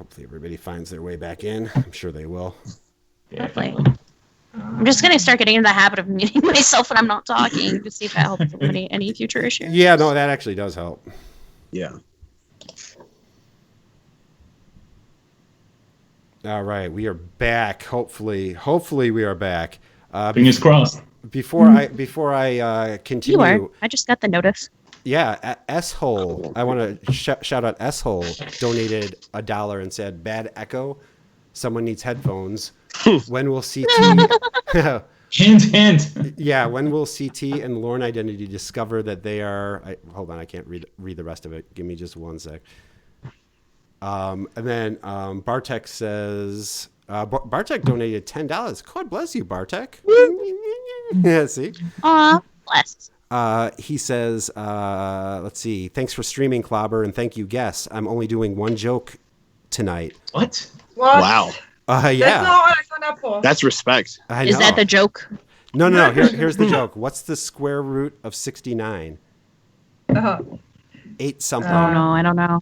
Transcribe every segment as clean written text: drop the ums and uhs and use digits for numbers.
Hopefully everybody finds their way back in. I'm sure they will. Definitely. I'm just going to start getting into the habit of muting myself when I'm not talking to see if that helps eliminate any future issues. Yeah, no, that actually does help. Yeah. All right, we are back. Hopefully we are back. Fingers crossed. Before I continue, You are. I just got the notice. Yeah, S-Hole. I want to shout out S-Hole. Donated $1 and said, "Bad echo. Someone needs headphones. When will CT?" Hint. Yeah, when will CT and Lorne Identity discover that they are? Hold on, I can't read the rest of it. Give me just one sec. And then Bartek says, Bartek donated $10. God bless you, Bartek. Yeah, see? Aw, bless. He says, let's see. Thanks for streaming, Clobber, and thank you, guests. I'm only doing one joke tonight. What? Wow. Yeah. That's not what I signed up for. That's respect. I know. Is that the joke? No. Here's the joke. What's the square root of 69? 8 something. Oh, no, I don't know.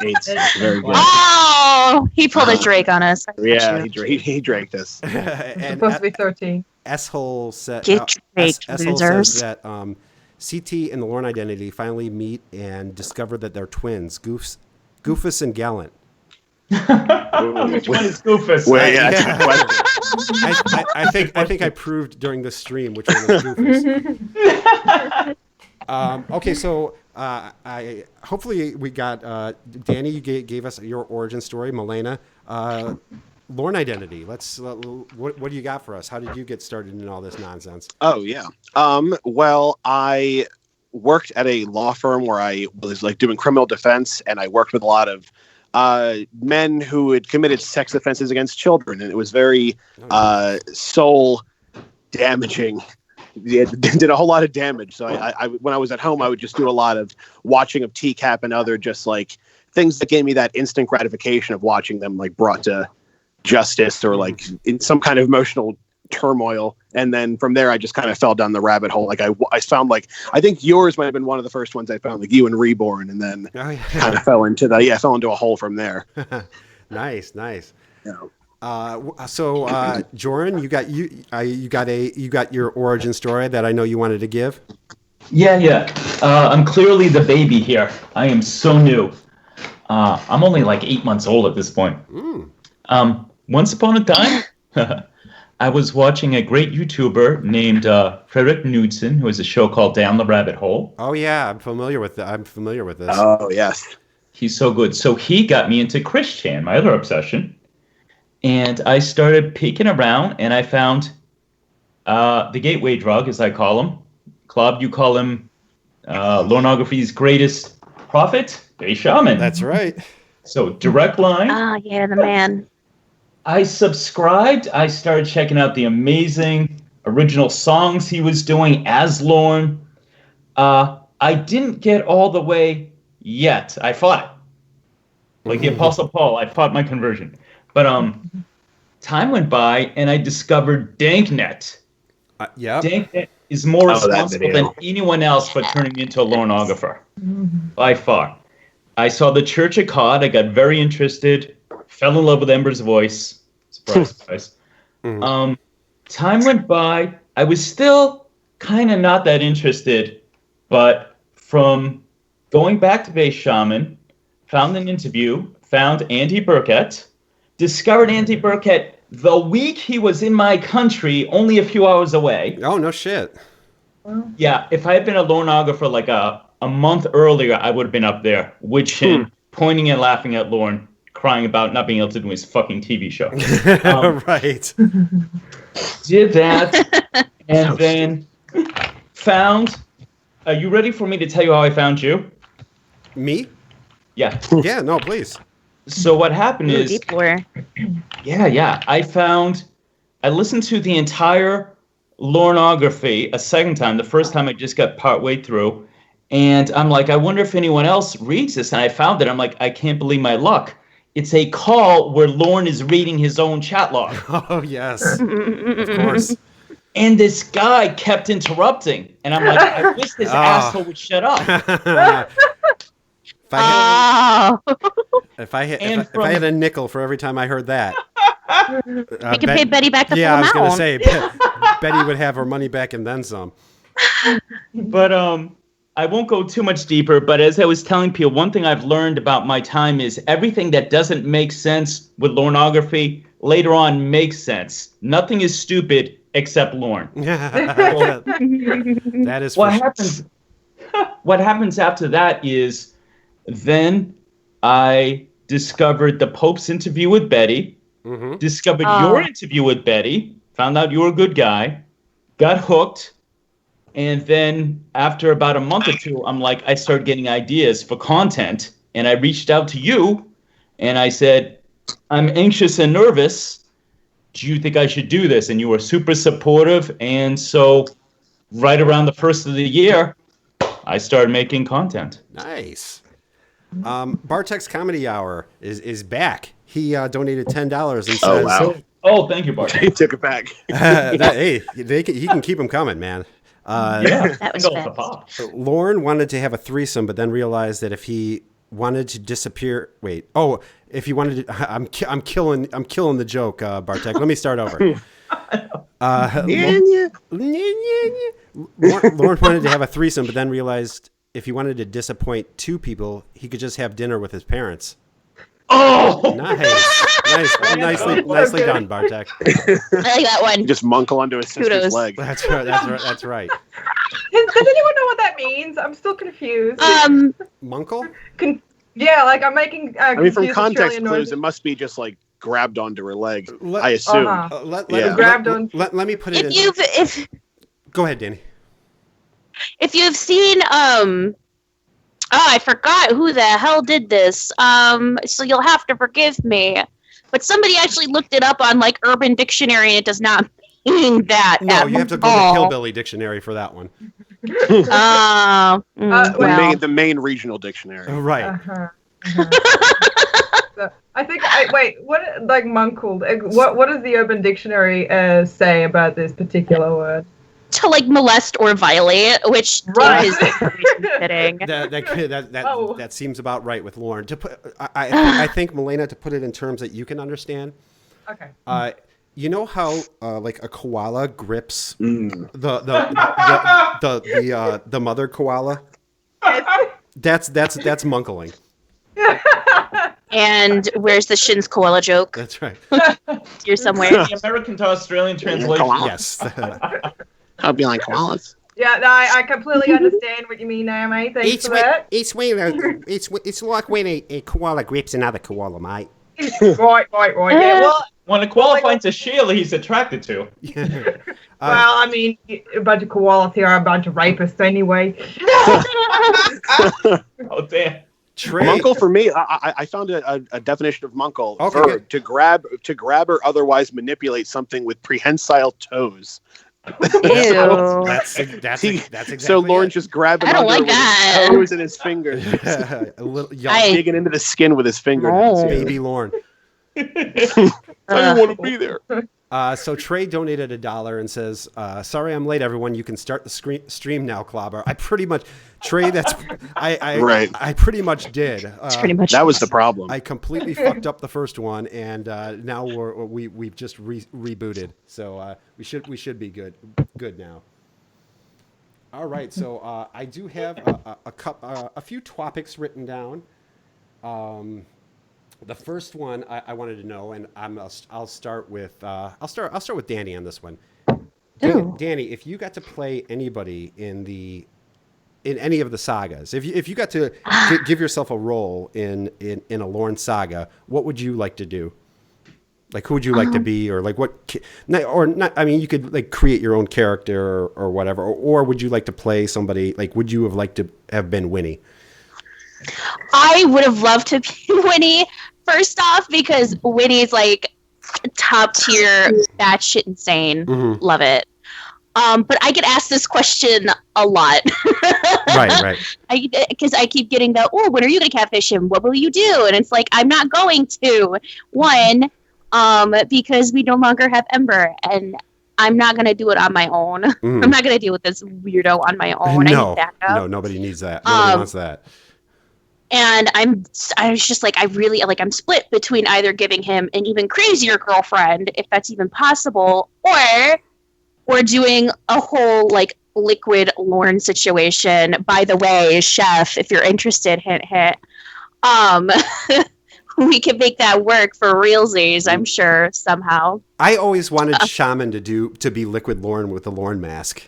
Eight's very good. Oh, he pulled a Drake on us. Yeah, he draked us. It's supposed to be 13. S-Hole said, Get Drake, S-Hole losers. says that CT and the Lorne Identity finally meet and discover that they're twins, Goofus and Gallant. Which one is Goofus? Well, yeah, that's a good question. I think I proved during the stream which one was Goofus. Okay, so hopefully we got Dani. You gave us your origin story, Melleina. Lorne Identity. What do you got for us? How did you get started in all this nonsense? Oh yeah. Well, I worked at a law firm where I was like doing criminal defense, and I worked with a lot of men who had committed sex offenses against children, and it was very soul damaging. It did a whole lot of damage. So I when I was at home, I would just do a lot of watching of TCAP and other just like things that gave me that instant gratification of watching them like brought to justice or like in some kind of emotional turmoil. And then from there, I just kind of fell down the rabbit hole. Like I found like, I think yours might've been one of the first ones I found, like you and Reborn, and then kind of fell into a hole from there. Nice. Yeah. So Jorrun, you got your origin story that I know you wanted to give. Yeah. I'm clearly the baby here. I am so new. I'm only like 8 months old at this point. Once upon a time, I was watching a great YouTuber named Frederick Knudsen, who has a show called Down the Rabbit Hole. Oh yeah, I'm familiar with this. Oh yes. He's so good. So he got me into Christian, my other obsession. And I started peeking around, and I found the gateway drug, as I call him. Club, you call him Lornography's greatest prophet, a shaman. That's right. So direct line. Ah, yeah, the man. I subscribed. I started checking out the amazing original songs he was doing as Lorne. I didn't get all the way yet. I fought it. Like the Apostle Paul, I fought my conversion. But time went by, and I discovered Danknet. Yeah. Danknet is more responsible than anyone else for turning me into a Lornographer. By far. I saw the Church of COD. I got very interested. Fell in love with Ember's voice. Surprise. Time went by. I was still kind of not that interested. But from going back to Base Shaman, found an interview, found Andy Burkett, discovered Andy Burkett the week he was in my country, only a few hours away. Oh, no shit. Yeah, if I had been a Lornographer like a month earlier, I would have been up there, witching, pointing and laughing at Lorne, crying about not being able to do his fucking TV show. Right. Did that, and then found... Are you ready for me to tell you how I found you? Me? Yeah. Yeah, no, please. So what happened is... Deep lore. Yeah. I listened to the entire Lornography a second time. The first time I just got partway through. And I'm like, I wonder if anyone else reads this. And I found it. I'm like, I can't believe my luck. It's a call where Lorne is reading his own chat log. Oh, yes. Of course. And this guy kept interrupting. And I'm like, I wish this asshole would shut up. If I had a nickel for every time I heard that, You can pay Betty back the full I was amount. going to say, Betty would have her money back and then some. But I won't go too much deeper, but as I was telling people, one thing I've learned about my time is everything that doesn't make sense with Lorneography later on makes sense. Nothing is stupid except Lorne. That is what happens. What happens after that is then I discovered the Pope's interview with Betty, discovered your interview with Betty, found out you were a good guy, got hooked. And then after about a month or two, I started getting ideas for content. And I reached out to you and I said, I'm anxious and nervous. Do you think I should do this? And you were super supportive. And so right around the first of the year, I started making content. Nice. Bartek's Comedy Hour is back. He donated $10 and says, Oh, wow. Oh, thank you, Bart. He took it back. hey, he can keep them coming, man. That was fast. Lorne wanted to have a threesome, but then realized that if he wanted to disappear, if he wanted to, I'm killing the joke, Bartek. Let me start over. Lorne wanted to have a threesome, but then realized if he wanted to disappoint two people, he could just have dinner with his parents. Oh, nicely done, Bartek. I like that one. Just munkle onto his sister's Kudos. leg. That's right. That's right. Does anyone know what that means? I'm still confused. Munkle? Yeah, like I'm making. I mean, from confused context Australian clues, noises. it must be just like grabbed onto her leg. I assume. Let me put it If Go ahead, Dani. if you've seen I forgot who the hell did this. So you'll have to forgive me. But somebody actually looked it up on like Urban Dictionary, and it does not mean that. No, you have to go to Hillbilly Dictionary for that one. The main regional dictionary. Right. So, I think. What like munkled? What does the Urban Dictionary say about this particular word? To like molest or violate, which is fitting. That seems about right with Lorne. To put, I think Melleina, to put it in terms that you can understand. Okay. You know how like a koala grips the mother koala? That's munkling. And where's the Shin's koala joke? That's right. Here somewhere. The American to Australian translation. Yes. I'd be like koalas. Yeah, no, I completely understand what you mean, Naomi. Thanks for that. It's like when a koala grips another koala, mate. Right. Yeah, well, When a koala finds a Sheila he's attracted to. well, I mean, a bunch of koalas here are a bunch of rapists anyway. Oh, damn. Munkle for me, I found a definition of munkle. Okay, Verb, to grab or otherwise manipulate something with prehensile toes. Ew. That's exactly. So Lorne's just grabbing I don't under like with that. his toes and his fingers, a little digging into the skin with his fingers. No. baby Lorne. I didn't want to be there. So Trey donated $1 and says, "Sorry, I'm late, everyone. You can start the stream now, Clobber." I pretty much, Trey. Right. I pretty much did. It's pretty much That was the problem. I completely fucked up the first one, and now we've just rebooted. So we should be good now. All right. So I do have a few topics written down. The first one I wanted to know, and I'll start with Dani on this one. Dani, if you got to play anybody in any of the sagas, if you got to give yourself a role in a Lorne saga, what would you like to do? Like, who would you like to be, or like what? Or not? I mean, you could like create your own character or whatever, or would you like to play somebody? Like, would you have liked to have been Winnie? I would have loved to be Winnie, first off, because Winnie's like top tier, batshit insane. Mm-hmm. Love it. But I get asked this question a lot. Right. Because I keep getting the, when are you going to catfish him? What will you do? And it's like, I'm not going to. One, because we no longer have Ember, and I'm not going to do it on my own. I'm not going to deal with this weirdo on my own. I need backup. No, nobody needs that. Nobody wants that. Nobody wants that. Nobody wants that. And I think, And I was just like, I really like, I'm split between either giving him an even crazier girlfriend, if that's even possible, or doing a whole like liquid Lorne situation. By the way, chef, if you're interested, hint hint. We can make that work for realsies, I'm sure, somehow. I always wanted Shaman to be liquid Lorne with a Lorne mask.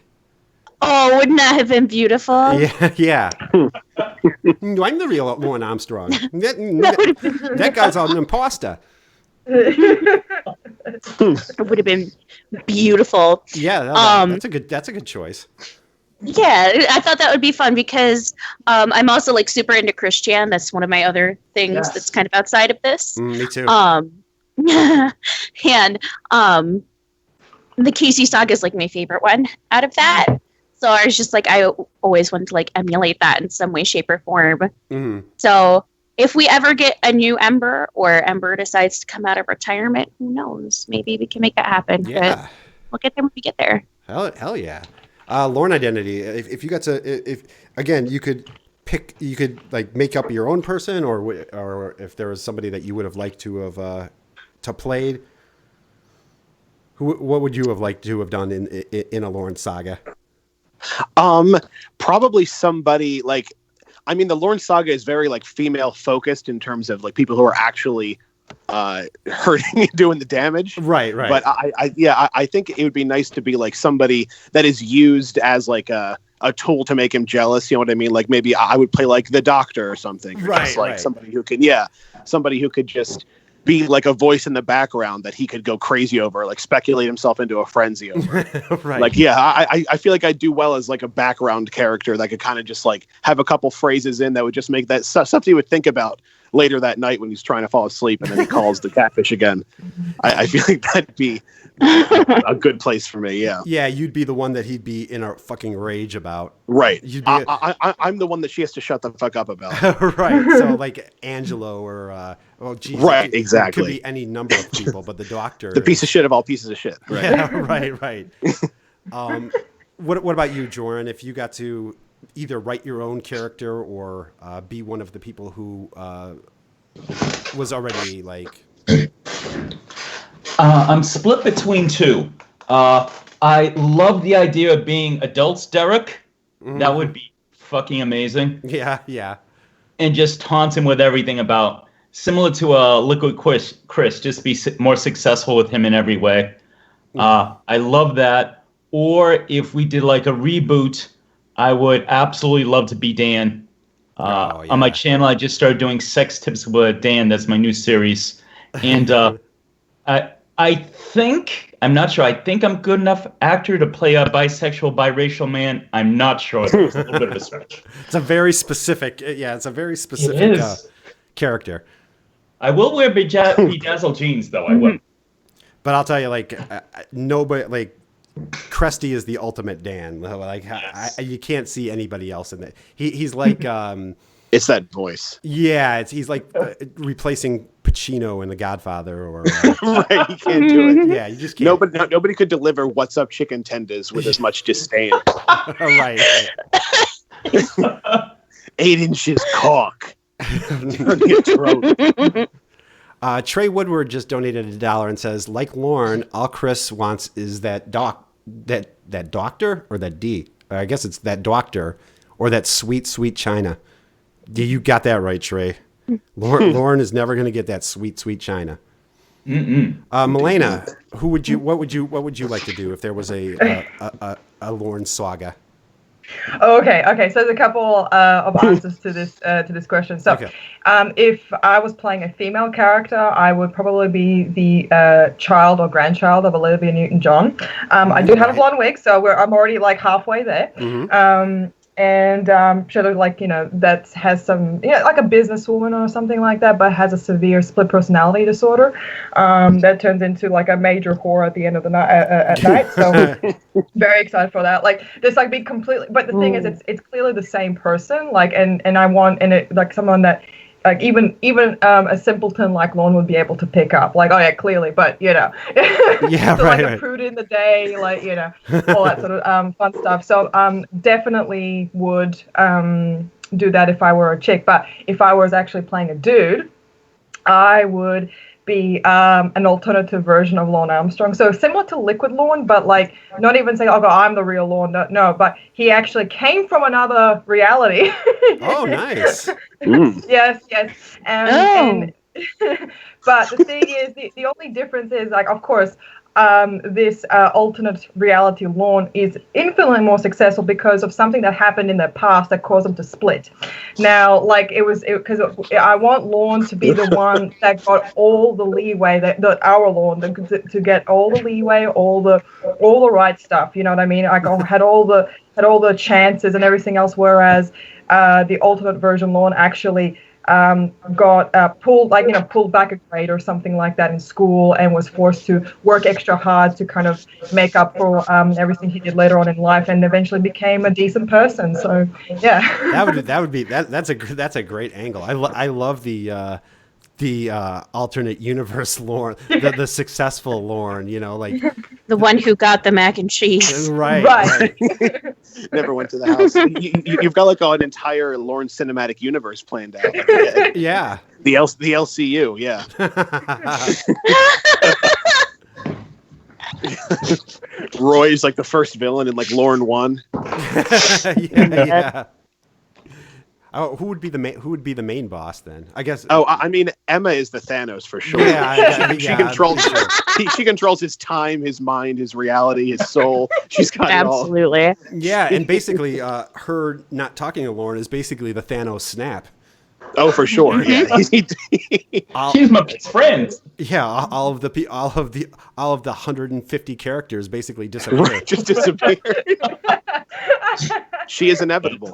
Oh, wouldn't that have been beautiful? Yeah. I'm the real Lorne Armstrong. That guy's an imposter. It would have been beautiful. Yeah, that's a good choice. Yeah, I thought that would be fun because I'm also like super into Christian. That's one of my other things that's kind of outside of this. Me too. And the Casey saga is like my favorite one out of that. So I was just like, I always wanted to like emulate that in some way, shape, or form. Mm-hmm. So if we ever get a new Ember, or Ember decides to come out of retirement, who knows? Maybe we can make that happen. Yeah. But we'll get there when we get there. Hell yeah. Lorne Identity. If you got to, if again, you could like make up your own person, or if there was somebody that you would have liked to have to played. What would you have liked to have done in a Lorne saga? Probably somebody like, I mean, the Lorne saga is very like female focused in terms of like people who are actually hurting and doing the damage. Right. But I think it would be nice to be like somebody that is used as like a tool to make him jealous. You know what I mean? Like maybe I would play like the Doctor or something. Or right. Just like right. somebody who could just be like a voice in the background that he could go crazy over, like speculate himself into a frenzy over. Right. Like, yeah, I feel like I'd do well as like a background character that could kind of just like have a couple phrases in that would just make that something you would think about later that night when he's trying to fall asleep and then he calls the catfish again. I feel like that'd be a good place for me. Yeah. Yeah, you'd be the one that he'd be in a fucking rage about. Right. You'd be I'm the one that she has to shut the fuck up about. Right. So like Angelo or right. Exactly. It could be any number of people, but the Doctor, the piece of shit of all pieces of shit. Right. Yeah. Right. What about you, Jorrun? If you got to either write your own character or be one of the people who was already like. I'm split between two. I love the idea of being adults, Derek. Mm-hmm. That would be fucking amazing. Yeah. And just taunt him with everything about, similar to Liquid Chris, just be more successful with him in every way. I love that. Or if we did like a reboot, I would absolutely love to be Dan. On my channel, I just started doing Sex Tips with Dan. That's my new series. And I think, I'm not sure, I think I'm good enough actor to play a bisexual, biracial man. I'm not sure. It's a little bit of a stretch. It's a very specific, character. I will wear bedazzled jeans, though. I will. But I'll tell you, like, nobody, like, Krusty is the ultimate Dan. Like, yes. You can't see anybody else in that. He's like, it's that voice. Yeah, he's like replacing Pacino in The Godfather, or right. You can't do it. Yeah, you just can't. Nobody could deliver "What's up, chicken tenders" with as much disdain. Right. 8 inches cock. Trey Woodward just donated $1 and says, like Lorne, all Chris wants is that doctor or that D. I guess it's that doctor or that sweet China. You got that right, Trey. Lorne is never going to get that sweet China. Melleina, what would you like to do if there was a Lorne saga? Okay. So there's a couple of answers to this question. So, okay. If I was playing a female character, I would probably be the child or grandchild of Olivia Newton-John. I do have a blonde wig, so I'm already like halfway there. Mm-hmm. And she looks like, that has some, like a businesswoman or something like that, but has a severe split personality disorder that turns into like a major whore at the end of the night at night. So very excited for that. Like this, like be completely. But the thing is, it's clearly the same person. Like, and I want like someone that. Like even a simpleton like Lorne would be able to pick up. Like, oh yeah, clearly, but yeah, so right, like a prude in the day, like all that sort of fun stuff. So definitely would do that if I were a chick. But if I was actually playing a dude, I would be an alternative version of Lorne Armstrong. So similar to Liquid Lorne, but like not even saying, oh, I'm the real Lorne. No, but he actually came from another reality. Oh, nice. Yes. And but the thing is, the only difference is, like, of course, this alternate reality Lorne is infinitely more successful because of something that happened in the past that caused them to split. Now, like, because I want Lorne to be the one that got all the leeway, that our Lorne to get all the leeway, all the right stuff. You know what I mean? I had all the chances and everything else, whereas the alternate version Lorne actually got pulled back a grade or something like that in school, and was forced to work extra hard to kind of make up for everything he did later on in life, and eventually became a decent person. So yeah, that's a great angle. I love the alternate universe Lorne, the successful Lorne, you know, like the one who got the mac and cheese. Right. Never went to the house. You've got like an entire Lorne cinematic universe planned out. Like, yeah. The LCU, yeah. Roy's like the first villain in like Lorne 1. Yeah. Oh, who would be the main boss then? I guess. Oh, I mean, Emma is the Thanos for sure. Yeah, she controls. She controls his time, his mind, his reality, his soul. She's got it all. Absolutely. Yeah, and basically, her not talking to Lorne is basically the Thanos snap. Oh, for sure. Yeah, she's my best friend. Yeah, all of the 150 characters basically disappear. Right, just disappear. She is inevitable.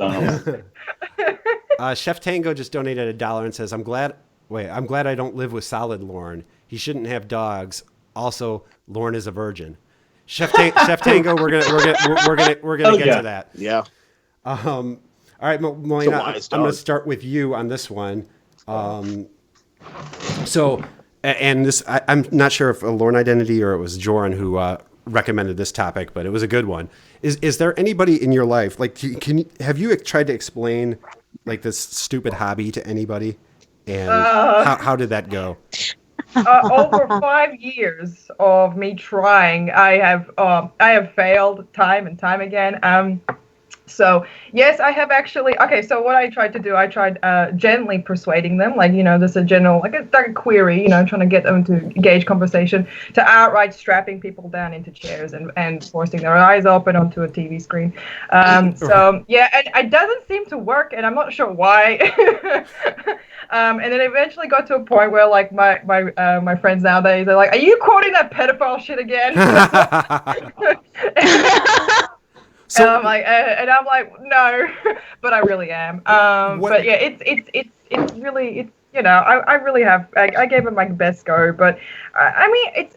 Chef Tango just donated $1 and says, "I'm glad I don't live with solid Lorne. He shouldn't have dogs. Also, Lorne is a virgin." Chef Tango, we're gonna get to that. Yeah. All right, Melleina, I'm going to start with you on this one. So, and this, I'm not sure if Lorne Identity or it was Jorrun who recommended this topic, but it was a good one. Is there anybody in your life, like, have you tried to explain like this stupid hobby to anybody? And how did that go? Over 5 years of me trying, I have failed time and time again. So yes, I have actually. Okay, so what I tried to do, I tried gently persuading them, like, you know, just a general, like a query, you know, trying to get them to engage conversation, to outright strapping people down into chairs and forcing their eyes open onto a TV screen. So yeah, and it doesn't seem to work, and I'm not sure why. And then eventually got to a point where, like, my friends nowadays, they're like, "Are you quoting that pedophile shit again?" And I'm like, no, but I really am. But yeah, it's really, you know, I really have. I gave it my best go, but I mean,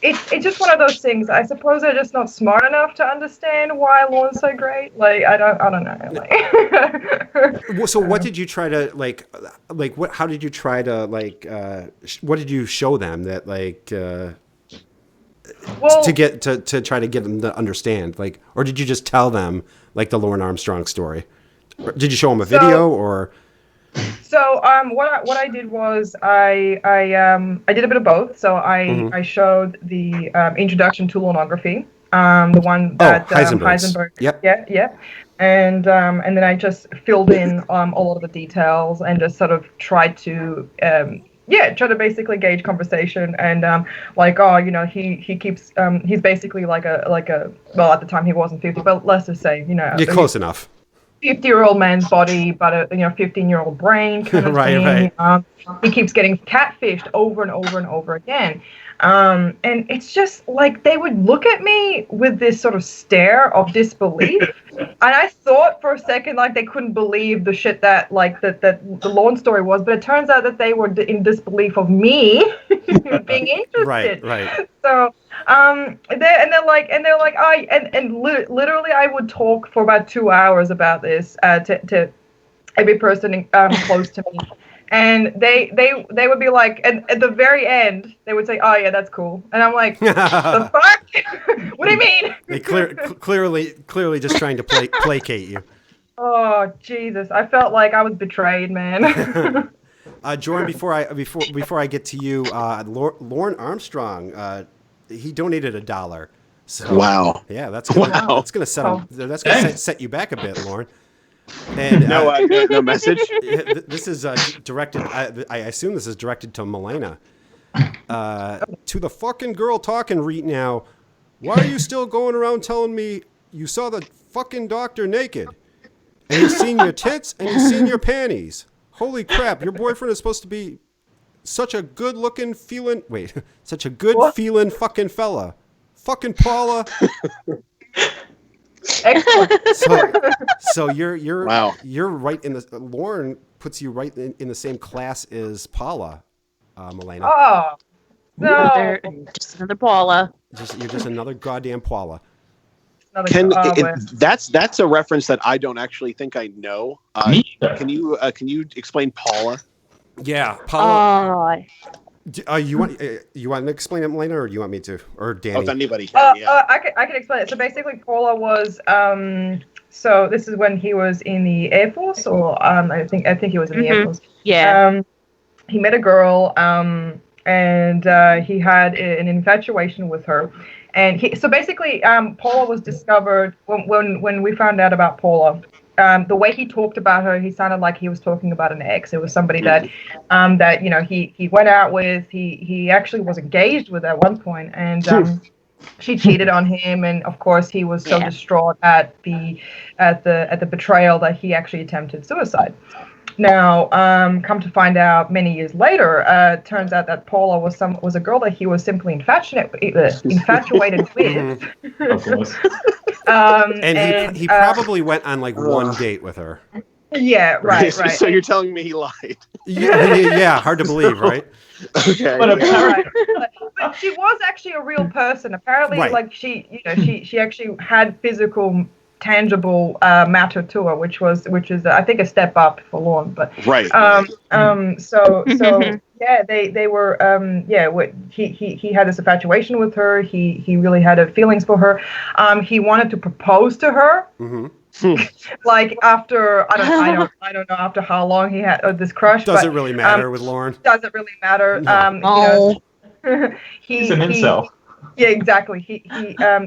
it's just one of those things. I suppose they're just not smart enough to understand why Lorne's so great. Like, I don't know. Like, so what did you try to like what? How did you try to like? What did you show them that like? Well, to try to get them to understand, like, or did you just tell them like the Lorne Armstrong story? Did you show them a video or? So what I did was I did a bit of both. So I showed the introduction to Lornography, the one that Heisenberg. Yep. Yeah. And then I just filled in a lot of the details and just sort of tried to try to basically gauge conversation and like, oh, you know, he keeps he's basically like a well, at the time he wasn't 50, but let's just say, you know, you're close enough. 50-year-old man's body, but a 15-year-old brain kind of thing. Right. He keeps getting catfished over and over and over again. And it's just like they would look at me with this sort of stare of disbelief. And I thought for a second like they couldn't believe the shit that the Lorne story was, but it turns out that they were in disbelief of me being interested. Right. So they're like, literally I would talk for about 2 hours about this to every person close to me. And they would be like, and at the very end, they would say, "Oh yeah, that's cool." And I'm like, "The fuck? What do you mean?" They clearly just trying to placate you. Oh Jesus! I felt like I was betrayed, man. Jorrun, before I get to you, Lorne Armstrong, he donated $1. So, Wow. Yeah, that's gonna set you back a bit, Lorne. And no message. This is directed. I assume this is directed to Melleina. To the fucking girl talking right now. Why are you still going around telling me you saw the fucking doctor naked? And he's seen your tits and he's seen your panties. Holy crap, your boyfriend is supposed to be such a good-looking, feeling fucking fella. Fucking Paula. Excellent. So you're Wow. You're right in the Lorne puts you right in the same class as Paula, Melleina. Oh no! Just another Paula. You're just another goddamn Paula. That's a reference that I don't actually think I know. Me Can you explain Paula? Yeah, Paula. Oh, You want to explain it, Melleina, or do you want me to, or Dani? Oh, if anybody can, yeah. I can explain it. So basically, Paula was so this is when he was in the Air Force, or I think he was in the Air Force. Yeah. He met a girl, and he had an infatuation with her, and so basically, Paula was discovered when we found out about Paula. The way he talked about her, he sounded like he was talking about an ex. It was somebody that he went out with. He actually was engaged with at one point, and she cheated on him. And of course, he was so distraught at the betrayal that he actually attempted suicide. Now, come to find out, many years later, turns out that Paula was a girl that he was simply infatuated with. Of course. And he probably went on like one date with her. Yeah, right. So you're telling me he lied? Yeah, hard to believe, right? Okay. But But she was actually a real person. Apparently, Right. like she actually had physical, tangible matter to her, which is I think a step up for Lorne. But Right. So yeah, they were he had this infatuation with her. He really had feelings for her. He wanted to propose to her. Mm-hmm. Like after I don't know after how long he had this crush. Doesn't really matter with Lorne. Doesn't really matter. No. He's an incel. Yeah, exactly.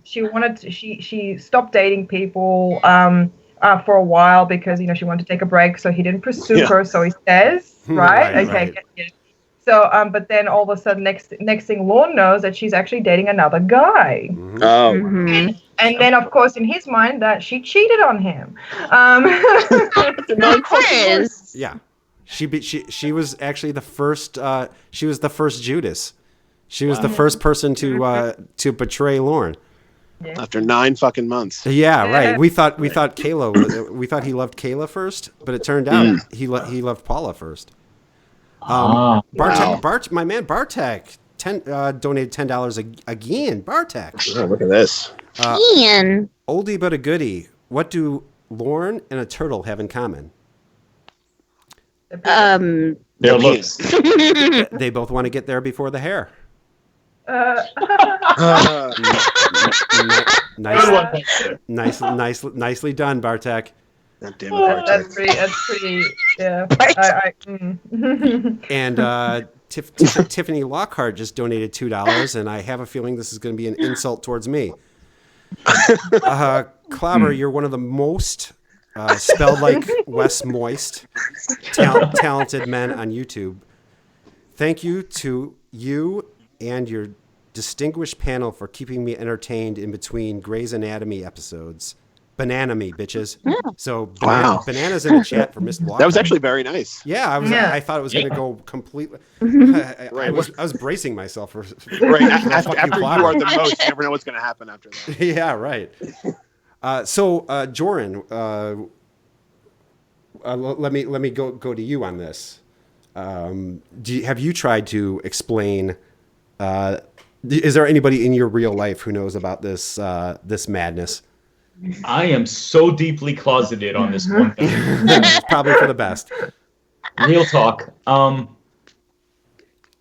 She stopped dating people for a while because she wanted to take a break, so he didn't pursue her. So he says, right? Okay. Right. So but then all of a sudden, next thing Lorne knows that she's actually dating another guy. Mm-hmm. Oh. Mm-hmm. And then, of course, in his mind, that she cheated on him. Of course. Yeah, she was actually the first. She was the first Judas. She was the first person to betray Lorne. After 9 fucking months. Yeah, right. We thought Kayla. We thought he loved Kayla first, but it turned out he loved Paula first. Bart, my man Bartek, donated $10 again. Bartek. Oh, look at this. Ian. Oldie but a goodie. What do Lorne and a turtle have in common? Their looks. They both want to get there before the hair. Nicely done, Bartek. God damn it, Bartek. That's pretty. Yeah. And Tiffany Lockhart just donated $2, and I have a feeling this is going to be an insult towards me. Clobber, you're one of the most spelled like Wes Moist talented men on YouTube. Thank you to you and your distinguished panel for keeping me entertained in between Grey's Anatomy episodes. Banana me, bitches. So bananas in the chat for Miss Lockhart. That was actually very nice. Yeah, I thought it was going to go completely. I was bracing myself for Right. After you are the most, you never know what's going to happen after that. Yeah, right. So Jorrun, let me go to you on this. Have you tried to explain? Is there anybody in your real life who knows about this this madness? I am so deeply closeted on this one thing. It's probably for the best. Real talk.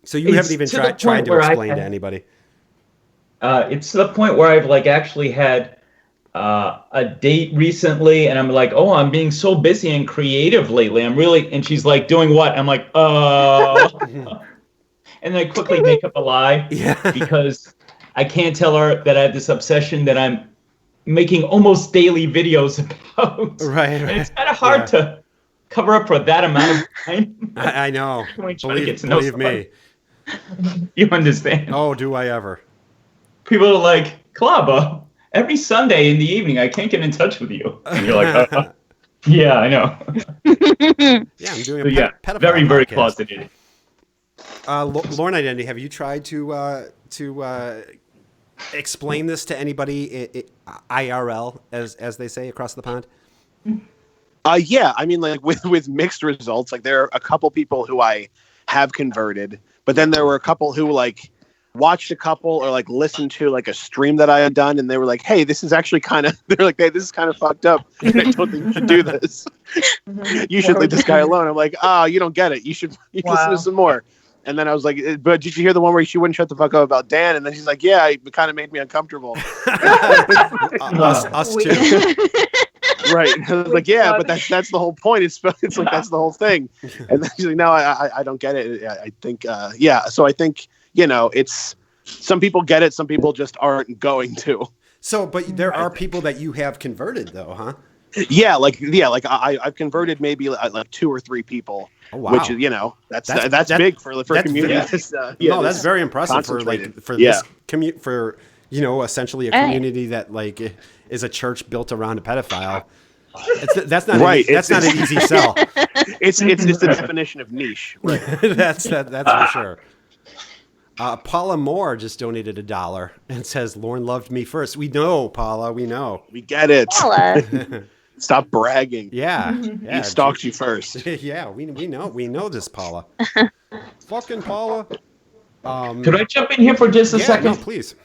So you haven't even tried to explain to anybody. It's to the point where I've actually had a date recently, and I'm like, oh, I'm being so busy and creative lately. I'm really, and she's like, doing what? I'm like, and then I quickly make up a lie because I can't tell her that I have this obsession that I'm making almost daily videos about. Right. And it's kind of hard to cover up for that amount of time. I know. Believe me. You understand? Oh, do I ever? People are like, Klaba, every Sunday in the evening, I can't get in touch with you. And you're like, yeah, I know. Yeah, I'm doing a pedophile very, very podcast. closeted. Lorne Identity, have you tried to explain this to anybody IRL, as they say across the pond? Yeah, I mean, like with mixed results. Like there are a couple people who I have converted, but then there were a couple who like watched a couple or like listened to like a stream that I had done, and they were like, "Hey, this is actually kind of." They're like, "Hey, this is kind of fucked up. I don't think you should do this. You should leave this guy alone." I'm like, "Oh, you don't get it. You should listen to some more." And then I was like, "But did you hear the one where she wouldn't shut the fuck up about Dan?" And then she's like, "Yeah, it kind of made me uncomfortable." us too. Right. I was like, yeah, but that's the whole point. It's like that's the whole thing. And then she's like, no, I don't get it. I think So I think, it's some people get it, some people just aren't going to. So, but there are people that you have converted though, huh? Yeah, I've converted maybe like 2 or 3 people. Oh, wow. Which is, that's big for community. That's very impressive for this commute for essentially a community that like is a church built around a pedophile. That's not right. That's not an easy sell. It's the definition of niche. Right. that's for sure. Paula Moore just donated $1 and says, "Lorne loved me first." We know, Paula. We know. We get it. Paula. Stop bragging. Yeah. He stalked you first. Yeah, we know. We know this, Paula. Fucking Paula. Could I jump in here for just a second? No, please.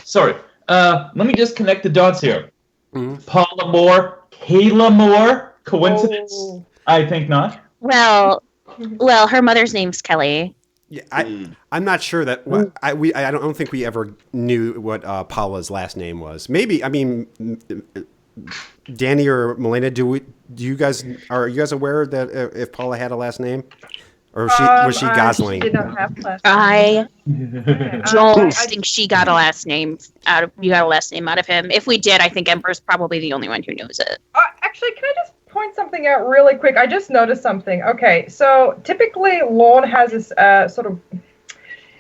Sorry. Let me just connect the dots here. Mm-hmm. Paula Moore, Kayla Moore. Coincidence? Oh. I think not. Well, her mother's name's Kelly. Yeah, I'm not sure that I don't think we ever knew what Paula's last name was. Maybe, I mean, Dani or Melleina, are you guys aware that if Paula had a last name? Or was she Gosling? She did not have last name. I don't think she got a last name out of him. If we did, I think Ember's probably the only one who knows it. Actually, can I just point something out really quick? I just noticed something. Okay, so typically Lorne has this sort of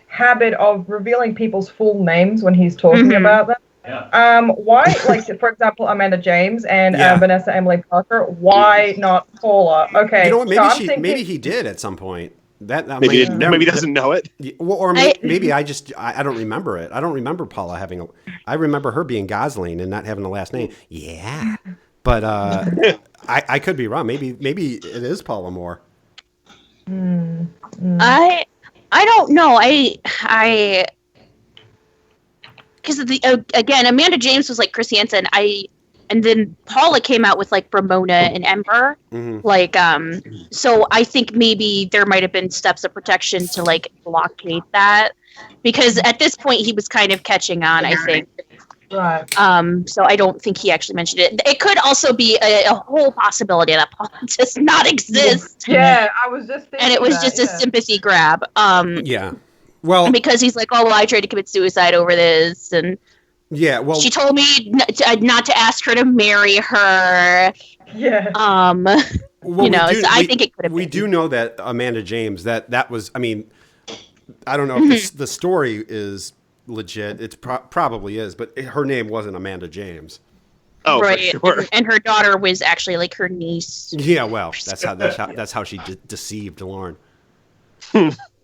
habit of revealing people's full names when he's talking about them. Yeah. Why, like, for example, Amanda James and Vanessa Emily Parker, why not Paula? Okay. You know what, maybe he did at some point. Maybe he doesn't know it. Or maybe I don't remember it. I don't remember Paula having I remember her being Gosling and not having a last name. Yeah. But I could be wrong. Maybe it is Paula Moore. I don't know. Because again, Amanda James was like Chris Hansen. And then Paula came out with like Ramona and Ember. Mm-hmm. So I think maybe there might have been steps of protection to like blockade that, because at this point he was kind of catching on, I think. Right. So I don't think he actually mentioned it. It could also be a whole possibility that Paula does not exist. Yeah, I was just thinking. And it was just a sympathy grab. Yeah. Well, because he's like, oh, well, I tried to commit suicide over this, and she told me not to ask her to marry her. Yeah. I think it could have. We do know that Amanda James, that was. I mean, I don't know if the story is legit. It probably is, but her name wasn't Amanda James. Oh, right. For sure. And her daughter was actually like her niece. Yeah, well, that's how she deceived Lorne.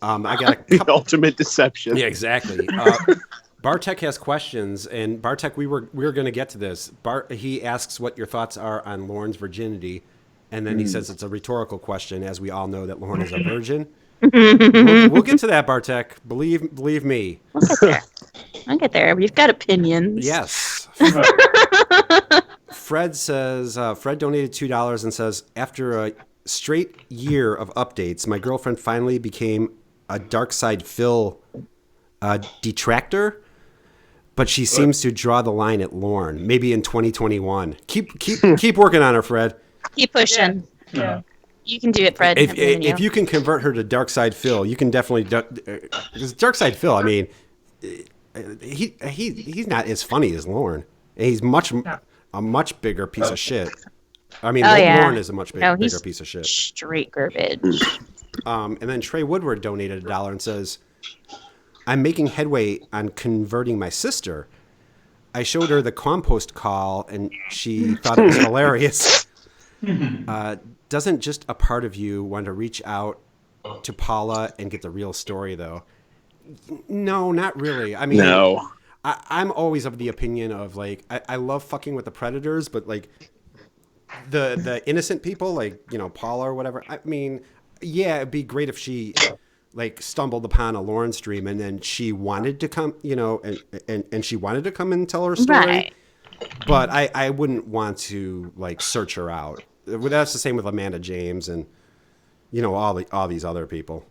I got the ultimate deception. Yeah, exactly. Bartek has questions, and Bartek, we were going to get to this. He asks what your thoughts are on Lorne's virginity, and then he says it's a rhetorical question, as we all know that Lorne is a virgin. We'll get to that, Bartek. Believe me. I'll get there. We've got opinions. Yes. Fred says, Fred donated $2 and says, after a straight year of updates, my girlfriend finally became a Dark Side Phil detractor. but she seems to draw the line at Lorne. Maybe in 2021. Keep working on her, Fred. Keep pushing. Yeah. You can do it, Fred. If you can convert her to Dark Side Phil, you can definitely. Because Dark Side Phil, I mean, he's not as funny as Lorne. He's a much bigger piece of shit. I mean, Lorne is a much bigger piece of shit. Straight garbage. And then Trey Woodward donated $1 and says, "I'm making headway on converting my sister. I showed her the compost call and she thought it was hilarious. Doesn't just a part of you want to reach out to Paula and get the real story, though?" No, not really. I mean, No. I'm always of the opinion of, like, I love fucking with the predators, but, like, the innocent people, like, you know, Paula or whatever, I mean, yeah, it'd be great if she, like, stumbled upon a Lorne stream and then she wanted to come, you know, and she wanted to come and tell her story. Right. But I wouldn't want to, like, search her out. That's the same with Amanda James and, you know, all these other people.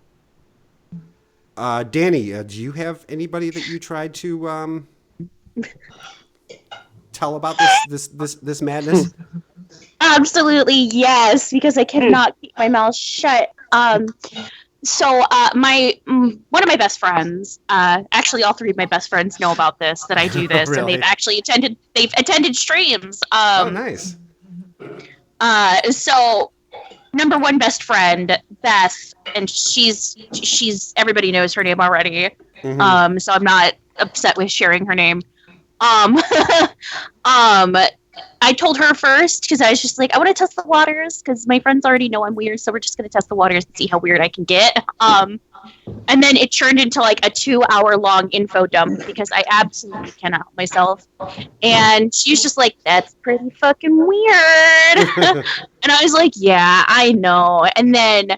Dani, do you have anybody that you tried to tell about this madness? Absolutely, yes, because I cannot keep my mouth shut. So one of my best friends, actually all three of my best friends know about this, that I do this, Really? and they've attended streams. Oh, nice. So number one best friend, Beth, and she's everybody knows her name already. Mm-hmm. So I'm not upset with sharing her name. I told her first because I was just like, I want to test the waters because my friends already know I'm weird, so we're just going to test the waters and see how weird I can get. And then it turned into like a 2-hour long info dump because I absolutely cannot help myself. And she's just like, that's pretty fucking weird. And I was like, yeah, I know. And then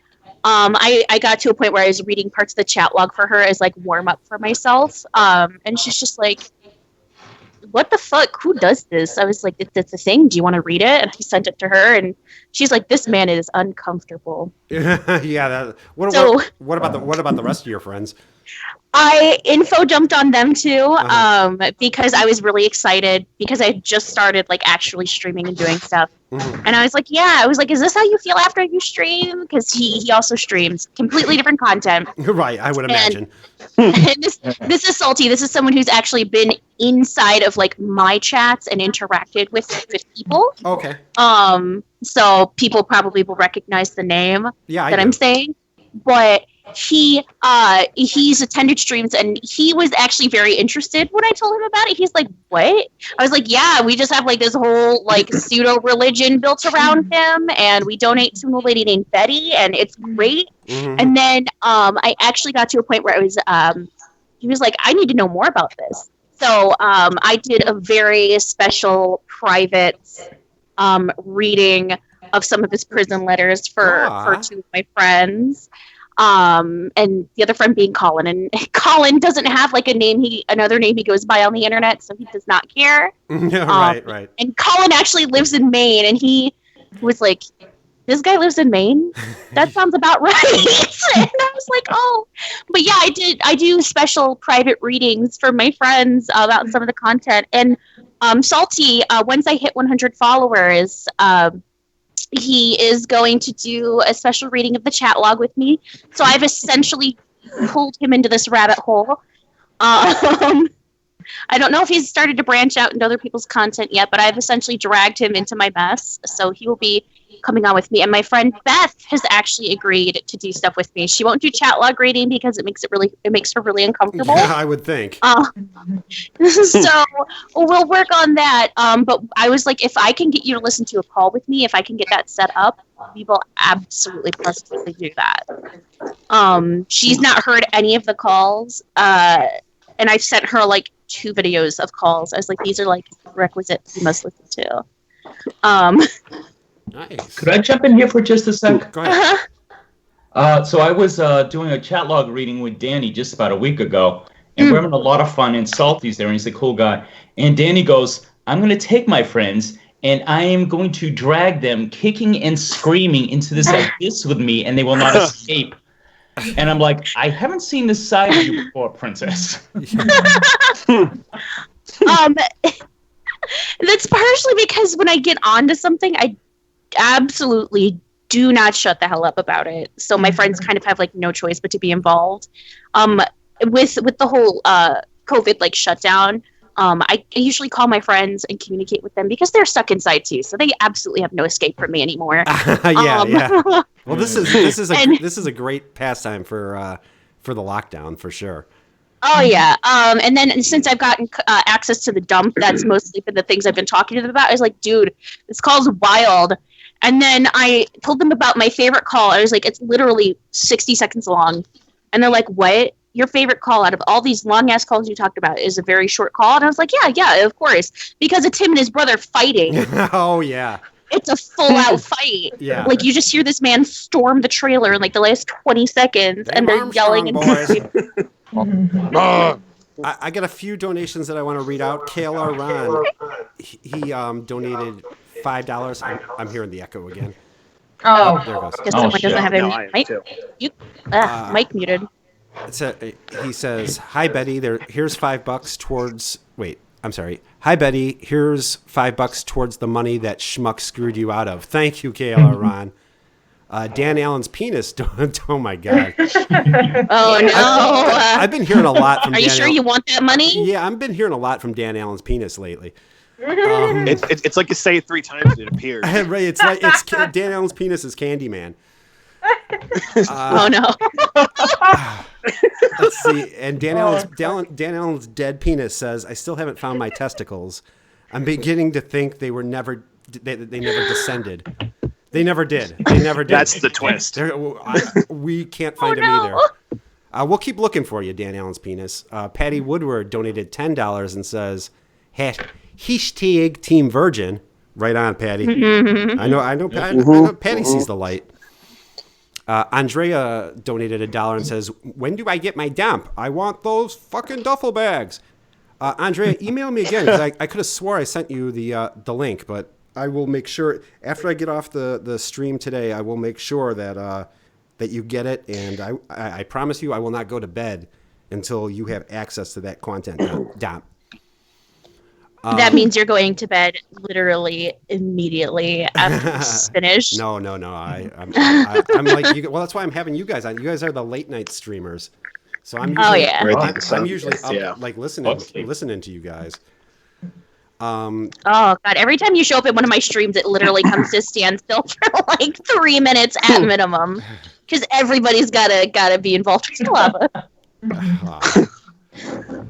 I got to a point where I was reading parts of the chat log for her as like warm up for myself. And she's just like, what the fuck? Who does this? I was like, that's a thing. Do you want to read it? And I sent it to her, and she's like, this man is uncomfortable. Yeah. What about the rest of your friends? I info dumped on them too, because I was really excited because I just started like actually streaming and doing stuff. Mm-hmm. And I was like, is this how you feel after you stream? Because he also streams completely different content. Right, I would imagine. And this is salty. This is someone who's actually been inside of like my chats and interacted with people. Okay. So people probably will recognize the name I'm saying. But he's attended streams and he was actually very interested when I told him about it. He's like, what? I was like, yeah, we just have like this whole like pseudo religion built around him, and we donate to a lady named Betty, and it's great. Mm-hmm. And then I actually got to a point where he was like, I need to know more about this. So I did a very special private reading of some of his prison letters for two of my friends. And the other friend being Colin, and Colin doesn't have like another name he goes by on the internet, so he does not care. Right. And Colin actually lives in Maine, and he was like, this guy lives in Maine? That sounds about right. And I was like, oh, but yeah, I do special private readings for my friends about some of the content. And Salty, once I hit 100 followers, he is going to do a special reading of the chat log with me. So I've essentially pulled him into this rabbit hole. I don't know if he's started to branch out into other people's content yet, but I've essentially dragged him into my mess. So he will be coming on with me. And my friend Beth has actually agreed to do stuff with me. She won't do chat log reading because it makes her really uncomfortable. Yeah, I would think. So we'll work on that. But I was like, if I can get you to listen to a call with me, if I can get that set up, we will absolutely positively do that. She's not heard any of the calls. And I've sent her like 2 videos of calls. I was like, these are like requisites you must listen to. Nice. Could I jump in here for just a sec? Go ahead. So I was doing a chat log reading with Dani just about a week ago, and we're having a lot of fun, and Salty's there, and he's a cool guy. And Dani goes, I'm going to take my friends, and I am going to drag them kicking and screaming into this abyss with me, and they will not escape. And I'm like, I haven't seen this side of you before, princess. That's partially because when I get onto something, I absolutely do not shut the hell up about it. So my friends kind of have like no choice but to be involved. With the whole COVID like shutdown, I usually call my friends and communicate with them because they're stuck inside too, so they absolutely have no escape from me anymore. Yeah. Well, this is a great pastime for the lockdown for sure. Oh yeah. And then since I've gotten access to the dump, that's mostly been the things I've been talking to them about. I was like, dude, this call's wild. And then I told them about my favorite call. I was like, it's literally 60 seconds long. And they're like, what? Your favorite call out of all these long ass calls you talked about is a very short call? And I was like, yeah, of course. Because it's him and his brother fighting. Oh yeah. It's a full out fight. Yeah. Like you just hear this man storm the trailer in like the last 20 seconds and they're yelling and I got a few donations that I want to read out. KLR Ron, he donated $5. I'm hearing the echo again. Oh, there it goes. Because someone doesn't have a mic. Mic muted. He says, "Hi Betty, here's $5 towards. Wait, I'm sorry. Hi Betty, here's $5 towards the money that schmuck screwed you out of. Thank you, KLR Ron." Dan Allen's penis. Oh my god. Oh no. I've been hearing a lot from. Are you sure you want that money? Yeah, I've been hearing a lot from Dan Allen's penis lately. It's like you say it 3 times and it appears. Right. It's Dan Allen's penis is Candyman. Oh no. Let's see. And Dan Allen's dead penis says, "I still haven't found my testicles. I'm beginning to think they never descended. They never did. That's the twist. We can't find him either. We'll keep looking for you, Dan Allen's penis." Patty Woodward donated $10 and says, "Hashtag Team Virgin." Right on, Patty. I know. Patty sees the light. Andrea donated $1 and says, "When do I get my dump? I want those fucking duffel bags." Andrea, email me again because I could have swore I sent you the link, but I will make sure after I get off the stream today. I will make sure that you get it, and I promise you I will not go to bed until you have access to that content dump. That means you're going to bed literally immediately after this finished. No. I'm like you. Well, that's why I'm having you guys on. You guys are the late night streamers, so I'm usually, I'm usually up, like listening to you guys. Oh god! Every time you show up at one of my streams, it literally comes to standstill for like 3 minutes at minimum, because everybody's gotta be involved with lava.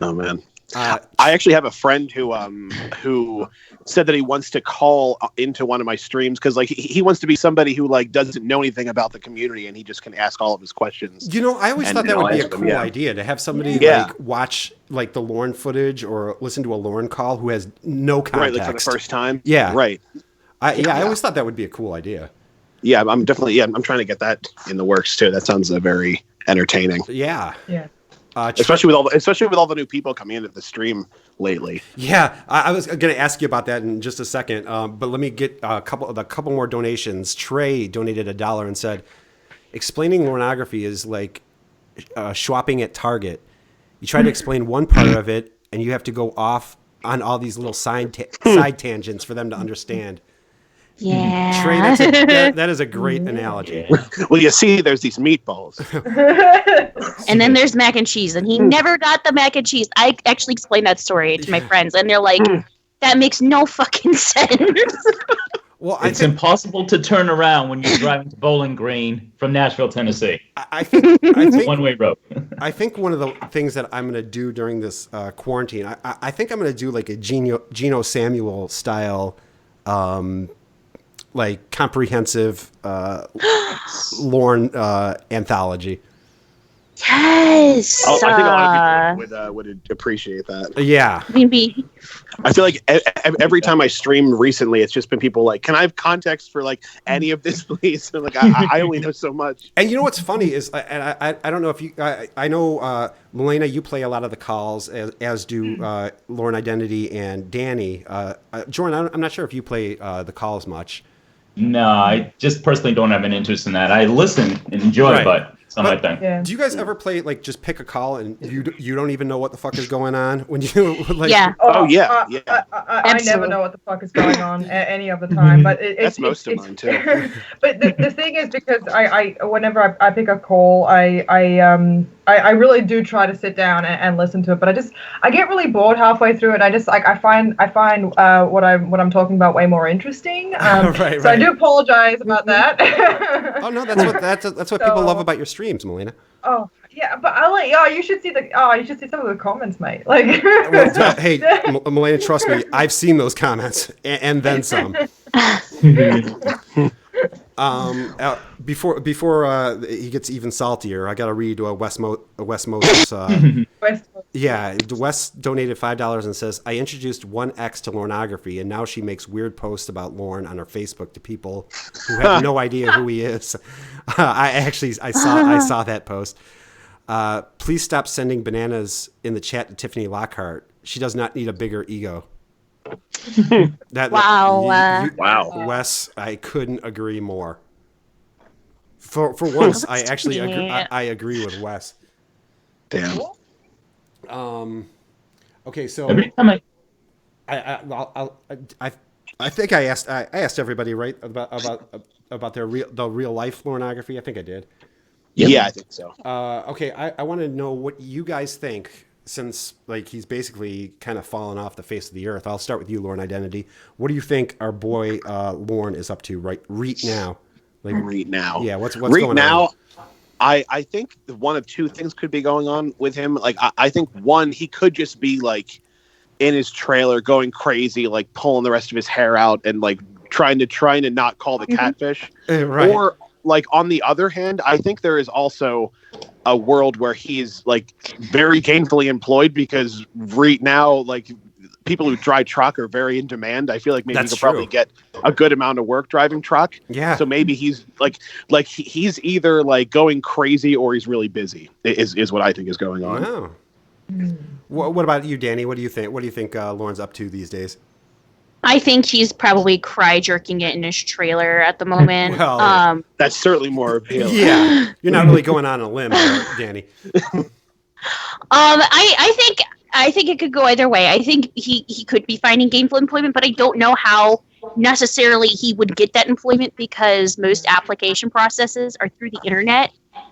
Oh man. I actually have a friend who said that he wants to call into one of my streams because like he wants to be somebody who like doesn't know anything about the community and he just can ask all of his questions. You know, I always thought that would be a cool idea to have somebody like watch like the Lorne footage or listen to a Lorne call who has no context. Right, like for the first time. Yeah, right. I always thought that would be a cool idea. Yeah, I'm definitely I'm trying to get that in the works too. That sounds very entertaining. Yeah. Yeah. Especially with all the new people coming into the stream lately. Yeah, I was going to ask you about that in just a second, but let me get a couple more donations. Trey donated $1 and said, "Explaining pornography is like shopping at Target. You try to explain one part of it, and you have to go off on all these little side tangents for them to understand." Yeah. Trey, that is a great analogy. Well, you see, there's these meatballs. And then there's mac and cheese, and he never got the mac and cheese. I actually explained that story to my friends, and they're like, that makes no fucking sense. Well, it's impossible to turn around when you're driving to Bowling Green from Nashville, Tennessee. I think one-way road. I think one of the things that I'm going to do during this quarantine, I think I'm going to do like a Geno Samuel style like comprehensive Lorne anthology. Yes. I think a lot of people would appreciate that. Yeah. Maybe. I feel like every time I stream recently, it's just been people like, "Can I have context for like any of this, please?" And like, I only know so much. And you know what's funny is, and I don't know if you, I know Melleina, you play a lot of the calls, as do Lorne Identity and Dani. Jorrun, I'm not sure if you play the calls much. No, I just personally don't have an interest in that. I listen and enjoy, but It's not my thing. Yeah. Do you guys ever play like just pick a call and you don't even know what the fuck is going on when you like? Yeah. Oh, yeah, yeah. I never know what the fuck is going on any of the time, but That's most of mine too. But the thing is, because I whenever I pick a call, I really do try to sit down and listen to it, but I get really bored halfway through it. I just like I find what I'm talking about way more interesting. Right, so I do apologize about that. Oh no, that's what people love about your streams, Melleina. Oh yeah, but you should see some of the comments, mate. Like, Hey, Melleina, trust me, I've seen those comments and then some. Before he gets even saltier, I got to read Wes Moses. Yeah, Wes donated $5 and says, I introduced one ex to Lorneography, and now she makes weird posts about Lorne on her Facebook to people who have no idea who he is. I saw that post. Please stop sending bananas in the chat to Tiffany Lockhart. She does not need a bigger ego. Wow. Wow. Wes, I couldn't agree more. For once, I actually agree. I agree with Wes. Damn. Okay, so Every time I think I asked everybody, right, about the real life Lorneography. I think I did. Yeah, I think so. Okay, I want to know what you guys think, since like he's basically kind of fallen off the face of the earth. I'll start with you, Lorne Identity. What do you think our boy Lorne is up to right now? Like Right now. Yeah, what's right going now, on? I think one of two things could be going on with him. Like I think one, he could just be like in his trailer going crazy, like pulling the rest of his hair out and like trying to not call the catfish. Right. Or like on the other hand, I think there is also a world where he's like very gainfully employed, because right now, like people who drive truck are very in demand. I feel like maybe That's he could probably get a good amount of work driving truck. Yeah. So maybe he's like he's either like going crazy or he's really busy is what I think is going on. Wow. What about you, Dani? What do you think? What do you think Lorne's up to these days? I think he's probably cry jerking it in his trailer at the moment. Well, That's certainly more appealing. Yeah, you're not really going on a limb, Dani. I think it could go either way. I think he could be finding gainful employment, but I don't know how necessarily he would get that employment, because most application processes are through the internet.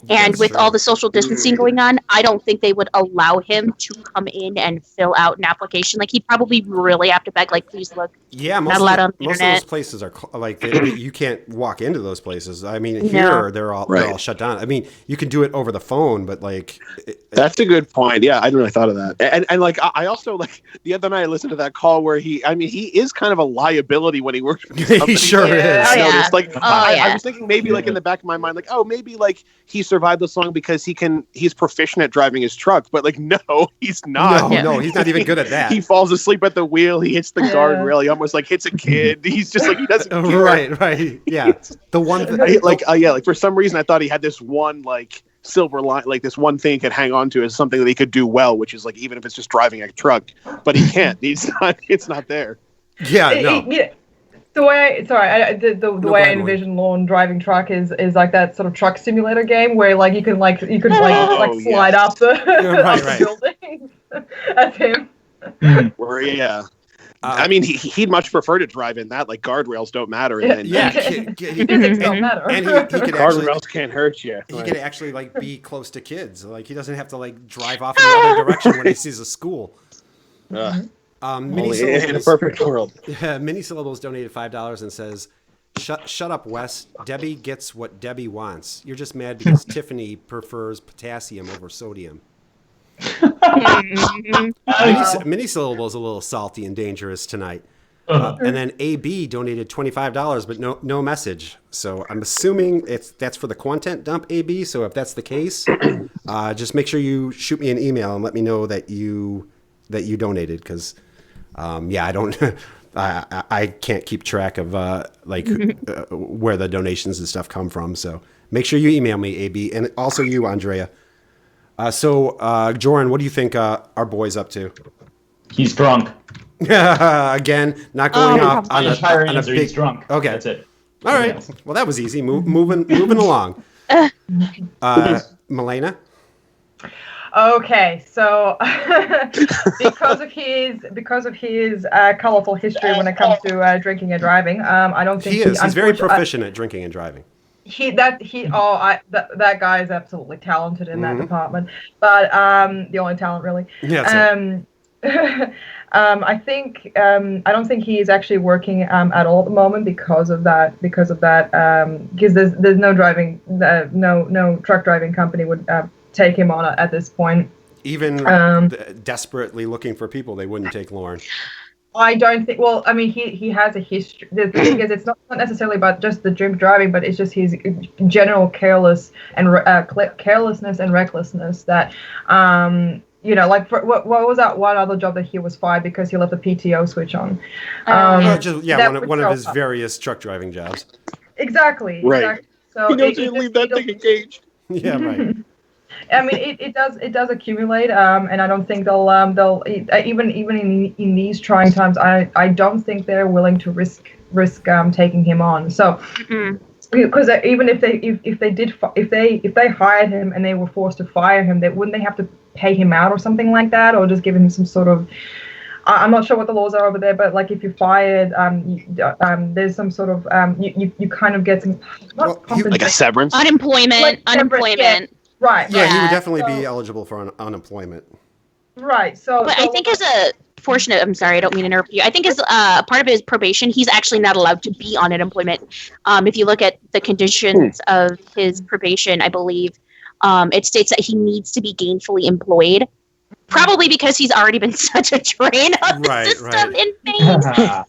And with all the social distancing going on, I don't think they would allow him to come in and fill out an application. Like, he'd probably really have to beg, like, please look. Yeah, not allowed on the most of internet. those places are like you can't walk into those places. I mean, here they're all shut down. I mean, you can do it over the phone, but like that's a good point. Yeah, I hadn't really thought of that. And like I also like the other night I listened to that call where he is kind of a liability when he works with he sure is. Oh, yeah. Like I was thinking maybe like in the back of my mind, like, oh, maybe like he survived this long because he's proficient at driving his truck, but like no, he's not. No, he's not even good at that. He falls asleep at the wheel, he hits the guardrail, he almost like hits a kid. He's just like, he doesn't care. Right. Yeah. The one like for some reason I thought he had this one like silver line, like this one thing he could hang on to as something that he could do well, which is like even if it's just driving a truck, but he can't. It's not there. Yeah, no. The way I envision Lorne driving truck is like that sort of truck simulator game where like you could slide up the buildings. That's him. I mean, he'd much prefer to drive in that. Like guardrails don't matter. And physics don't matter. And he could guardrails can't hurt you. He could actually like be close to kids. Like he doesn't have to like drive off in another direction when he sees a school. In a perfect world. Mini Syllables donated $5 and says, "Shut up, Wes. Debbie gets what Debbie wants. You're just mad because Tiffany prefers potassium over sodium." Mini Syllables a little salty and dangerous tonight. And then AB donated $25, but no message. So I'm assuming that's for the content dump, AB. So if that's the case, just make sure you shoot me an email and let me know that you donated, because I don't I can't keep track of where the donations and stuff come from. So make sure you email me, AB, and also you, Andrea. So Jorrun, what do you think our boy's up to? He's drunk. Again, not going off on a big... He's drunk. Okay, that's it. All right. Well, that was easy. Moving along. Melleina? Okay, so because of his colorful history when it comes to drinking and driving, I don't think He's very proficient at drinking and driving. That guy is absolutely talented in that department, but the only talent really. Yeah. I don't think he is actually working at all at the moment because of that because there's no driving no truck driving company would take him on at this point. Even desperately looking for people, they wouldn't take Lorne. I don't think. Well, I mean, he has a history. The thing is, it's not necessarily about just the drink driving, but it's just his general carelessness and recklessness that, like what was that one other job that he was fired because he left the PTO switch on? One of his various truck driving jobs. Exactly. Right. Exactly. So he doesn't leave that thing engaged. Yeah, right. I mean, it does accumulate, and I don't think they'll even in these trying times. I don't think they're willing to risk taking him on. So because even if they hired him and they were forced to fire him, wouldn't they have to pay him out or something like that, or just give him some sort of. I'm not sure what the laws are over there, but like if you're fired, there's some sort of you kind of get some like a severance, unemployment. Yeah. Right. Yeah, he would definitely be eligible for unemployment. Right. So, I think as a portion of, I'm sorry, I don't mean to interrupt you. I think as part of his probation, he's actually not allowed to be on unemployment. If you look at the conditions of his probation, I believe it states that he needs to be gainfully employed. Probably because he's already been such a drain on the system inmate.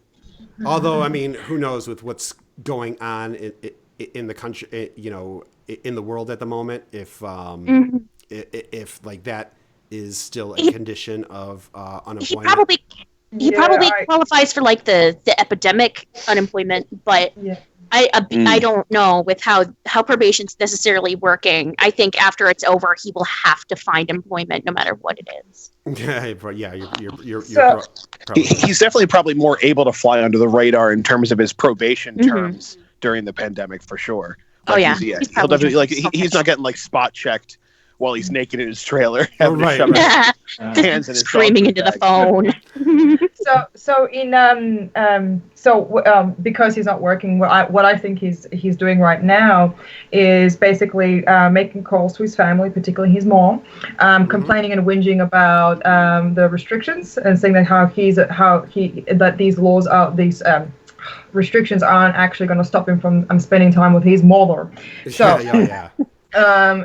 Although, I mean, who knows with what's going on in the country, in the world at the moment, if like that is still a condition of unemployment. He probably qualifies for like the epidemic unemployment, but I don't know with how probation's necessarily working. I think after it's over, he will have to find employment no matter what it is. He's definitely probably more able to fly under the radar in terms of his probation terms during the pandemic for sure. Like, he'll definitely he's not getting like spot checked while he's naked in his trailer, having to shove his hands in his screaming into the phone. Because he's not working, what I think he's doing right now is basically making calls to his family, particularly his mom, complaining and whinging about the restrictions and saying that these laws are restrictions aren't actually going to stop him from spending time with his mother. So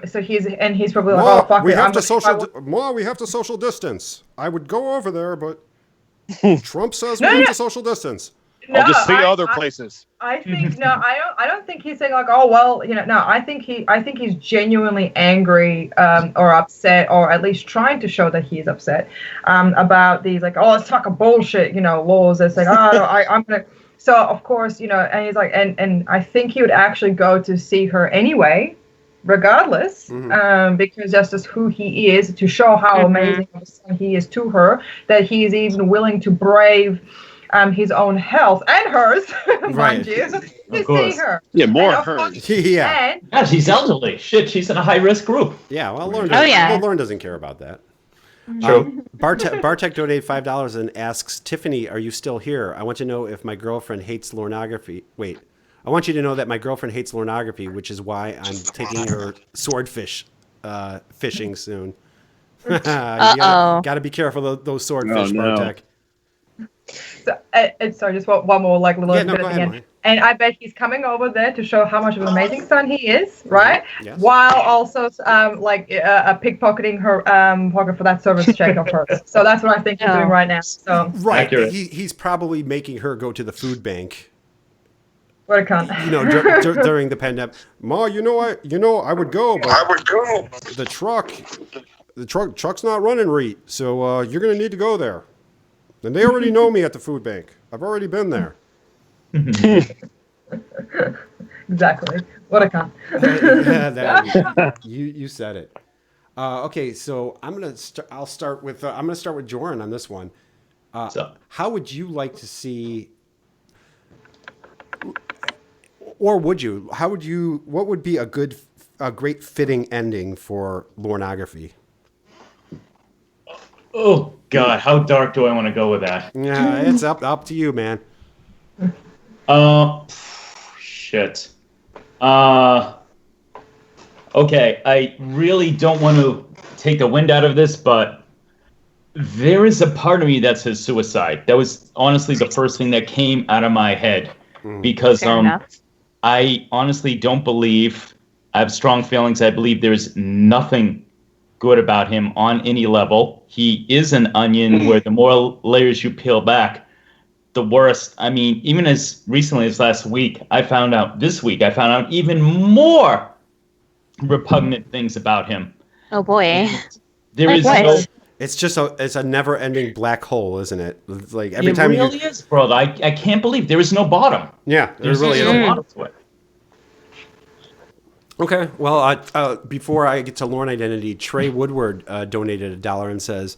so he's probably like, oh fuck we it, have to social distance. I would go over there, but Trump says we have to social distance. I'll just see other places. I think I don't think he's saying like, oh well, no. I think he's genuinely angry or upset, or at least trying to show that he's upset about these like, oh, it's fucking bullshit, laws. It's like, oh, no, I'm gonna. So of course, and he's like, and I think he would actually go to see her anyway, regardless, because that's just who he is, to show how amazing of a son he is to her, that he is even willing to brave his own health and hers, mind you, to see her. Yeah, more hers. She's elderly. Shit, she's in a high-risk group. Yeah, well, Lorne doesn't care about that. True. Bartek donated $5 and asks, Tiffany, are you still here? I want to know if my girlfriend hates Lorneography. Wait, I want you to know that my girlfriend hates Lorneography, which is why I'm taking her swordfish fishing soon. You gotta be careful of those swordfish, Bartek. So, sorry, just one more little bit at the end. And I bet he's coming over there to show how much of an amazing son he is, right? Yes. While also pickpocketing her pocket for that service check of hers. So that's what I think he's doing right now. So he's probably making her go to the food bank. What a cunt. During the pandemic. Ma, I would go, but the truck's not running right, so you're gonna need to go there. And they already know me at the food bank. I've already been there. Exactly. What a cunt. You said it. Okay, so I'm gonna start with Jorrun on this one. How would you like to see, or would you? What would be a good a great fitting ending for Lorneography? Oh God, how dark do I want to go with that? Yeah, it's up to you, man. Shit. Okay, I really don't want to take the wind out of this, but there is a part of me that says suicide. That was honestly the first thing that came out of my head, because I honestly don't believe. I have strong feelings. I believe there's nothing good about him on any level. He is an onion where the more layers you peel back, the worst. I mean, even as recently as last week, I found out even more repugnant things about him. Oh boy. There Like is what? no. It's just a never-ending black hole, isn't it? It's like every It time really is, bro. I can't believe there is no bottom. Yeah, there really no is. bottom to it. Okay, well, before I get to Lorne Identity, Trey Woodward donated $1 and says,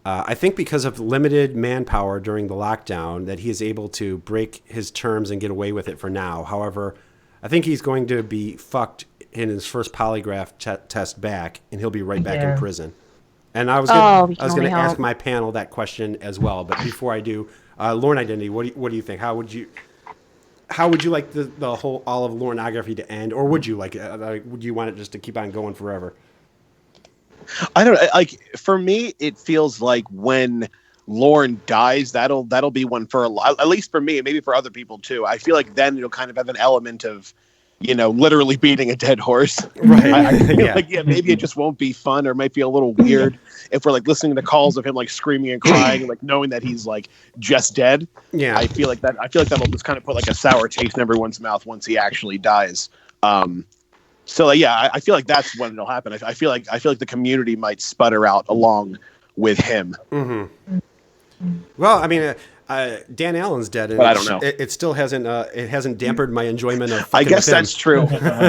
I think because of limited manpower during the lockdown that he is able to break his terms and get away with it for now. However, I think he's going to be fucked in his first polygraph test back, and he'll be right back in prison. And I was going to ask my panel that question as well, but before I do, Lorne Identity, what do you think? How would you like the whole all of Lorneography to end, or would you would you want it just to keep on going forever? I don't know. Like, for me, it feels like when Lorne dies, that'll be one for at least for me, and maybe for other people too. I feel like then it'll kind of have an element of, literally beating a dead horse. Right. I feel like, maybe it just won't be fun, or it might be a little weird if we're like listening to calls of him like screaming and crying, and like knowing that he's like just dead. Yeah. I feel like that'll just kind of put like a sour taste in everyone's mouth once he actually dies. So I feel like that's when it'll happen. I feel like the community might sputter out along with him. Mm-hmm. Well, I mean, Dan Allen's dead, and but I don't know. It still hasn't dampened my enjoyment of. I guess that's him. true.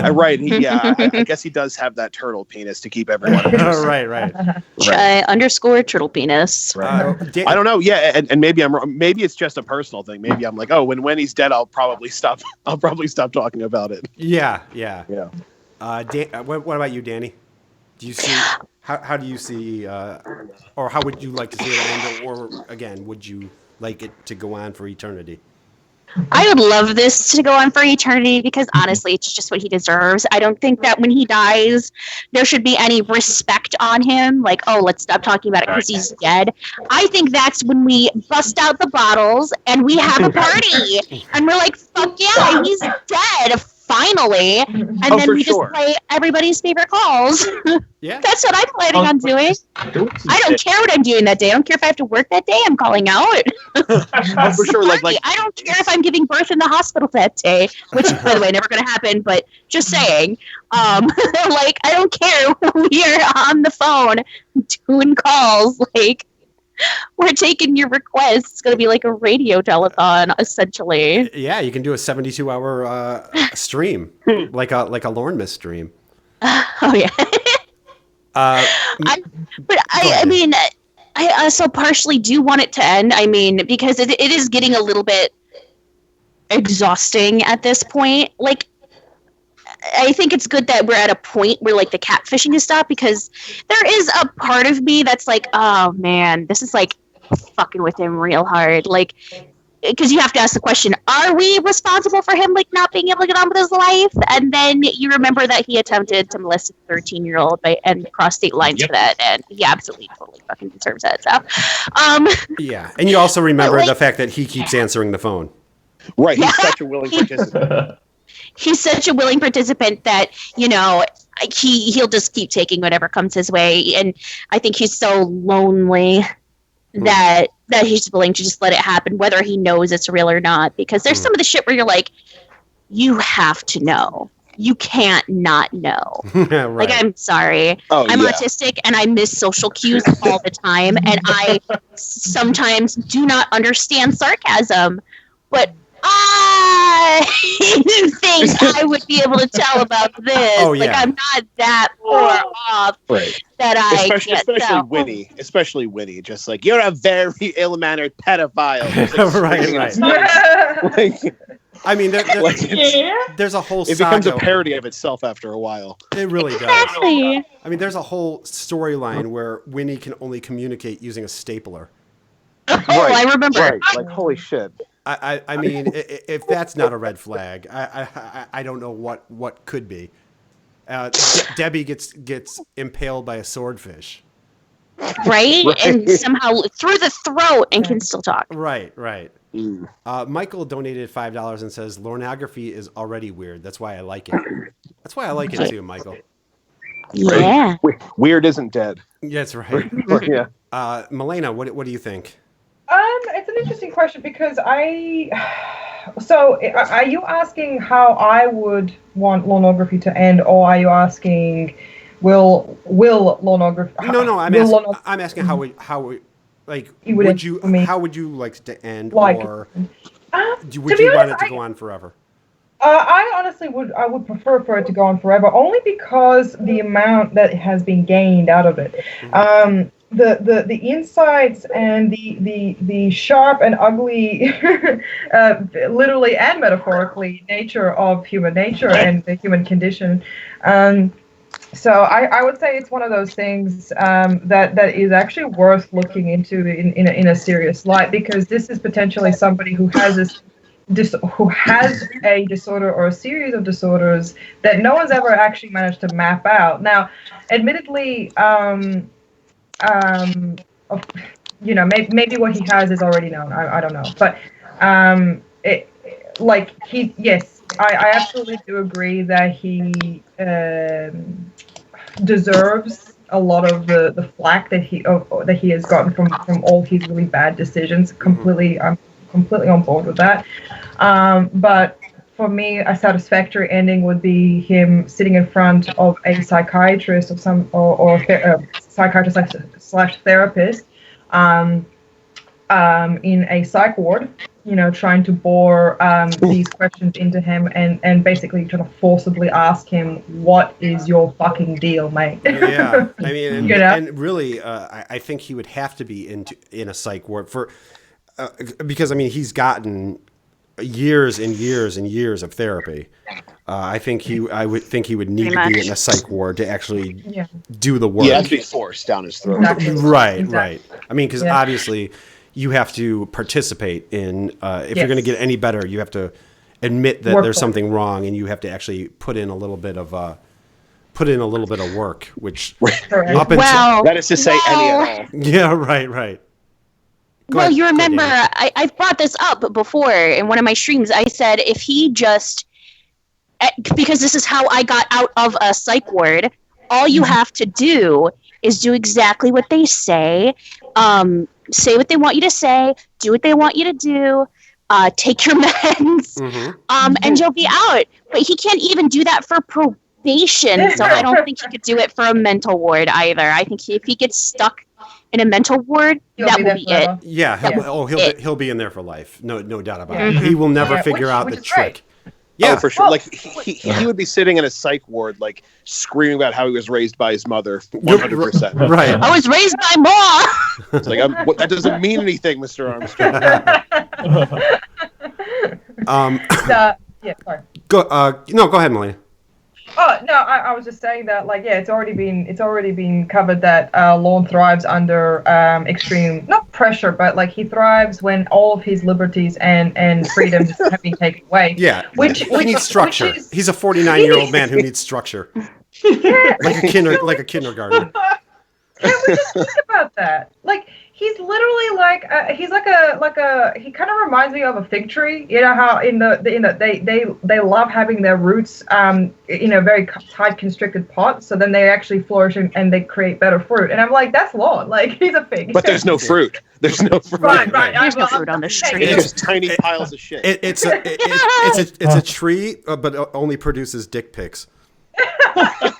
Right? I guess he does have that turtle penis to keep everyone. Right. Underscore turtle penis. Right. I don't know. Yeah, and maybe I'm wrong. Maybe it's just a personal thing. Maybe I'm like, oh, when he's dead, I'll probably stop talking about it. Yeah. What about you, Dani? Do you see? How do you see? Or how would you like to see it end? Or again, would you like it to go on for eternity? I would love this to go on for eternity because honestly, it's just what he deserves. I don't think that when he dies, there should be any respect on him. Like, oh, let's stop talking about it because he's dead. I think that's when we bust out the bottles and we have a party. And we're like, fuck yeah, he's dead. Finally. And then we just play everybody's favorite calls. Yeah. That's what I'm planning on doing. I don't care what I'm doing that day. I don't care if I have to work that day. I'm calling out. For sure. Like I don't care if I'm giving birth in the hospital that day, which, by the way, never going to happen, but just saying. Like, I don't care. We are on the phone doing calls. Like, we're taking your requests. It's going to be like a radio telethon, essentially. Yeah, you can do a 72-hour stream, like a Lorne Miss stream. Oh yeah. I mean, I also partially do want it to end. I mean, because it is getting a little bit exhausting at this point. Like, I think it's good that we're at a point where like the catfishing is stopped, because there is a part of me that's like, oh man, this is like fucking with him real hard. Like, because you have to ask the question, are we responsible for him like not being able to get on with his life? And then you remember that he attempted to molest a 13-year-old and cross state lines for that, and he absolutely totally fucking deserves that. So, yeah, and you also remember the fact that he keeps answering the phone. Right, he's such a willing participant. He's such a willing participant that, he'll just keep taking whatever comes his way. And I think he's so lonely that he's willing to just let it happen, whether he knows it's real or not. Because there's some of the shit where you're like, you have to know. You can't not know. Right. Like, I'm sorry. I'm autistic and I miss social cues all the time. And I sometimes do not understand sarcasm. But I think I would be able to tell about this. Oh, yeah. Like, I'm not that far off that I can't especially Winnie, just like, you're a very ill-mannered pedophile. Like, right. I mean, Like, there's a whole it becomes a saga. parody of itself after a while. It really does. Exactly. I mean, there's a whole storyline where Winnie can only communicate using a stapler. Oh, I remember. Right. Like, holy shit. I mean, if that's not a red flag, I don't know what could be. Debbie gets impaled by a swordfish. Right? And somehow through the throat and can still talk. Right. Michael donated $5 and says, "Lorneography is already weird. That's why I like it." That's why I like it too, Michael. Yeah. Weird isn't dead. Yeah, that's right. Yeah. Melleina, what do you think? It's an interesting question because so are you asking how I would want lorneography to end, or are you asking will lorneography? No, I'm asking how would like would you how would you like to end, like, or would you honest, want it to go on forever? I honestly would prefer for it to go on forever, only because the amount that has been gained out of it. The insights and the sharp and ugly, literally and metaphorically, nature of human nature and the human condition. So I would say it's one of those things that is actually worth looking into in a serious light, because this is potentially somebody who has a disorder or a series of disorders that no one's ever actually managed to map out. Now, admittedly, maybe what he has is already known. I don't know, but I absolutely do agree that he deserves a lot of the flack that he has gotten from all his really bad decisions. I'm completely on board with that. But for me, a satisfactory ending would be him sitting in front of a psychiatrist or psychiatrist / therapist in a psych ward, trying to bore these questions into him and basically trying to forcibly ask him, what is your fucking deal, mate? Yeah, I mean, and really, I think he would have to be in a psych ward because I mean he's gotten years and years and years of therapy. I would think he would need to be in a psych ward to actually do the work. Yeah, it'd be forced down his throat. Exactly. Right. I mean, because obviously you have to participate in. If you're going to get any better, you have to admit that there's something wrong, and you have to actually put in a little bit of work, which that is to say, any at all. Yeah, right. Well, you remember, I've brought this up before in one of my streams. I said if he just, because this is how I got out of a psych ward, all you have to do is do exactly what they say, say what they want you to say, do what they want you to do, take your meds, and you'll be out. But he can't even do that for probation, so I don't think he could do it for a mental ward either. I think if he gets stuck in a mental ward, that will be it. Yeah, he'll be in there for life. No doubt about it. He will never figure out the trick. Yeah, for sure. Like he would be sitting in a psych ward, like screaming about how he was raised by his mother, 100%. Right. I was raised by mom. It's like that doesn't mean anything, Mr. Armstrong. Sorry. Go ahead, Melleina. Oh no, I was just saying that it's already been covered that Lorne thrives under extreme, not pressure, but he thrives when all of his liberties and freedoms have been taken away. Yeah, he needs structure. He's a 49-year-old man who needs structure. like a kindergarten. Can we just think about that? He's literally he kind of reminds me of a fig tree. You know how they love having their roots in a very tight constricted pot, so then they actually flourish and they create better fruit. And I'm like, that's Lorne. He's a fig. But there's no fruit. There's no fruit. Right. There's no fruit on the tree. It's just tiny piles of shit. It's a tree, but it only produces dick pics.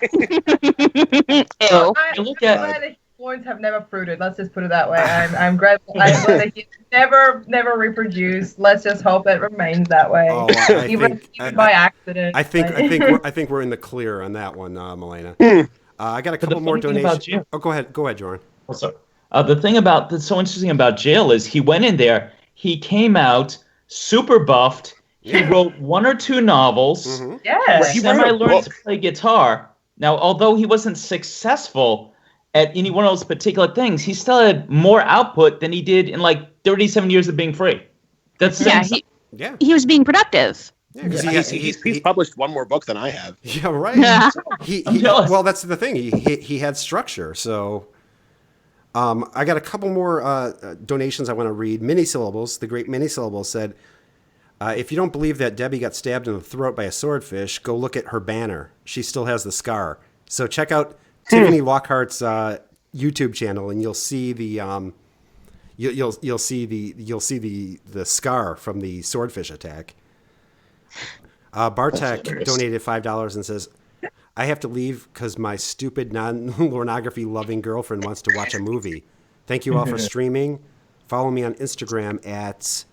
Ew. I'm glad that Lornes have never fruited. Let's just put it that way. I'm glad that he's never reproduced. Let's just hope it remains that way, even by accident. I think we're in the clear on that one, Melleina. I got a couple more donations. Go ahead, Jorrun. The thing that's so interesting about jail is he went in there, he came out super buffed. He wrote 1 or 2 novels. Mm-hmm. Yeah. He semi-learned to play guitar. Now, although he wasn't successful at any one of those particular things, he still had more output than he did in like 37 years of being free. That's he was being productive. Yeah, because he's published one more book than I have. Yeah, right. I'm jealous. Well, that's the thing. He had structure. So, I got a couple more donations I want to read. Mini-syllables, the great Mini-syllables said, if you don't believe that Debbie got stabbed in the throat by a swordfish, go look at her banner. She still has the scar. So check out Tiffany Lockhart's YouTube channel, and you'll see the you'll see the scar from the swordfish attack. Bartek donated $5 and says, I have to leave because my stupid non-pornography loving girlfriend wants to watch a movie. Thank you all for streaming. Follow me on Instagram at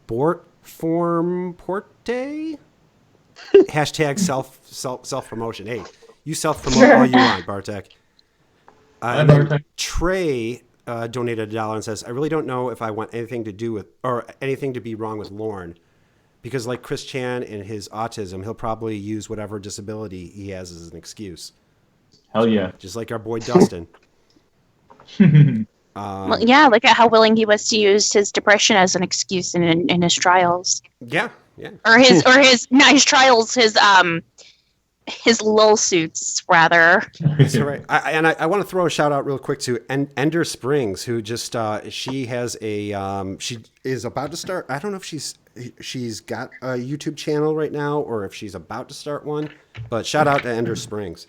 Bortformporte. Hashtag self promotion. Hey, you self promote all you want, Bartek. And then Trey donated $1 and says, I really don't know if I want anything to do with or anything to be wrong with Lorne, because like Chris Chan and his autism, he'll probably use whatever disability he has as an excuse. Hell yeah. Just like our boy Dustin. Well, yeah, look at how willing he was to use his depression as an excuse in his trials. Yeah. Or his trials, his lull suits rather. That's right. I want to throw a shout out real quick to Ender Springs, who just she has a she is about to start. I don't know if she's got a YouTube channel right now or if she's about to start one, but shout out to Ender Springs.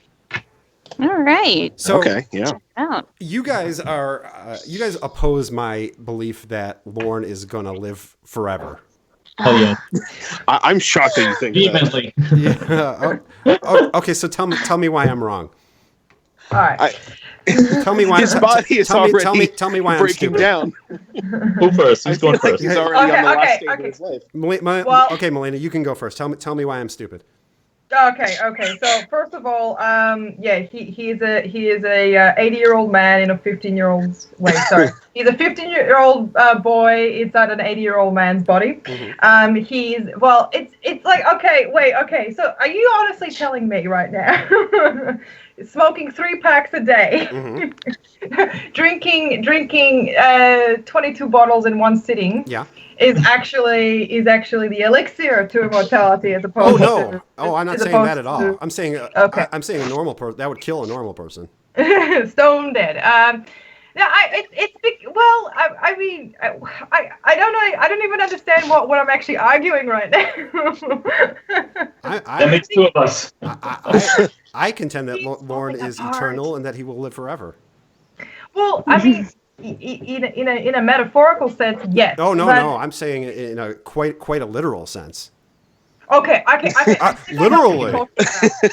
All right. So okay, yeah. You guys oppose my belief that Lorne is going to live forever. Oh yeah. I'm shocked that you think Vehemently. Yeah. Okay. So tell me why I'm wrong. All right. Tell me why his body is already tell me why I'm breaking stupid. down. Who first? Who's going Like first? he's already on the last stage of okay. his life. Okay, Melleina, you can go first. Tell me why I'm stupid. Okay. So first of all, he is a 80-year-old man in a 15-year-old's sorry. He's a 15-year-old boy inside an 80-year-old man's body. Mm-hmm. It's like okay. So are you honestly telling me right now, smoking 3 packs a day, mm-hmm. drinking 22 bottles in one sitting? Yeah. Is actually the elixir to immortality as opposed to... I'm not saying that at all. I'm saying I'm saying a normal person that would kill a normal person. Stone dead. I don't know. I don't even understand what I'm actually arguing right now. That makes 2 of us. I contend that Lorne is eternal and that he will live forever. Well, I mean, in a metaphorical sense, yes. Oh no! I'm saying it in a quite a literal sense. Okay. Literally.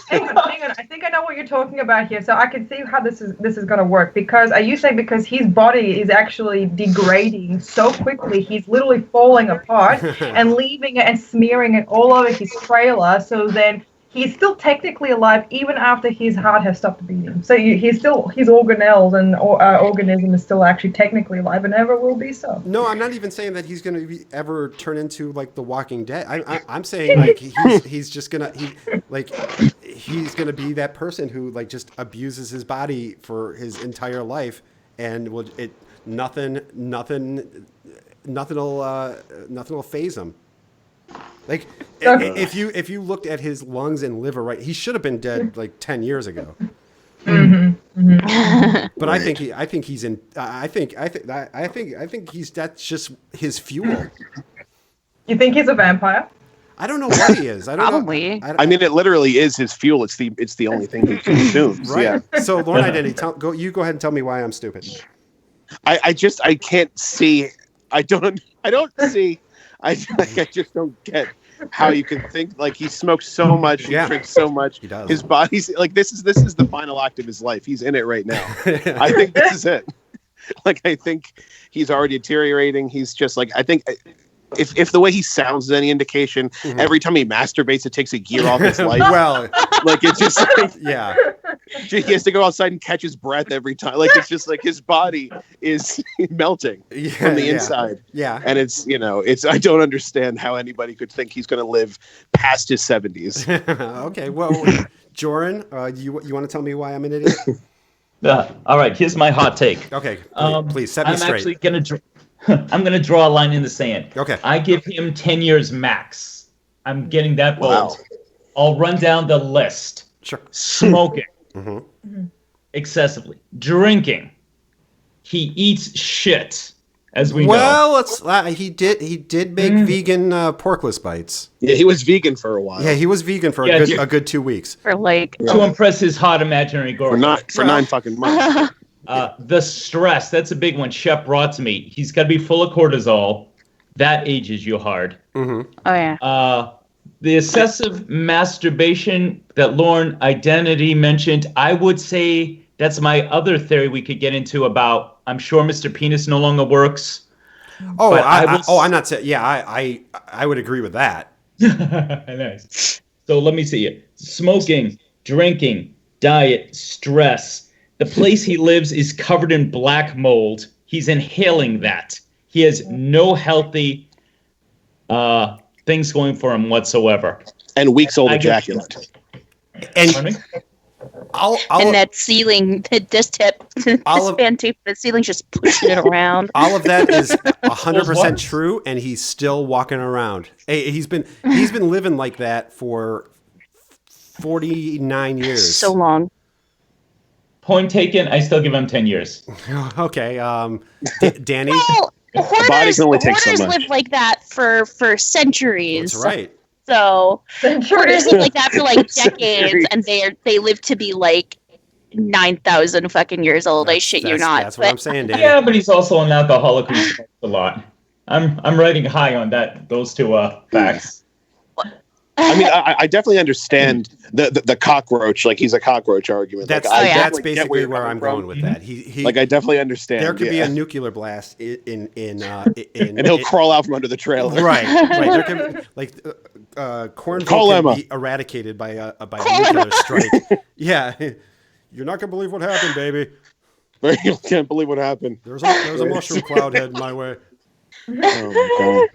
Hang on. I think I know what you're talking about here. So I can see how this is going to work, because are you saying because his body is actually degrading so quickly, he's literally falling apart and leaving it and smearing it all over his trailer, so then he's still technically alive even after his heart has stopped beating. So he's still, his organelles and organism is still actually technically alive and ever will be so. No, I'm not even saying that he's going to ever turn into like The Walking Dead. I'm saying like he's just gonna he's gonna be that person who like just abuses his body for his entire life, and nothing will faze him. Like, okay. if you looked at his lungs and liver, right, he should have been dead like 10 years ago. Mm-hmm. Mm-hmm. But I think that's just his fuel. You think he's a vampire? I don't know what he is. I don't Probably. know. I mean, it literally is his fuel. It's the only thing he consumes. Right. Yeah. So, Lorne Identity, go ahead and tell me why I'm stupid. I can't see. I don't see. I just don't get how you can think like he smokes so much, he drinks so much. He does. His body's like this is the final act of his life. He's in it right now. I think this is it. Like I think he's already deteriorating. He's just like I think if the way he sounds is any indication, mm-hmm. every time he masturbates, it takes a year off his life. Well, like it's just like, yeah. He has to go outside and catch his breath every time. Like it's just like his body is melting from the inside. Yeah. And it's I don't understand how anybody could think he's going to live past his 70s. Okay. Well, Jorrun, you want to tell me why I'm an idiot? All right. Here's my hot take. Okay. Please set me straight. I'm actually gonna draw a line in the sand. Okay. I give him 10 years max. I'm getting that bold. Wow. I'll run down the list. Sure. Smoking. Excessively. Drinking. He eats shit, as we know. Well, he did make vegan porkless bites. Yeah, he was vegan for a while. Yeah, he was vegan for a good 2 weeks. For like To impress his hot imaginary girlfriend. For 9 fucking months. The stress, that's a big one. Shep brought to me. He's got to be full of cortisol. That ages you hard. Oh yeah. The excessive masturbation that Lorne Identity mentioned, I would say that's my other theory we could get into about, I'm sure Mr. Penis no longer works. Oh, I'm not saying, yeah, I would agree with that. Nice. So let me see it. Smoking, drinking, diet, stress. The place he lives is covered in black mold. He's inhaling that. He has no healthy things going for him whatsoever. And weeks-old ejaculate. And and that ceiling, this fan tape, the ceiling's just pushing it around. All of that is 100% true, and he's still walking around. Hey, he's been living like that for 49 years. So long. Point taken. I still give him 10 years. Okay, Dani. Well, body can only take so much. live like that for centuries. That's right. So hoarders live like that for like decades, and they live to be like 9,000 fucking years old. I shit you not. That's what I'm saying, Dani. Yeah, but he's also an alcoholic who smokes a lot. I'm riding high on those two facts. I mean, I definitely understand the cockroach, like he's a cockroach argument. That's that's basically where I'm going with that. He like I definitely understand. There could be a nuclear blast in and he'll crawl out from under the trailer. Right. There could be cornfield can be eradicated by a nuclear strike. Yeah, you're not gonna believe what happened, baby. You can't believe what happened. There's a mushroom cloud heading my way. Oh my god.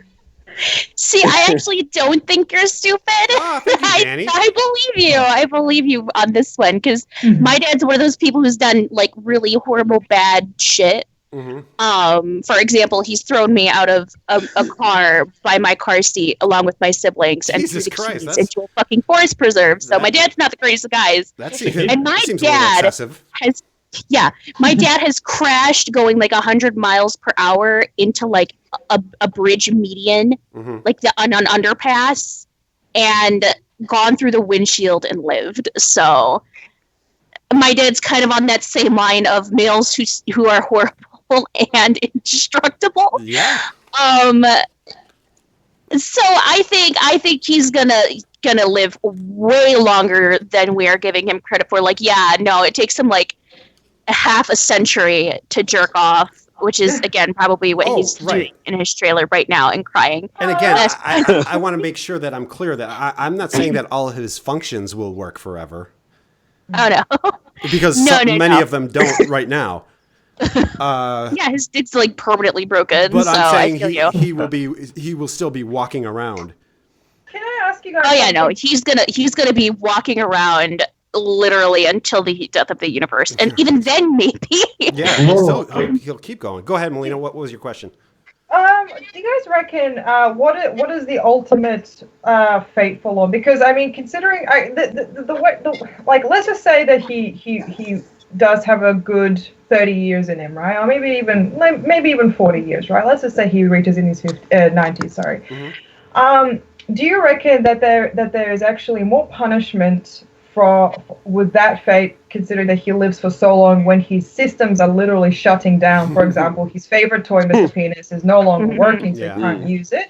See, I actually don't think you're stupid. Oh, thank you, Dani. I believe you. I believe you on this one because my dad's one of those people who's done like really horrible, bad shit. For example, he's thrown me out of a car by my car seat along with my siblings and threw the keys into a fucking forest preserve. So my dad's not the greatest of guys. And my dad has. Yeah, my dad has crashed going like 100 miles per hour into like a bridge median, like an underpass, and gone through the windshield and lived. So my dad's kind of on that same line of males who are horrible and indestructible. Yeah. So I think he's gonna live way longer than we are giving him credit for. Like, yeah, no, it takes him like half a century to jerk off, which is again probably what he's doing in his trailer right now and crying. And again, I want to make sure that I'm clear that I'm not saying that all of his functions will work forever. Oh no, because many of them don't right now. Yeah, his dick's like permanently broken. But so I'm saying he will still be walking around. Can I ask you guys? Oh yeah, no, he's gonna be walking around literally until the death of the universe, and even then maybe. Yeah, he'll keep going. Go ahead, Melleina. What was your question? Do you guys reckon what is the ultimate fate for Lorne? Because I mean, considering like let's just say that he does have a good 30 years in him, right? Or maybe even 40 years, right? Let's just say he reaches in his 90s. Sorry. Do you reckon that there is actually more punishment with that fate, considering that he lives for so long, when his systems are literally shutting down? For example, his favorite toy, Mr. Penis, is no longer working, so he can't use it.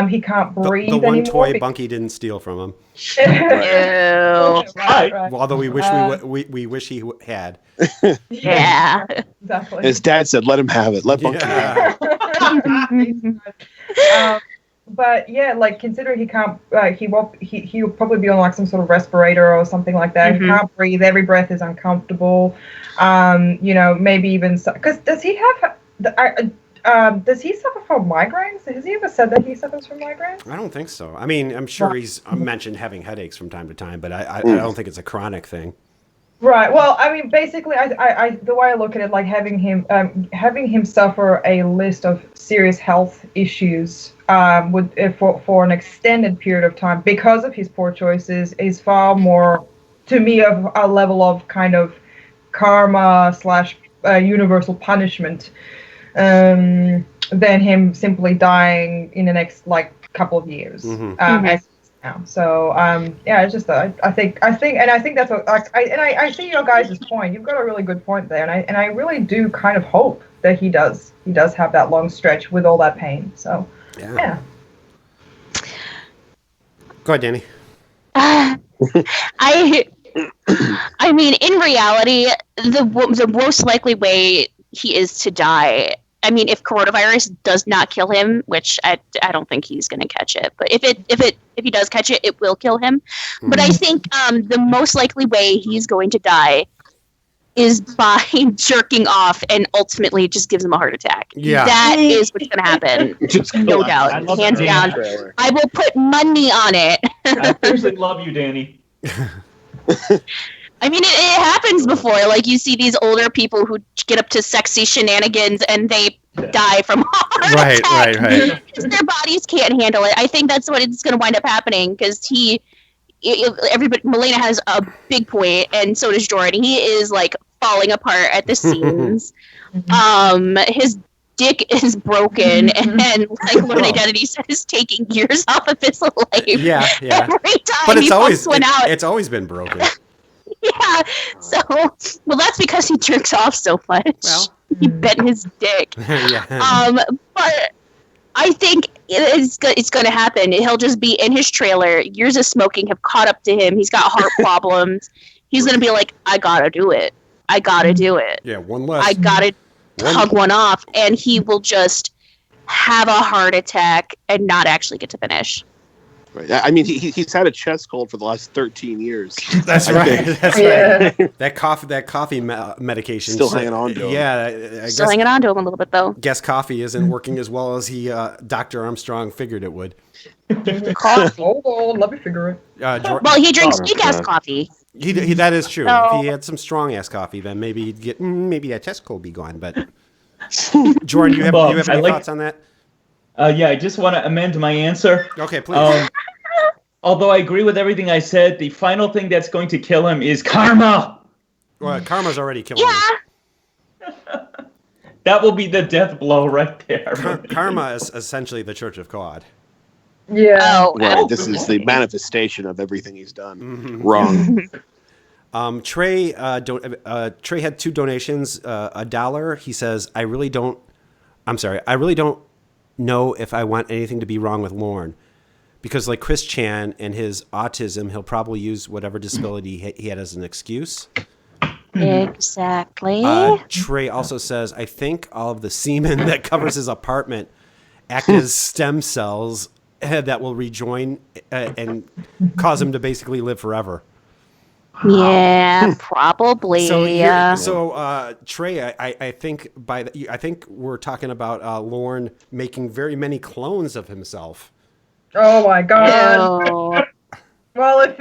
He can't breathe anymore. The one toy Bunky didn't steal from him. Right. Although we wish he had. Yeah. Exactly. His dad said, "Let him have it. Let Bunky have it." But yeah, like considering he can't, he'll probably be on like some sort of respirator or something like that. He can't breathe. Every breath is uncomfortable. Maybe even because does he have? Does he suffer from migraines? Has he ever said that he suffers from migraines? I don't think so. I mean, I'm sure he's mentioned having headaches from time to time, but I don't think it's a chronic thing. Right. Well, I mean, basically, I the way I look at it, like having him suffer a list of serious health issues for an extended period of time because of his poor choices is far more, to me, of a level of kind of karma / universal punishment than him simply dying in the next like couple of years. As now. So it's just I think that's what I see your guys' point. You've got a really good point there, and I really do kind of hope that he does have that long stretch with all that pain. So yeah. Go ahead, Dani. I mean, in reality, the most likely way he is to die. I mean, if coronavirus does not kill him, which I don't think he's going to catch it, but if he does catch it, it will kill him. But I think the most likely way he's going to die is by jerking off, and ultimately just gives him a heart attack. Yeah, that is what's going to happen, no doubt, hands down. I will put money on it. I seriously love you, Dani. I mean, it happens before. Like, you see these older people who get up to sexy shenanigans and they die from heart attack. Right. Because their bodies can't handle it. I think that's what it's going to wind up happening, because Melleina has a big point, and so does Jorrun. He is, like, falling apart at the seams. His dick is broken, and like Lorne Identity says, taking years off of his life. Yeah. Every time but he pumps one out. It's always been broken. Yeah, so, well, that's because he jerks off so much. Well, he bent his dick. But I think it's going to happen. He'll just be in his trailer. Years of smoking have caught up to him. He's got heart problems. He's going to be like, I got to do it. I got to do it. Yeah, one less. I got to tug one off. And he will just have a heart attack and not actually get to finish. Right. I mean, he's had a chest cold for the last 13 years. That's right. That's right. That coffee medication. Still hanging on to him. Yeah. Still hanging on to him a little bit, though. Guess coffee isn't working as well as Dr. Armstrong figured it would. Hold on, let me figure it. Well, he drinks weak-ass coffee. He that is true. If he had some strong-ass coffee, then maybe he'd get that chest cold be gone. But Jorrun, you have any thoughts on that? Yeah, I just want to amend my answer. Okay, please. Although I agree with everything I said, the final thing that's going to kill him is karma. Well, karma's already killing him. That will be the death blow right there. Karma is essentially the Church of God. Yeah. Right. This is the manifestation of everything he's done wrong. Trey had 2 donations. $1. He says, I really don't know if I want anything to be wrong with Lorne, because like Chris Chan and his autism, he'll probably use whatever disability he had as an excuse. Exactly. Trey also says, I think all of the semen that covers his apartment act as stem cells that will rejoin and cause him to basically live forever. Yeah, probably. So Trey, I think I think we're talking about Lorne making very many clones of himself. Oh my God! Oh. Well, if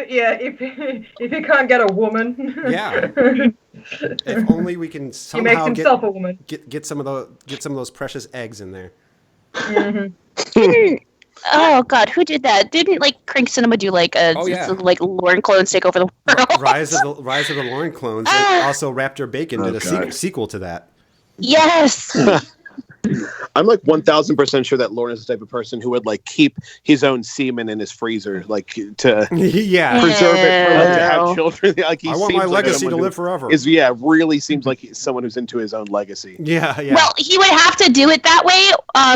he can't get a woman, yeah. If only we can somehow he makes himself a woman. Get some of those precious eggs in there. Mm-hmm. Oh God, who did that? Didn't like Crank Cinema do like like Lorne clones take over the world? Rise of the Lorne clones, and also Raptor Bacon did a sequel to that. Yes. I'm like 1,000% sure that Lorne is the type of person who would like keep his own semen in his freezer, like to preserve it for to have children. Like I want my legacy to live forever. Really seems like he's someone who's into his own legacy. Yeah. Well, he would have to do it that way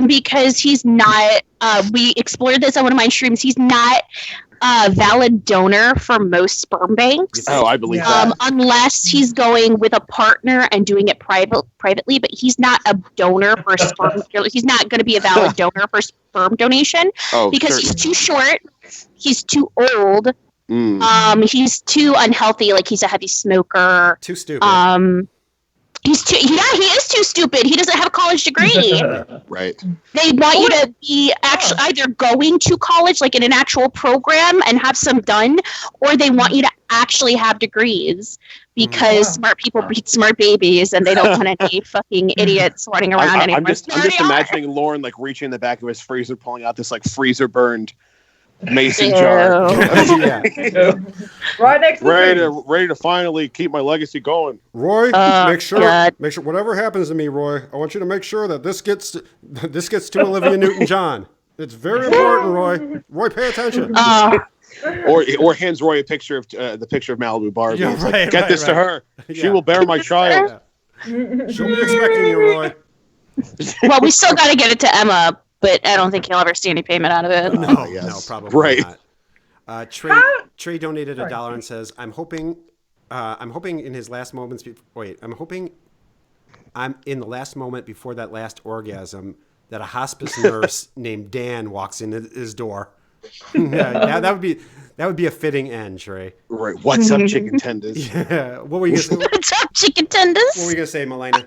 because he's not. We explored this on one of my streams. He's not valid donor for most sperm banks. Oh, I believe Yeah. that. Unless he's going with a partner and doing it privately, but he's not a donor for sperm. He's not going to be a valid donor for sperm donation Oh, because certainly. he's too short, he's too old, he's too unhealthy. Like he's a heavy smoker. Too stupid. He's too. Yeah, he is too stupid. He doesn't have a college degree. Right. They want you to be actually either going to college, like in an actual program, and have some done, or they want you to actually have degrees because smart people breed smart babies, and they don't want any fucking idiots running around anymore. I'm just imagining Lorne like reaching in the back of his freezer, pulling out this like freezer burned mason jar. Yeah. Right next to the ready to finally keep my legacy going. Roy, make sure God. whatever happens to me, Roy, I want you to make sure that this gets to Olivia Newton-John. It's very important, Roy. Roy, pay attention. Or hands Roy a picture of the picture of Malibu Barbie. Yeah, It's like, right, get this to her. She Yeah. will bear my child. She'll be expecting you, Roy. Well, we still got to get it to Emma, but I don't think he'll ever see any payment out of it. No, yes. no, probably Right. not. Trey donated $1 and says, I'm hoping in his last moments. I'm hoping I'm in the last moment before that last orgasm that a hospice nurse named Dan walks in his door. Yeah, that would be a fitting end, Trey. Right. What's up, chicken tenders? Yeah. What were you gonna say? What's up, chicken tenders? What were you gonna say, Melleina?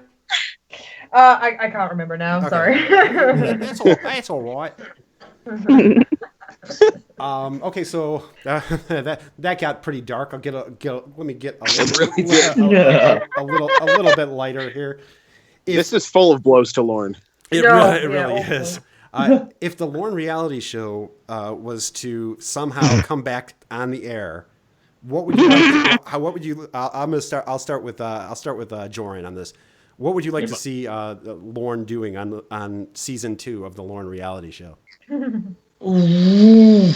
I can't remember now. Okay. Sorry. That's all right. Okay, so that got pretty dark. Let me get a little bit lighter here. This is full of blows to Lorne. It No, really yeah, is. If the Lorne reality show was to somehow come back on the air, what would you like? What would you? I'm gonna start. I'll start with Jorrun on this. What would you like to see Lorne doing on season 2 of the Lorne reality show? Ooh,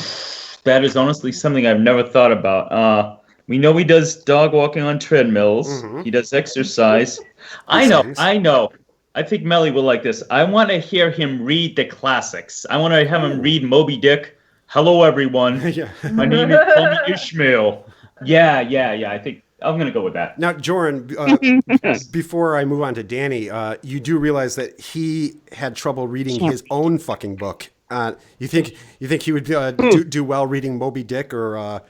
that is honestly something I've never thought about. We know he does dog walking on treadmills. Mm-hmm. He does exercise. I know. I think Melly will like this. I want to hear him read the classics. I want to have him read Moby Dick. Hello, everyone. Yeah. My name is Tommy Ishmael. Yeah. I think I'm going to go with that. Now, Jorrun, before I move on to Danny, you do realize that he had trouble reading his own fucking book. You think he would do well reading Moby Dick or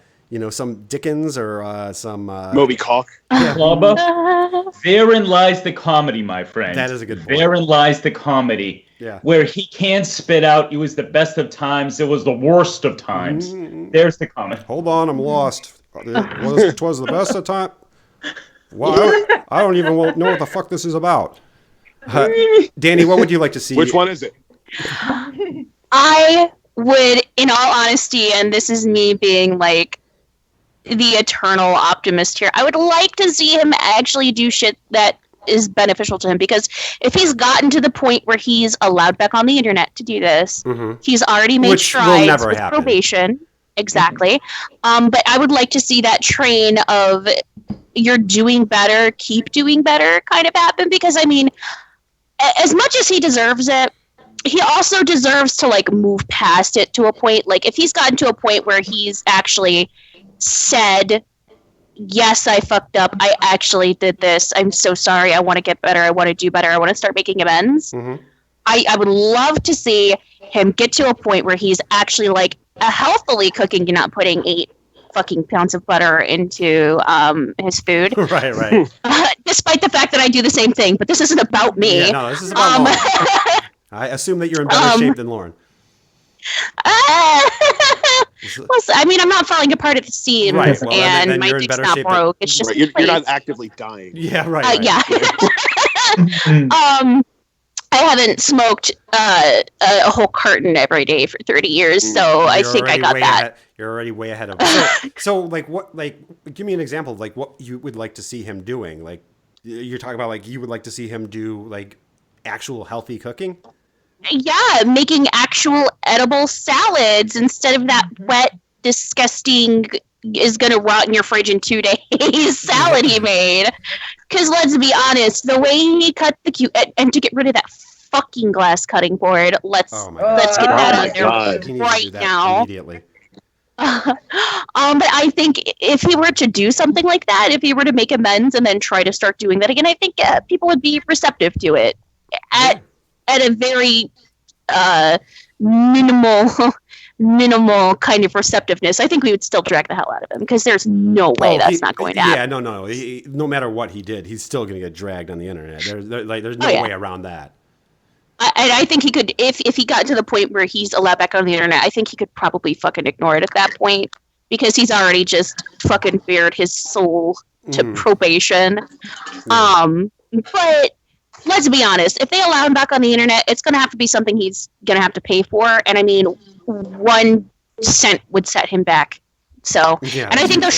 some Dickens or some Moby Cock. Clawba? Therein lies the comedy, my friend. That is a good point. Therein lies the comedy. Yeah. Where he can spit out, it was the best of times, it was the worst of times. There's the comment. Hold on, I'm lost. It was the best of time. Well, I don't even know what the fuck this is about. Danny, what would you like to see? Which one is it? I would, in all honesty, and this is me being like the eternal optimist here, I would like to see him actually do shit that is beneficial to him, because if he's gotten to the point where he's allowed back on the internet to do this, he's already made Which will strides never with happen. probation. Exactly. But I would like to see that train of you're doing better, keep doing better kind of happen, because I mean, as much as he deserves it, he also deserves to like move past it to a point. Like if he's gotten to a point where he's actually said, yes, I fucked up, I actually did this, I'm so sorry, I want to get better, I want to do better, I want to start making amends. I would love to see him get to a point where he's actually like healthily cooking and not putting 8 fucking pounds of butter into his food. Right. Despite the fact that I do the same thing, but this isn't about me. Yeah, no, this is about Lorne. I assume that you're in better shape than Lorne. Well, I mean, I'm not falling apart at the seams, Right, well, and then my you're in dick's better not shape broke. It's just Right, you're not actively dying. Yeah, right. yeah. I haven't smoked a whole carton every day for 30 years, so I think I got that. You're already way ahead of us. So, like, what? Like, give me an example of like what you would like to see him doing. Like, you're talking about like you would like to see him do like actual healthy cooking. Yeah, making actual edible salads instead of that wet, disgusting, is going to rot in your fridge in 2 days salad he made. Because let's be honest, the way he cut the and to get rid of that fucking glass cutting board, let's get that God. under He needs to right do that now. immediately. But I think if he were to do something like that, if he were to make amends and then try to start doing that again, I think people would be receptive to it at a very minimal kind of receptiveness. I think we would still drag the hell out of him because there's no way that's not going to happen. Yeah, no. No matter what he did, he's still going to get dragged on the internet. There's no way around that. I think he could, if he got to the point where he's allowed back on the internet, I think he could probably fucking ignore it at that point because he's already just fucking bared his soul to probation. But let's be honest, if they allow him back on the internet, it's going to have to be something he's going to have to pay for. And I mean, 1 cent would set him back. So, and I think that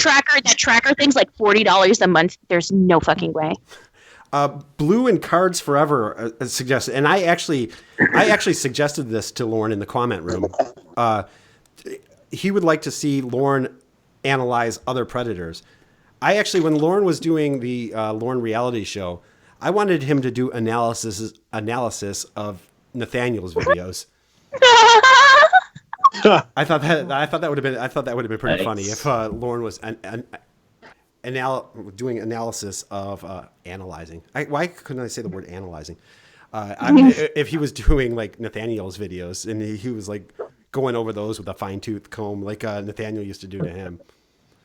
tracker thing's like $40 a month. There's no fucking way. Blue and Cards Forever suggested, and I actually suggested this to Lorne in the comment room. He would like to see Lorne analyze other predators. When Lorne was doing the Lorne reality show, I wanted him to do analysis of Nathaniel's videos. I thought that would have been pretty funny if Lorne was doing analysis of analyzing. Why couldn't I say the word analyzing? If he was doing like Nathaniel's videos and he was like going over those with a fine-tooth comb like Nathaniel used to do to him.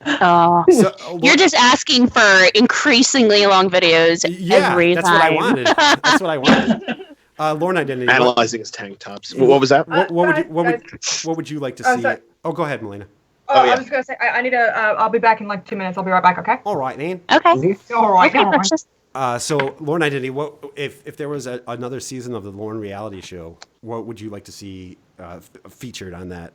Oh, so, you're just asking for increasingly long videos every time. That's what I wanted. Lorne Identity. Analyzing his tank tops. What was that? What would you like to see? Oh, go ahead, Melleina. I was just going to say, I need to, I'll be back in like 2 minutes. I'll be right back, okay? All right, Nan. Okay. All right. So, Lorne Identity, if there was another season of the Lorne reality show, what would you like to see featured on that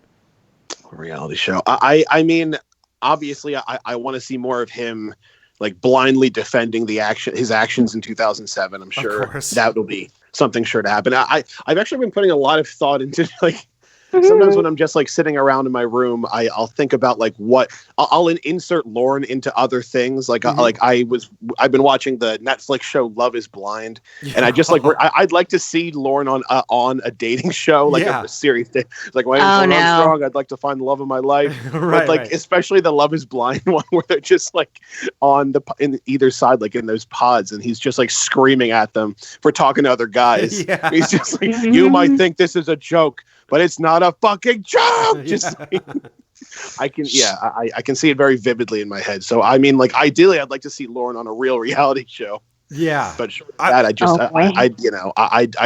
reality show? I mean, obviously, I want to see more of him, like blindly defending his actions in 2007. I'm sure that will be something sure to happen. I've actually been putting a lot of thought into like. Sometimes when I'm just like sitting around in my room, I'll think about like I'll insert Lorne into other things. Like I've been watching the Netflix show Love Is Blind, and I just like I'd like to see Lorne on a dating show, like a serious thing. Like my name's Lorne Armstrong. I'd like to find the love of my life. Especially the Love Is Blind one where they're just like in either side, like in those pods, and he's just like screaming at them for talking to other guys. Yeah. He's just like, you might think this is a joke, but it's not a fucking joke. Just I can see it very vividly in my head. So I mean, like ideally, I'd like to see Lorne on a real reality show. Yeah, but I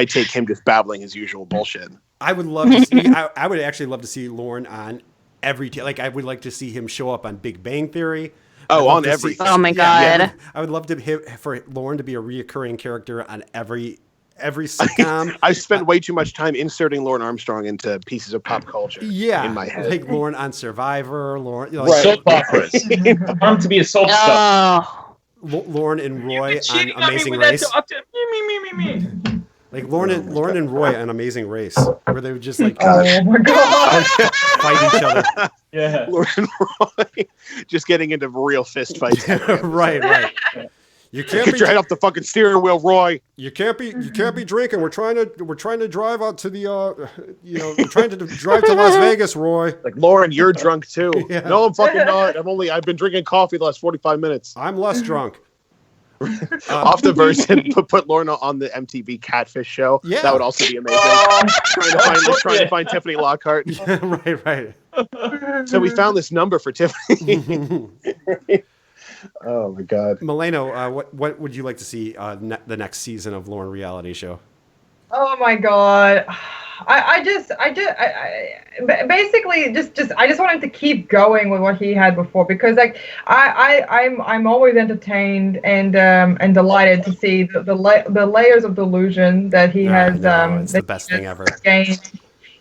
take him just babbling his usual bullshit. I would love to see. I would actually love to see Lorne on every. I would like to see him show up on Big Bang Theory. On everything. Oh my god! Yeah, I would love for Lorne to be a reoccurring character on every sitcom. I've spent way too much time inserting Lorne Armstrong into pieces of pop culture. Yeah, in my head, like Lorne on Survivor, Lorne soap operas. I want him to be a soap star. Lorne and Roy on Amazing Race. Like Lorne and Roy on Amazing Race, where they would just like oh my god fight each other. Yeah, Lorne and Roy just getting into real fist fights. right. You can't get your head off the fucking steering wheel, Roy. You can't be drinking. We're trying to drive out to the we're trying to drive to Las Vegas, Roy. Like Lauren, you're drunk too. Yeah. No, I'm fucking not. I've been drinking coffee the last 45 minutes. I'm less drunk. Off the version, put Lorne on the MTV Catfish show. Yeah. That would also be amazing. Trying to find Tiffany Lockhart. Yeah, right. So we found this number for Tiffany. Oh my god, Melleina, what would you like to see the next season of Lorne reality show? Oh my god, I just want him to keep going with what he had before, because like I'm always entertained and delighted to see the layers of delusion that he has. It's the best thing ever. Gained.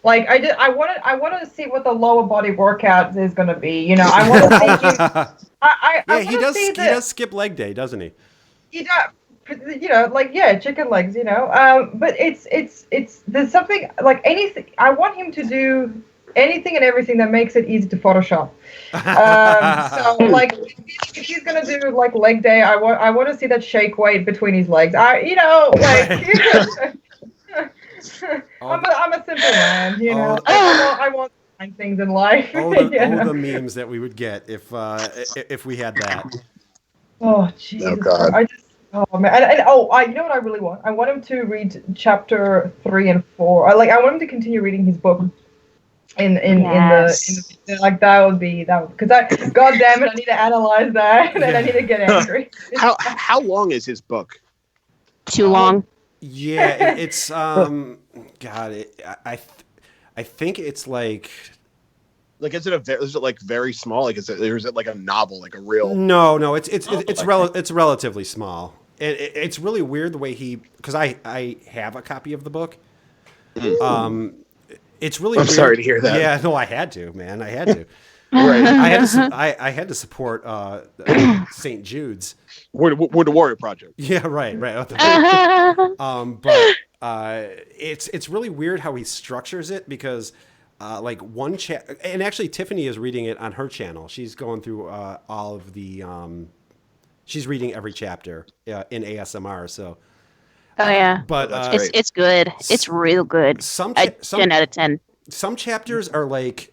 Like I want to see what the lower body workout is going to be. You know, I want to see. He does skip leg day, doesn't he? He does, chicken legs, but there's something like anything. I want him to do anything and everything that makes it easy to Photoshop. So like, if he's gonna do like leg day, I want to see that shake weight between his legs. I'm a simple man, I want things in life. Oh, the memes that we would get if we had that. Oh, Jesus. Oh, God. Oh, man. You know what I really want? I want him to read chapter 3 and 4. I want him to continue reading his book in the like that would because God damn it, I need to analyze that and I need to get angry. How long is his book? Too long. Yeah, it's God, I think it's like is it like very small? Like is it like a novel, like a real? No, it's relatively small. It's really weird the way because I have a copy of the book. It's really weird. Sorry to hear that. Yeah, no, I had to, man. I had to. Right. I had to support St. Jude's. We're the Warrior Project. Yeah, right. But it's really weird how he structures it because like one and actually Tiffany is reading it on her channel. She's going through all of the she's reading every chapter in ASMR. So. Oh yeah, but it's good. It's real good. 10 out of 10. Some chapters are like,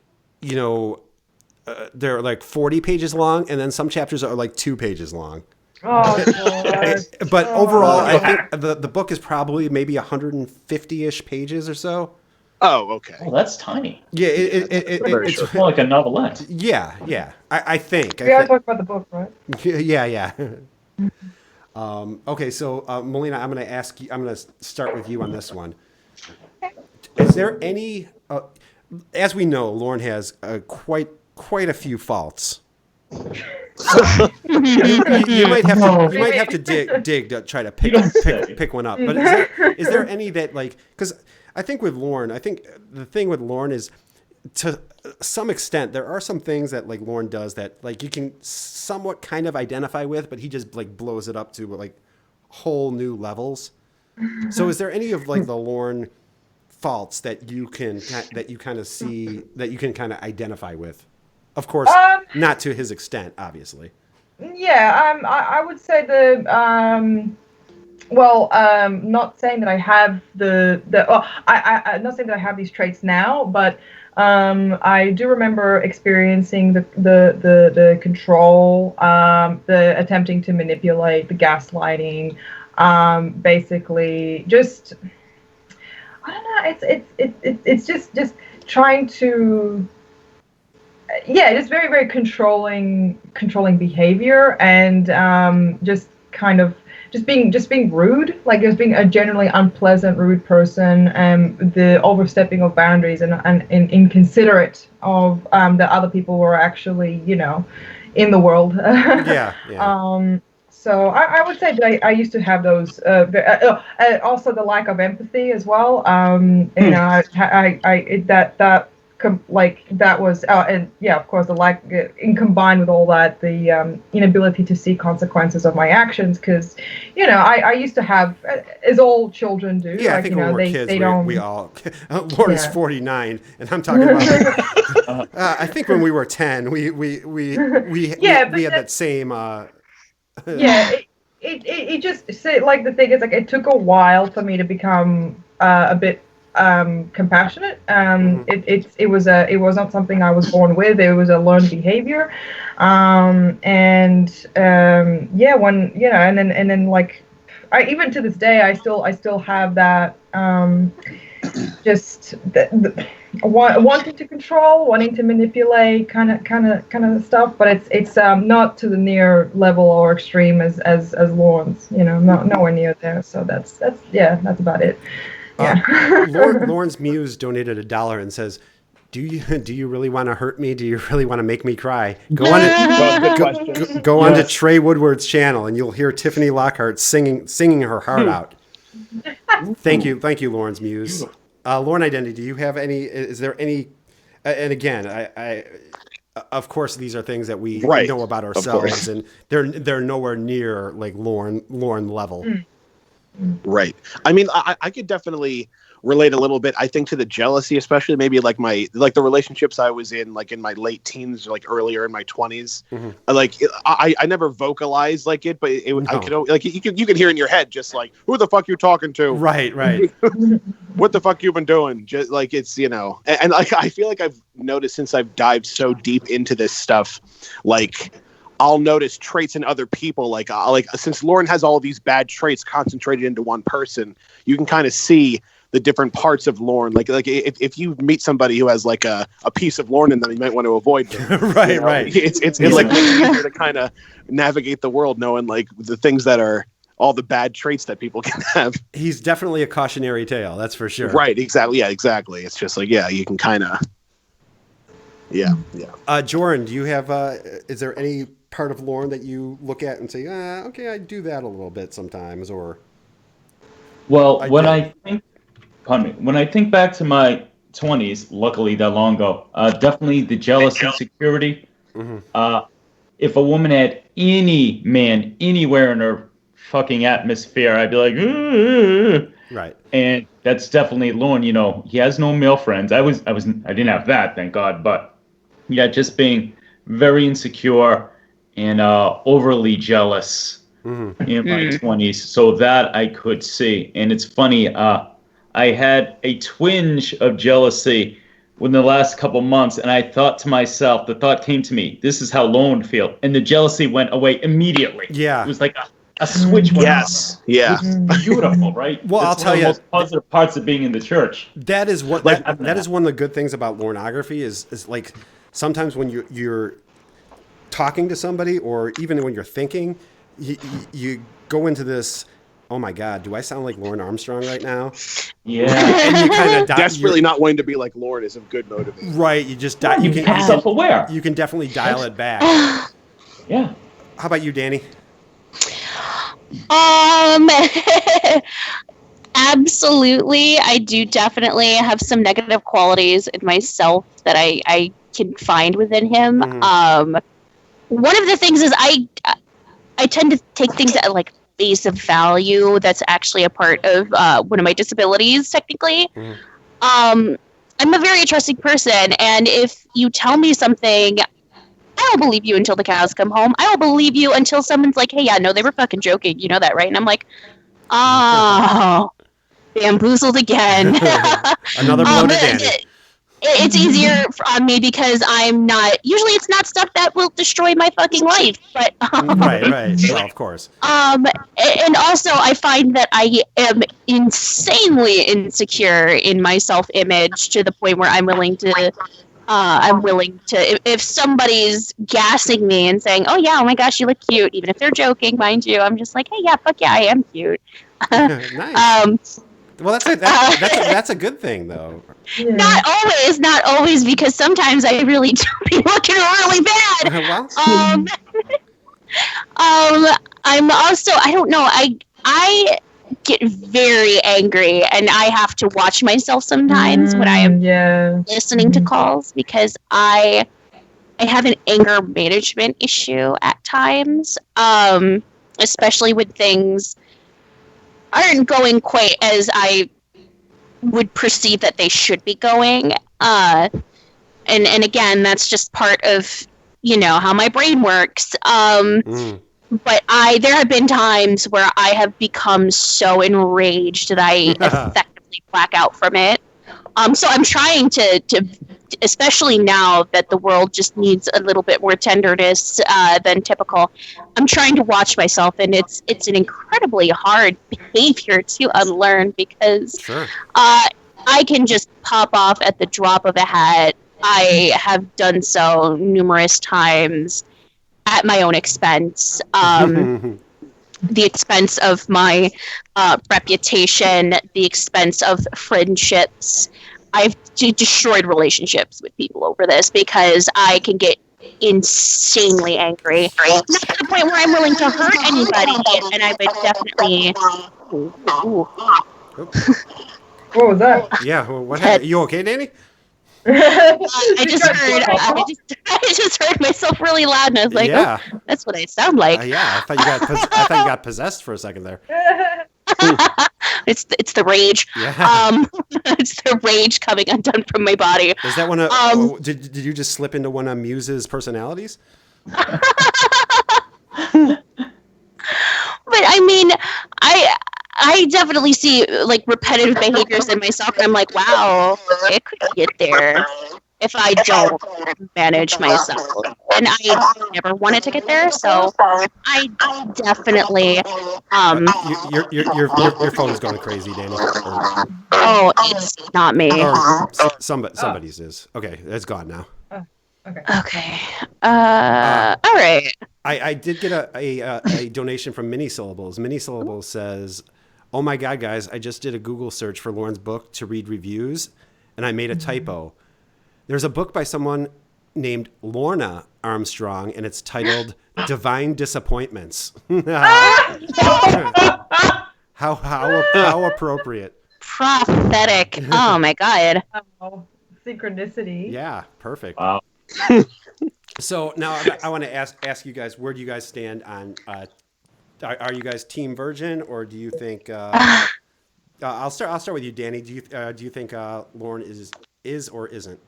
they're like 40 pages long, and then some chapters are like 2 pages long. Oh, God. But overall, I think the book is probably maybe 150-ish pages or so. Oh, okay. Oh, that's tiny. Yeah, it's more like a novelette. Yeah. I think. We gotta talk about the book, right? Yeah. Okay, so Melleina, I'm going to ask you. I'm going to start with you on this one. Is there any? As we know, Lorne has quite a few faults. You might have to dig to try to pick one up. But is there any that because I think the thing with Lorne is, to some extent, there are some things that Lorne does that you can somewhat kind of identify with, but he just blows it up to whole new levels. So is there any of the Lorne faults that you kind of see that you can kind of identify with? Of course, not to his extent, obviously. Yeah, I would say not saying that I have I'm not saying that I have these traits now, but I do remember experiencing the control, the attempting to manipulate, the gaslighting, basically just, I don't know, it's just trying to, just very, very controlling behavior, and just kind of just being rude, just being a generally unpleasant, rude person, the overstepping of boundaries and inconsiderate of the other people who are actually in the world. Yeah. So I would say that I used to have those. Also the lack of empathy as well. That was, and yeah, of course, the lack, combined with all that, the inability to see consequences of my actions, because I used to have, as all children do. Yeah, I think when we were kids, we all. Lorne is 49, and I'm talking about. I think when we were 10, we had that same. It just the thing is, it took a while for me to become a bit compassionate. It was not something I was born with. It was a learned behavior, and then even to this day I still have that just wanting to control, wanting to manipulate, kind of stuff. But it's not to the near level or extreme as Lorne's. Nowhere near there. So that's about it. Yeah. Lorne's Muse donated $1 and says, "Do you really want to hurt me? Do you really want to make me cry? Go on to Trey Woodward's channel, and you'll hear Tiffany Lockhart singing her heart out." Thank you, Lorne's Muse. Lorne Identity, do you have any? Is there any? And again, I of course these are things that we know about ourselves, and they're nowhere near Lorne level. Right. I mean, I could definitely relate a little bit, I think, to the jealousy, especially maybe like the relationships I was in, like in my late teens or like earlier in my 20s. Like I never vocalized like it, but I could, like, you can hear in your head just like, who the fuck you talking to? Right. What the fuck you been doing? Just like, it's, you know, and like I feel like I've noticed since I've dived so deep into this stuff, like I'll notice traits in other people. Like since Lorne has all these bad traits concentrated into one person, you can kind of see the different parts of Lorne. Like if you meet somebody who has like a piece of Lorne in them, you might want to avoid them. Right, you know? right. It's like easier to kind of navigate the world knowing like the things that are all the bad traits that people can have. He's definitely a cautionary tale, that's for sure. Right, exactly. Yeah, exactly. It's just like, yeah, you can kind of, yeah. Jorrun, do you have, is there any part of Lorne that you look at and say, okay, I do that a little bit sometimes, or? Well, when I think back to my 20s, luckily that long ago, definitely the jealous insecurity. If a woman had any man anywhere in her fucking atmosphere, I'd be like, "Ugh." Right. And that's definitely Lorne. You know, he has no male friends. I didn't have that, thank God. But yeah, just being very insecure and overly jealous in my 20s. So that I could see. And it's funny, I had a twinge of jealousy within the last couple months, and I thought to myself, the thought came to me, this is how Lorne feel. And the jealousy went away immediately. Yeah. It was like a switch went Yes. Yeah. It's beautiful, right? Well, That's I'll tell one of you, the most positive parts of being in the church. that is what Like, that is one of the good things about Lorneography is like sometimes when you're talking to somebody, or even when you're thinking, you go into this, oh my God, do I sound like Lorne Armstrong right now? Yeah. And you kind of Desperately not wanting to be like Lorne is a good motivator. right. You just You can self-aware. You can definitely dial it back. Yeah. How about you, Dani? Absolutely. I do definitely have some negative qualities in myself that I can find within him. One of the things is I tend to take things at like face of value. That's actually a part of one of my disabilities, technically. I'm a very trusting person, and if you tell me something, I will believe you until the cows come home. I will believe you until someone's like, hey, yeah, no, they were fucking joking. You know that, right? And I'm like, oh, bamboozled again. Another blow to Dani. It's easier on me because I'm not, usually it's not stuff that will destroy my fucking life, but right. Well, of course. And also I find that I am insanely insecure in my self-image to the point where I'm willing to if somebody's gassing me and saying, oh yeah, oh my gosh, you look cute, even if they're joking, mind you, I'm just like, hey, yeah, fuck yeah, I am cute. Nice. Well, that's a good thing, though. Yeah. Not always, because sometimes I really do be looking really bad. I'm also, I don't know, I get very angry, and I have to watch myself sometimes when I am listening to calls, because I have an anger management issue at times, especially when things aren't going quite as I would perceive that they should be going. And again, that's just part of, how my brain works. But there have been times where I have become so enraged that I effectively black out from it. So I'm trying to, especially now that the world just needs a little bit more tenderness than typical, I'm trying to watch myself, and it's an incredibly hard behavior to unlearn, because I can just pop off at the drop of a hat. I have done so numerous times at my own expense. The expense of my reputation, the expense of friendships. I've destroyed relationships with people over this because I can get insanely angry. Not to the point where I'm willing to hurt anybody, and I would definitely... What was that? Yeah, well, what happened? You okay, Dani? I just heard myself really loud, and I was like, oh, that's what I sound like. I thought you got possessed for a second there. It's the rage. Yeah. It's the rage coming undone from my body. Is that one of? Did you just slip into one of Muse's personalities? But I mean, I definitely see like repetitive behaviors in myself, and I'm like, wow, it could get there if I don't manage myself. And I never wanted to get there, so I definitely Your phone is going crazy, Danny. Oh, it's not me. Or somebody's is. Okay, it's gone now. Okay. All right. I did get a donation from Mini Syllables. Mini Syllables says, "Oh my God, guys! I just did a Google search for Lorne's book to read reviews, and I made a typo. There's a book by someone named Lorna Armstrong, and it's titled Divine Disappointments." How appropriate. Prophetic. Oh my God. Oh, synchronicity. Yeah, perfect. Wow. So now I want to ask you guys, where do you guys stand on? Are you guys Team Virgin, or do you think? I'll start with you, Danny. Do you think Lorne is or isn't?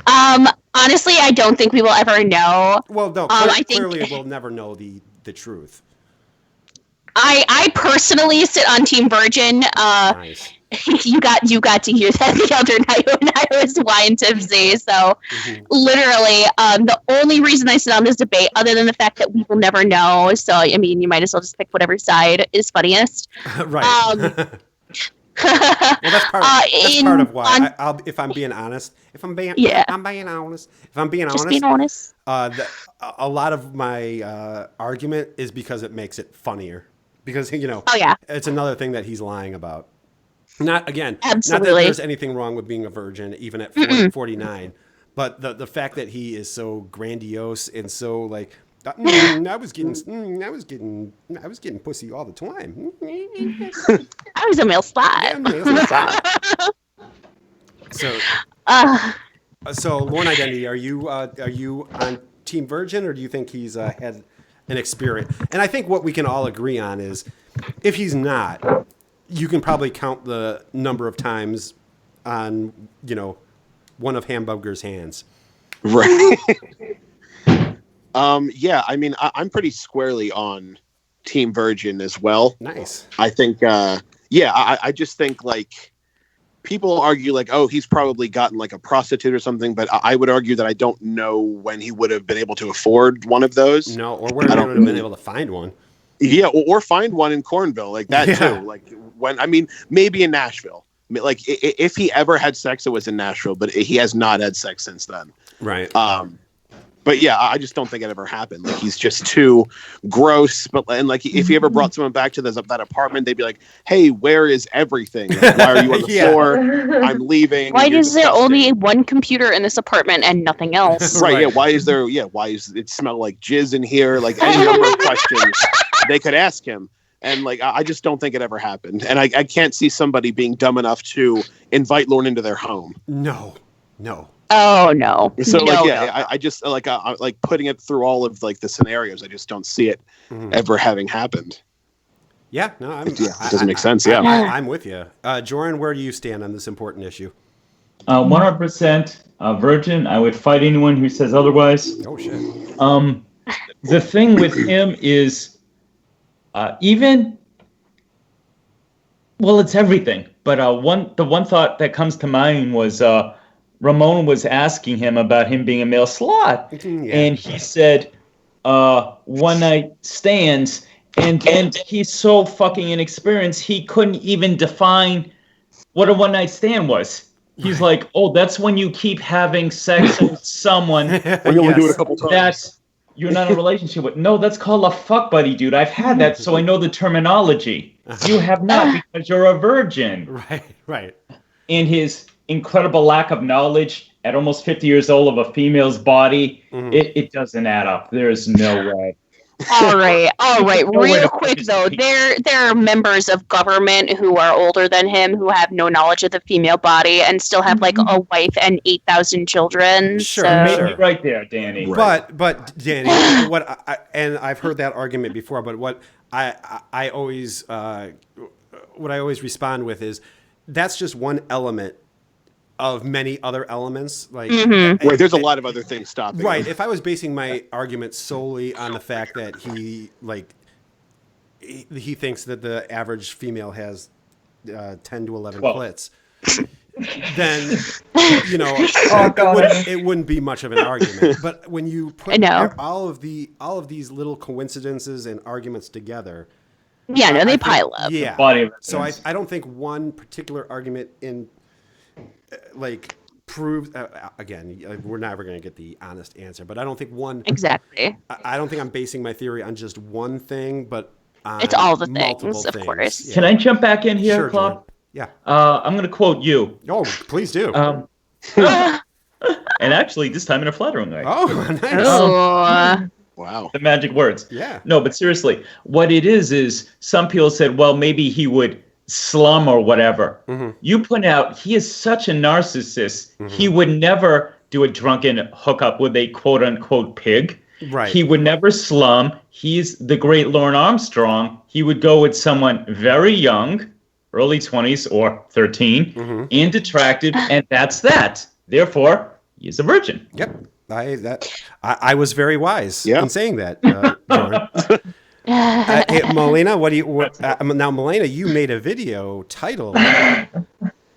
Honestly, I don't think we will ever know. Well, no. I think clearly, we'll never know the truth. I personally sit on Team Virgin. Nice. You got to hear that the other night when I was wine tipsy. So literally, the only reason I sit on this debate, other than the fact that we will never know, so I mean, you might as well just pick whatever side is funniest. Right. Well, that's part of why. If I'm being honest, a lot of my argument is because it makes it funnier. Because it's another thing that he's lying about. Not that there's anything wrong with being a virgin, even at 49, but the fact that he is so grandiose and so like, I was getting pussy all the time. I was a male slut. So Lorne Identity, are you on Team Virgin, or do you think he's had an experience? And I think what we can all agree on is, if he's not, you can probably count the number of times on, one of Hamburger's hands. Right. Yeah, I mean, I'm pretty squarely on Team Virgin as well. Nice. I think, I just think, like, people argue, like, oh, he's probably gotten, like, a prostitute or something, but I would argue that I don't know when he would have been able to afford one of those. No, or where he would have been able to find one. Yeah, or find one in Cornville, like that too. Like maybe in Nashville. Like if he ever had sex, it was in Nashville, but he has not had sex since then. Right. But yeah, I just don't think it ever happened. Like he's just too gross. And like if he ever brought someone back to that apartment, they'd be like, "Hey, where is everything? Like, why are you on the floor? I'm leaving. Why is there only one computer in this apartment and nothing else?" Right. Yeah. Why is it smell like jizz in here? Like any number of questions they could ask him. And like, I just don't think it ever happened. And I can't see somebody being dumb enough to invite Lorne into their home. No. Oh no. So I just like putting it through all of like the scenarios. I just don't see it ever having happened. Yeah, no, it doesn't make sense. Yeah, I'm with you, Jorrun. Where do you stand on this important issue? 100% virgin. I would fight anyone who says otherwise. Oh shit. The thing with him is, it's everything. But the one thought that comes to mind was. Ramon was asking him about him being a male slut, and he said, one night stands, and he's so fucking inexperienced, he couldn't even define what a one night stand was. He's like, oh, that's when you keep having sex with someone. When you only do it a couple times. That's you're not in a relationship with. No, that's called a fuck buddy, dude. I've had that, so I know the terminology. You have not, because you're a virgin. Right. And his incredible lack of knowledge at almost 50 years old of a female's body, it doesn't add up. There's no way. All right. Real quick though, there are members of government who are older than him who have no knowledge of the female body and still have like a wife and 8,000 children. Sure, maybe right there, Danny. But Danny, and I've heard that argument before. But what I always what I always respond with is that's just one element of many other elements. Like, Right, there's a lot of other things stopping. right. him. If I was basing my argument solely on the fact that he thinks that the average female has 10 to 11 12. clits, then God. it wouldn't be much of an argument. But when you put I know. all of these little coincidences and arguments together, Yeah, no, I they think- pile up. Yeah. Body of So evidence. I don't think one particular argument in proves again. We're never going to get the honest answer, but I don't think one. Exactly. I don't think I'm basing my theory on just one thing, but on It's all the multiple things, of course. Yeah. Can I jump back in here, Sure, Clark? Jordan. Yeah. I'm going to quote you. Oh, please do. And actually, this time in a flattering way. Oh, nice. Oh. Wow. The magic words. Yeah. No, but seriously, what it is some people said, well, maybe he would slum or whatever. You point out he is such a narcissist. He would never do a drunken hookup with a quote unquote pig. Right. He would never slum. He's the great Lorne Armstrong. He would go with someone very young, early 20s or 13, and attractive, and that's that. Therefore, he's a virgin. Yep. I was very wise Yeah. in saying that, Jordan. Melleina, now, Melleina, you made a video titled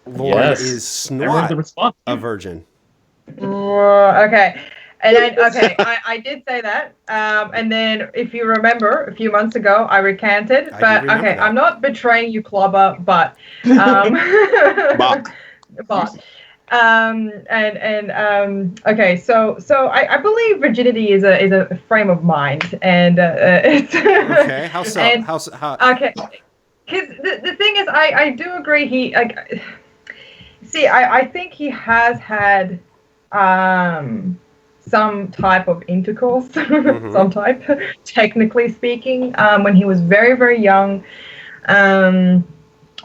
"Lorne Yes. is Everyone's a Snot response. a Virgin." Okay. And I did say that. And then, if you remember, a few months ago, I recanted. I do But remember okay, that. I'm not betraying you, Clobber. But Bach. okay, so I believe virginity is a frame of mind, and it's Okay. How so? And- How? okay, because the thing is, I do agree. He I think he has had some type of intercourse, some type, technically speaking, when he was very, very young,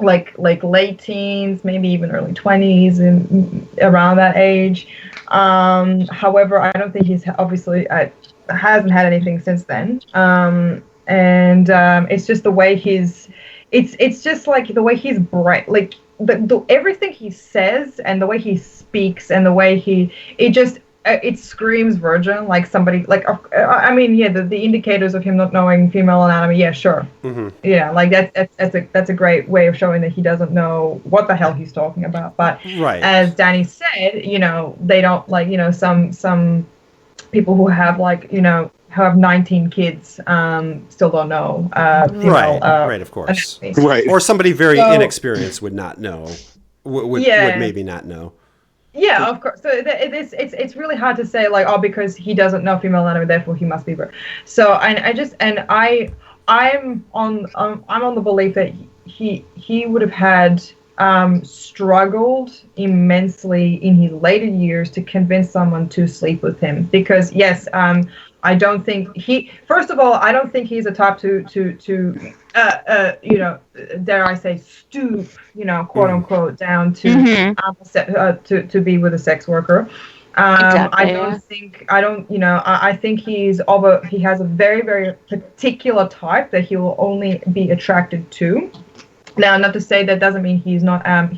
like late teens, maybe even early 20s, and around that age. However, I don't think he's obviously hasn't had anything since then. And it's just the way it's just like the way he's bright, like the everything he says and the way he speaks and the way it screams virgin, like somebody, like, I mean, yeah, the indicators of him not knowing female anatomy, yeah, sure. Yeah, like that's a great way of showing that he doesn't know what the hell he's talking about. But Right. as Dani said, they don't, like, some people who have, like, who have 19 kids still don't know female, Right, of course. anatomy. Right. Or somebody very So- inexperienced would not know. Would Yeah. maybe not know. Yeah, of course. So it's really hard to say, like, because he doesn't know female anatomy, therefore he must be virgin. So I'm on the belief that he would have had struggled immensely in his later years to convince someone to sleep with him, because yes, I don't think first of all, I don't think he's a type to dare I say, stoop, quote unquote, down to be with a sex worker. Exactly, I think he has a very, very particular type that he will only be attracted to. Now, not to say that doesn't mean he is not a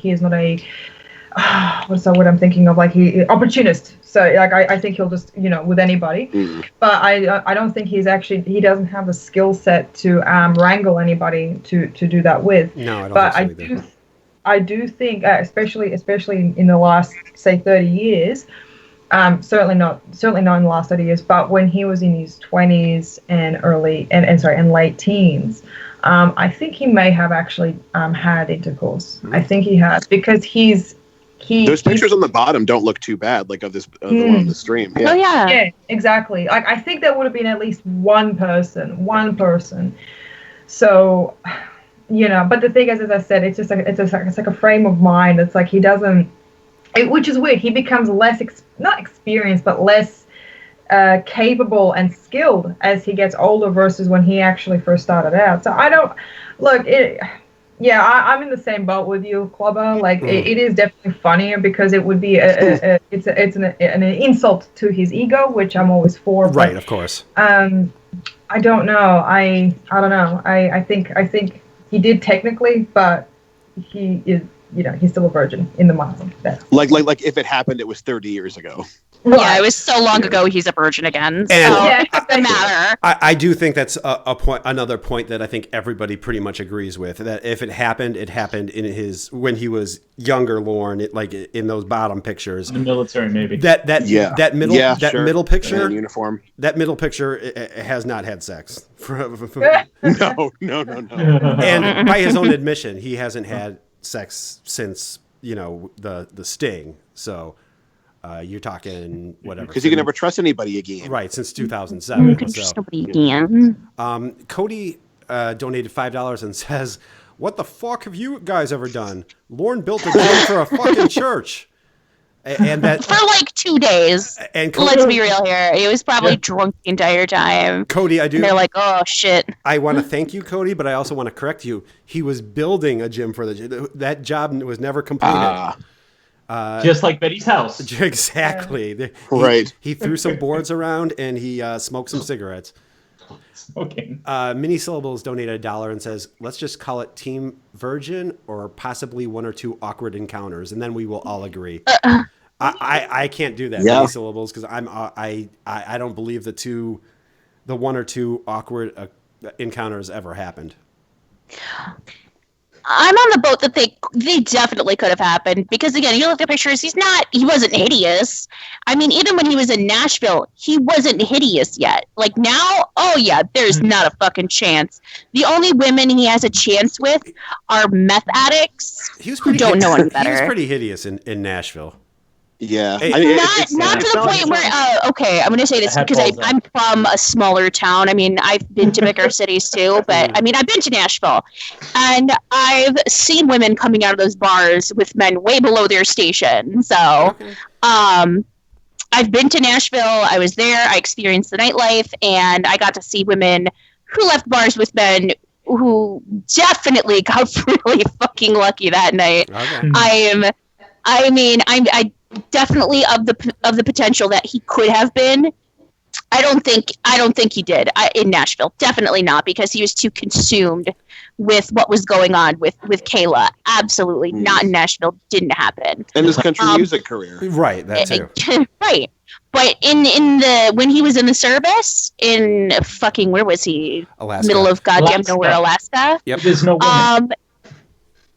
what's the word I'm thinking of, like, opportunist. So, like, I think he'll just, with anybody. But I don't think he doesn't have the skill set to wrangle anybody to do that with. No, I don't But think so either. I do think, especially in the last, say, 30 years, certainly not in the last 30 years, but when he was in his 20s and late teens, I think he may have actually had intercourse. I think he has, because those pictures on the bottom don't look too bad, like of the one on the stream. Yeah. Oh yeah. Yeah, exactly. Like, I think there would have been at least one person. So, but the thing is, as I said, it's just like it's like a frame of mind. It's like he doesn't, which is weird. He becomes less not experienced, but less capable and skilled as he gets older versus when he actually first started out. So I don't look. Yeah, I'm in the same boat with you, Clubber. Like, it is definitely funnier because it would be it's an insult to his ego, which I'm always for. Right, of course. I don't know. I don't know. I think he did technically, but he is, he's still a virgin in the mind. Like if it happened, it was 30 years ago. Yeah, it was so long ago. He's a virgin again. So And- it doesn't matter. I do think that's another point that I think everybody pretty much agrees with. That if it happened when he was younger, Lorne, like in those bottom pictures. In the military, maybe. That middle picture, in uniform. That middle picture has not had sex. No. And by his own admission, he hasn't had sex since the sting. So. You're talking whatever. Because you can never trust anybody again. Right, since 2007. You can trust nobody again. Cody donated $5 and says, "What the fuck have you guys ever done? Lorne built a gym for a fucking church." And that For like 2 days. And Cody, Let's be real here. He was probably drunk the entire time. Cody, I do. And they're like, oh shit. I want to thank you, Cody, but I also want to correct you. He was building a gym for the gym. That job was never completed. Just like Betty's house. Exactly. Right. He threw some boards around and he smoked some cigarettes. Smoking. Mini Syllables donated $1 and says, "Let's just call it Team Virgin or possibly 1 or 2 awkward encounters, and then we will all agree." I can't do that, Yeah. Mini Syllables, because I don't believe the 1 or 2 awkward encounters ever happened. I'm on the boat that they definitely could have happened because again, you look at pictures, he wasn't hideous. I mean, even when he was in Nashville, he wasn't hideous yet. Like now, oh yeah, there's not a fucking chance. The only women he has a chance with are meth addicts who don't know any better. He was pretty hideous in Nashville. Yeah. Hey, Not to the point where, okay, I'm going to say this because I'm from a smaller town. I mean, I've been to bigger cities too, but I mean, I've been to Nashville and I've seen women coming out of those bars with men way below their station. So, I've been to Nashville. I was there. I experienced the nightlife and I got to see women who left bars with men who definitely got really fucking lucky that night. Okay. I definitely of the potential that he could have been. I don't think he did in Nashville. Definitely not, because he was too consumed with what was going on with Kayla. Absolutely not in Nashville. Didn't happen. And his country music career. Right, that too. Right. But when he was in the service in fucking, where was he? Alaska. Middle of goddamn nowhere, Alaska. Yep. There's no women.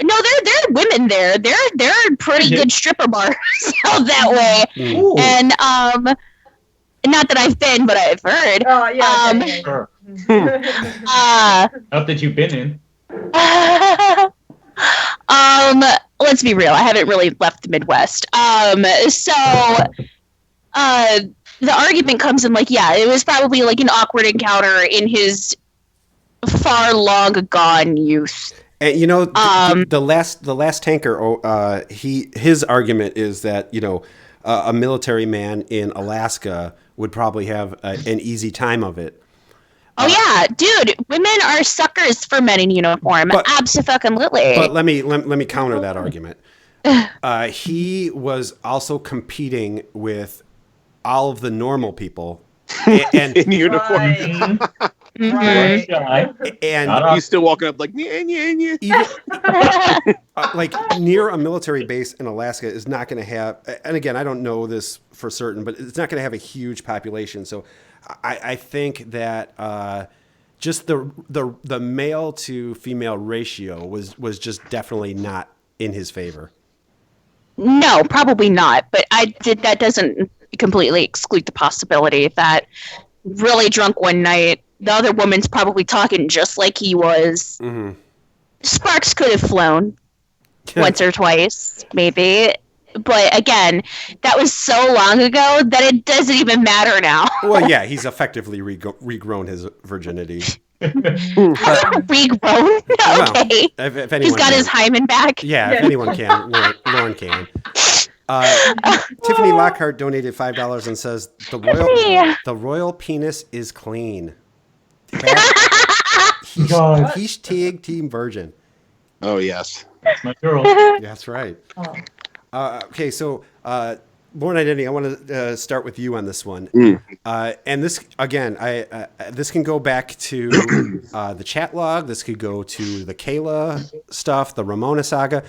No, there are women there. There are pretty good stripper bars out that way. Ooh. And not that I've been, but I've heard. Oh yeah. Sure. Not that you've been in. Let's be real. I haven't really left the Midwest. So the argument comes in like, yeah, it was probably like an awkward encounter in his far long gone youth. And the last tanker, his argument is that a military man in Alaska would probably have an easy time of it. Oh yeah, dude, women are suckers for men in uniform. Abso-fucking-lutely. But let me counter that argument. He was also competing with all of the normal people, and In uniform. Right. and He's still walking up like, yeah. even, like near a military base in Alaska is not going to have, and again, I don't know this for certain, but it's not going to have a huge population. So I think that just the male to female ratio was just definitely not in his favor. No, probably not. But that doesn't completely exclude the possibility that really drunk one night, the other woman's probably talking just like he was. Mm-hmm. Sparks could have flown once or twice, maybe. But again, that was so long ago that it doesn't even matter now. Well, yeah, he's effectively regrown his virginity. Regrown? Well, Okay. if anyone He's got can. his hymen back. Yeah, if anyone can, Lorne can. Tiffany Lockhart donated $5 and says the royal penis is clean. Hashtag Team Virgin. Oh yes. That's my girl. That's right. Oh. Okay, so Lorne Identity, I want to start with you on this one. And this, again, this can go back to the chat log. This could go to the Kayla stuff, the Ramona saga.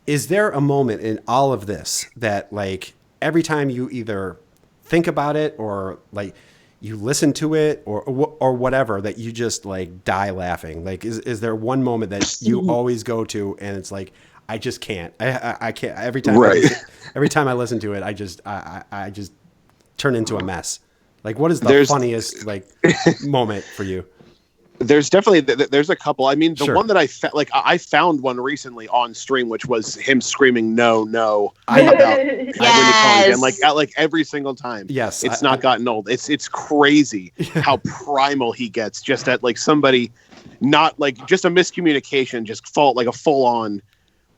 Is there a moment in all of this that, like, every time you either think about it or, like, you listen to it or whatever, that you just, like, die laughing? Like, is there one moment that you always go to and it's like, I just can't. I can't. Every time, every time I listen to it, I just turn into a mess. Like, what is the funniest like moment for you? There's definitely there's a couple. I mean, the one that I found one recently on stream, which was him screaming "no, no" about when he called again, like every single time. Yes, it's not gotten old. It's crazy how primal he gets. Just at like somebody, not like just a miscommunication, just a full on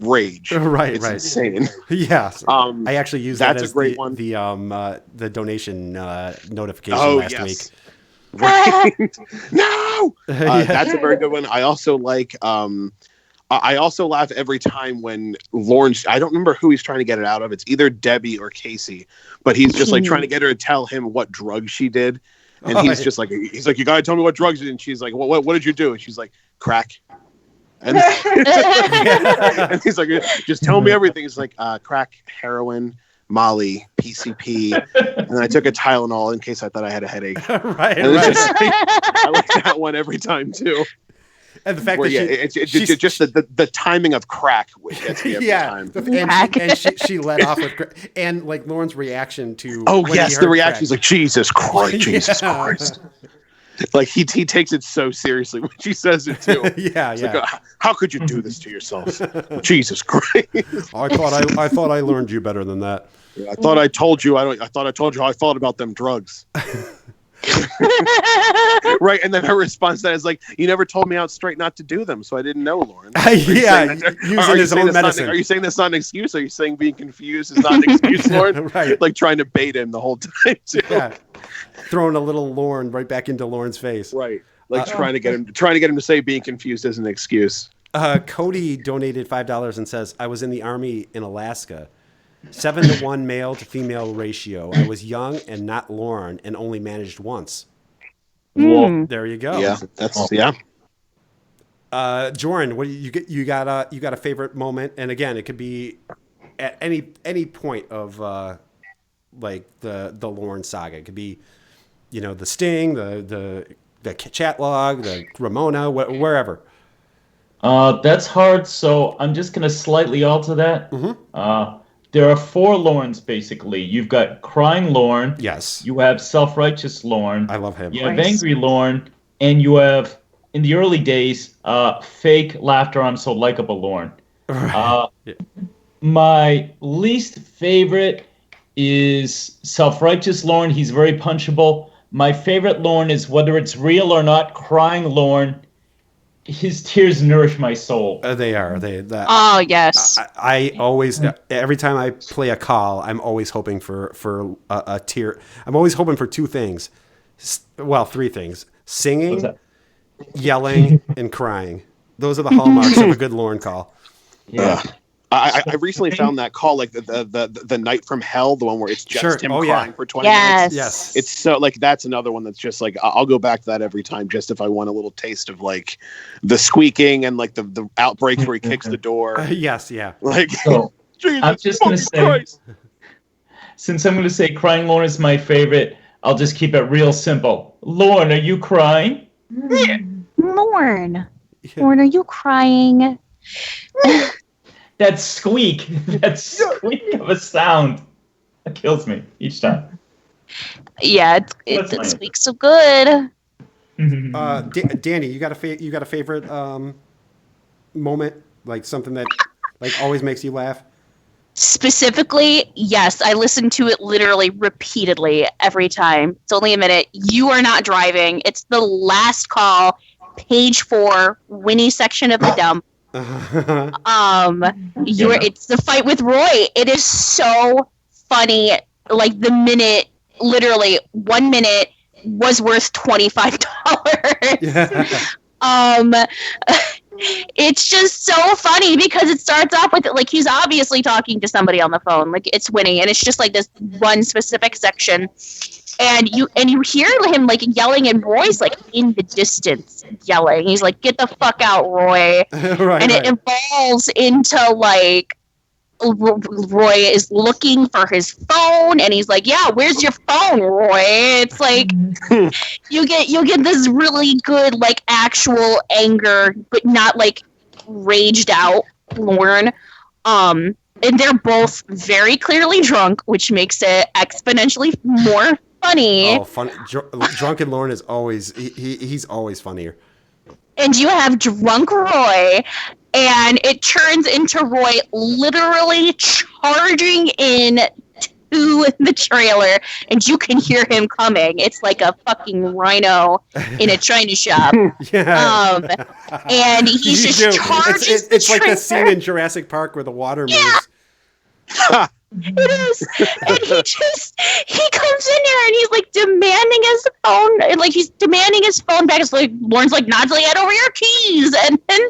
rage. Right, it's right. insane. Yes. I actually used that as a great one. The donation notification last week. Right. No. That's a very good one. I also like. I also laugh every time when Lorne. I don't remember who he's trying to get it out of. It's either Debbie or Casey, but he's just like trying to get her to tell him what drugs she did, and he's like, you gotta tell me what drugs you did. And she's like, what did you do? And she's like, crack. And, and he's like, just tell me everything. He's like, crack, heroin, Molly, PCP, and then I took a Tylenol in case I thought I had a headache. Right. I like that one every time too. And the fact that it's just the timing of crack gets me every time. And she let off with crack. And like Lauren's reaction to the reaction is like, Jesus Christ, Jesus Christ. Like he takes it so seriously when she says it too. Like, how could you do this to yourself? Jesus Christ! I thought I learned you better than that. I thought I told you. I thought I told you how I thought about them drugs. Right, and then her response to that is like, "You never told me out straight not to do them, so I didn't know, Lauren." Using his own medicine. Are you saying that's not an excuse? Are you saying being confused is not an excuse, Lauren? Right, like trying to bait him the whole time too. Yeah. Throwing a little Lorne right back into Lauren's face. Right, like trying to get him to say being confused is an excuse. Cody donated $5 and says, "I was in the Army in Alaska. 7-to-1 male to female ratio. I was young and not Lorne and only managed once." Well, there you go. Yeah, Jorrun, what you got a favorite moment? And again, it could be at any point of like the Lorne saga. It could be, the Sting, the chat log, the Ramona, wherever. That's hard, so I'm just gonna slightly alter that. Mm-hmm. There are 4 Lornes, basically. You've got Crying Lorne. Yes. You have Self-Righteous Lorne. I love him. You have Angry Lorne. And you have, in the early days, Fake Laughter I'm So Likeable Lorne. Right. My least favorite is Self-Righteous Lorne. He's very punchable. My favorite Lorne is, whether it's real or not, Crying Lorne. His tears nourish my soul. They are. Oh, yes. I always, every time I play a call, I'm always hoping for a tear. I'm always hoping for 2 things. Well, 3 things. Singing, yelling, and crying. Those are the hallmarks of a good Lorne call. Yeah. I recently found that call, like the Night from Hell, the one where it's just him crying for 20 minutes. Yes. It's so like, that's another one that's just like, I'll go back to that every time, just if I want a little taste of like the squeaking and like the outbreaks where he kicks the door. Yes. Yeah. Like, so, I'm just going to say, since I'm going to say Crying Lorne is my favorite, I'll just keep it real simple. Lorne, are you crying? Lorne, are you crying? That squeak of a sound, that kills me each time. Yeah, it squeaks so good. Dani, you got a favorite moment, like something that like always makes you laugh? Specifically, yes, I listen to it literally repeatedly every time. It's only a minute. You are not driving. It's the last call, page 4, Winnie section of the dump. It's the fight with Roy. It is so funny. Like the minute, literally 1 minute was worth $25. it's just so funny because it starts off with like he's obviously talking to somebody on the phone, like it's Winnie, and it's just like this one specific section, and you hear him like yelling, and Roy's like in the distance yelling. He's like, "Get the fuck out, Roy!" Right, and it evolves into like Roy is looking for his phone, and he's like, "Yeah, where's your phone, Roy?" It's like you get this really good like actual anger, but not like raged out Lorne. And they're both very clearly drunk, which makes it exponentially more funny. Oh, funny! Drunken Lorne is always he's always funnier. And you have drunk Roy, and it turns into Roy literally charging in to the trailer, and you can hear him coming. It's like a fucking rhino in a china shop. Yeah. And he just charges it's the like trailer. the scene in Jurassic Park where the water moves. It is. And he comes in there and he's like demanding his phone, and like he's demanding his phone back. It's like Lorne's like, "Not till you hand over your keys," and then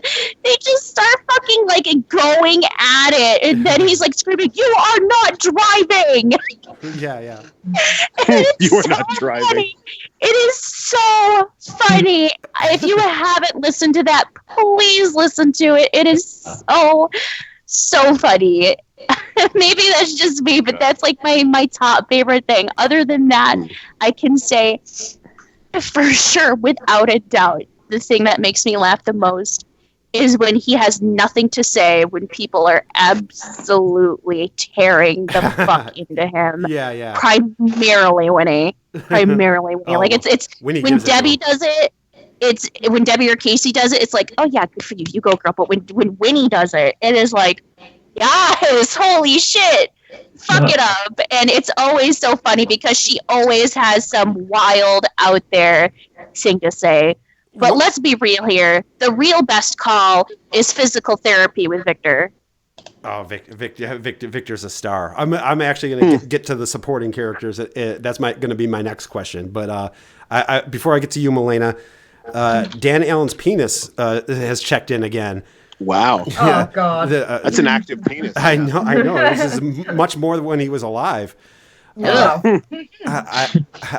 they just start fucking like going at it, and then he's like screaming, "You are not driving!" Yeah. You are not driving. Funny. It is so funny. If you haven't listened to that, please listen to it. It is so funny. Maybe that's just me, but that's like my top favorite thing. Other than that, I can say for sure, without a doubt, the thing that makes me laugh the most is when he has nothing to say when people are absolutely tearing the fuck into him. Yeah. Primarily Winnie. Like it's Winnie when gives it to Debbie him. does it. It's when Debbie or Casey does it. It's like, oh yeah, good for you. You go, girl. But when Winnie does it, it is like, yes, holy shit, fuck it up. And it's always so funny because she always has some wild out there thing to say. But let's be real here. The real best call is physical therapy with Victor. Oh, Victor's a star. I'm actually going to get to the supporting characters. That's going to be my next question. But I before I get to you, Melleina, Dan Allen's penis has checked in again. Wow. Oh God. That's an active penis. I know. This is much more than when he was alive. No. I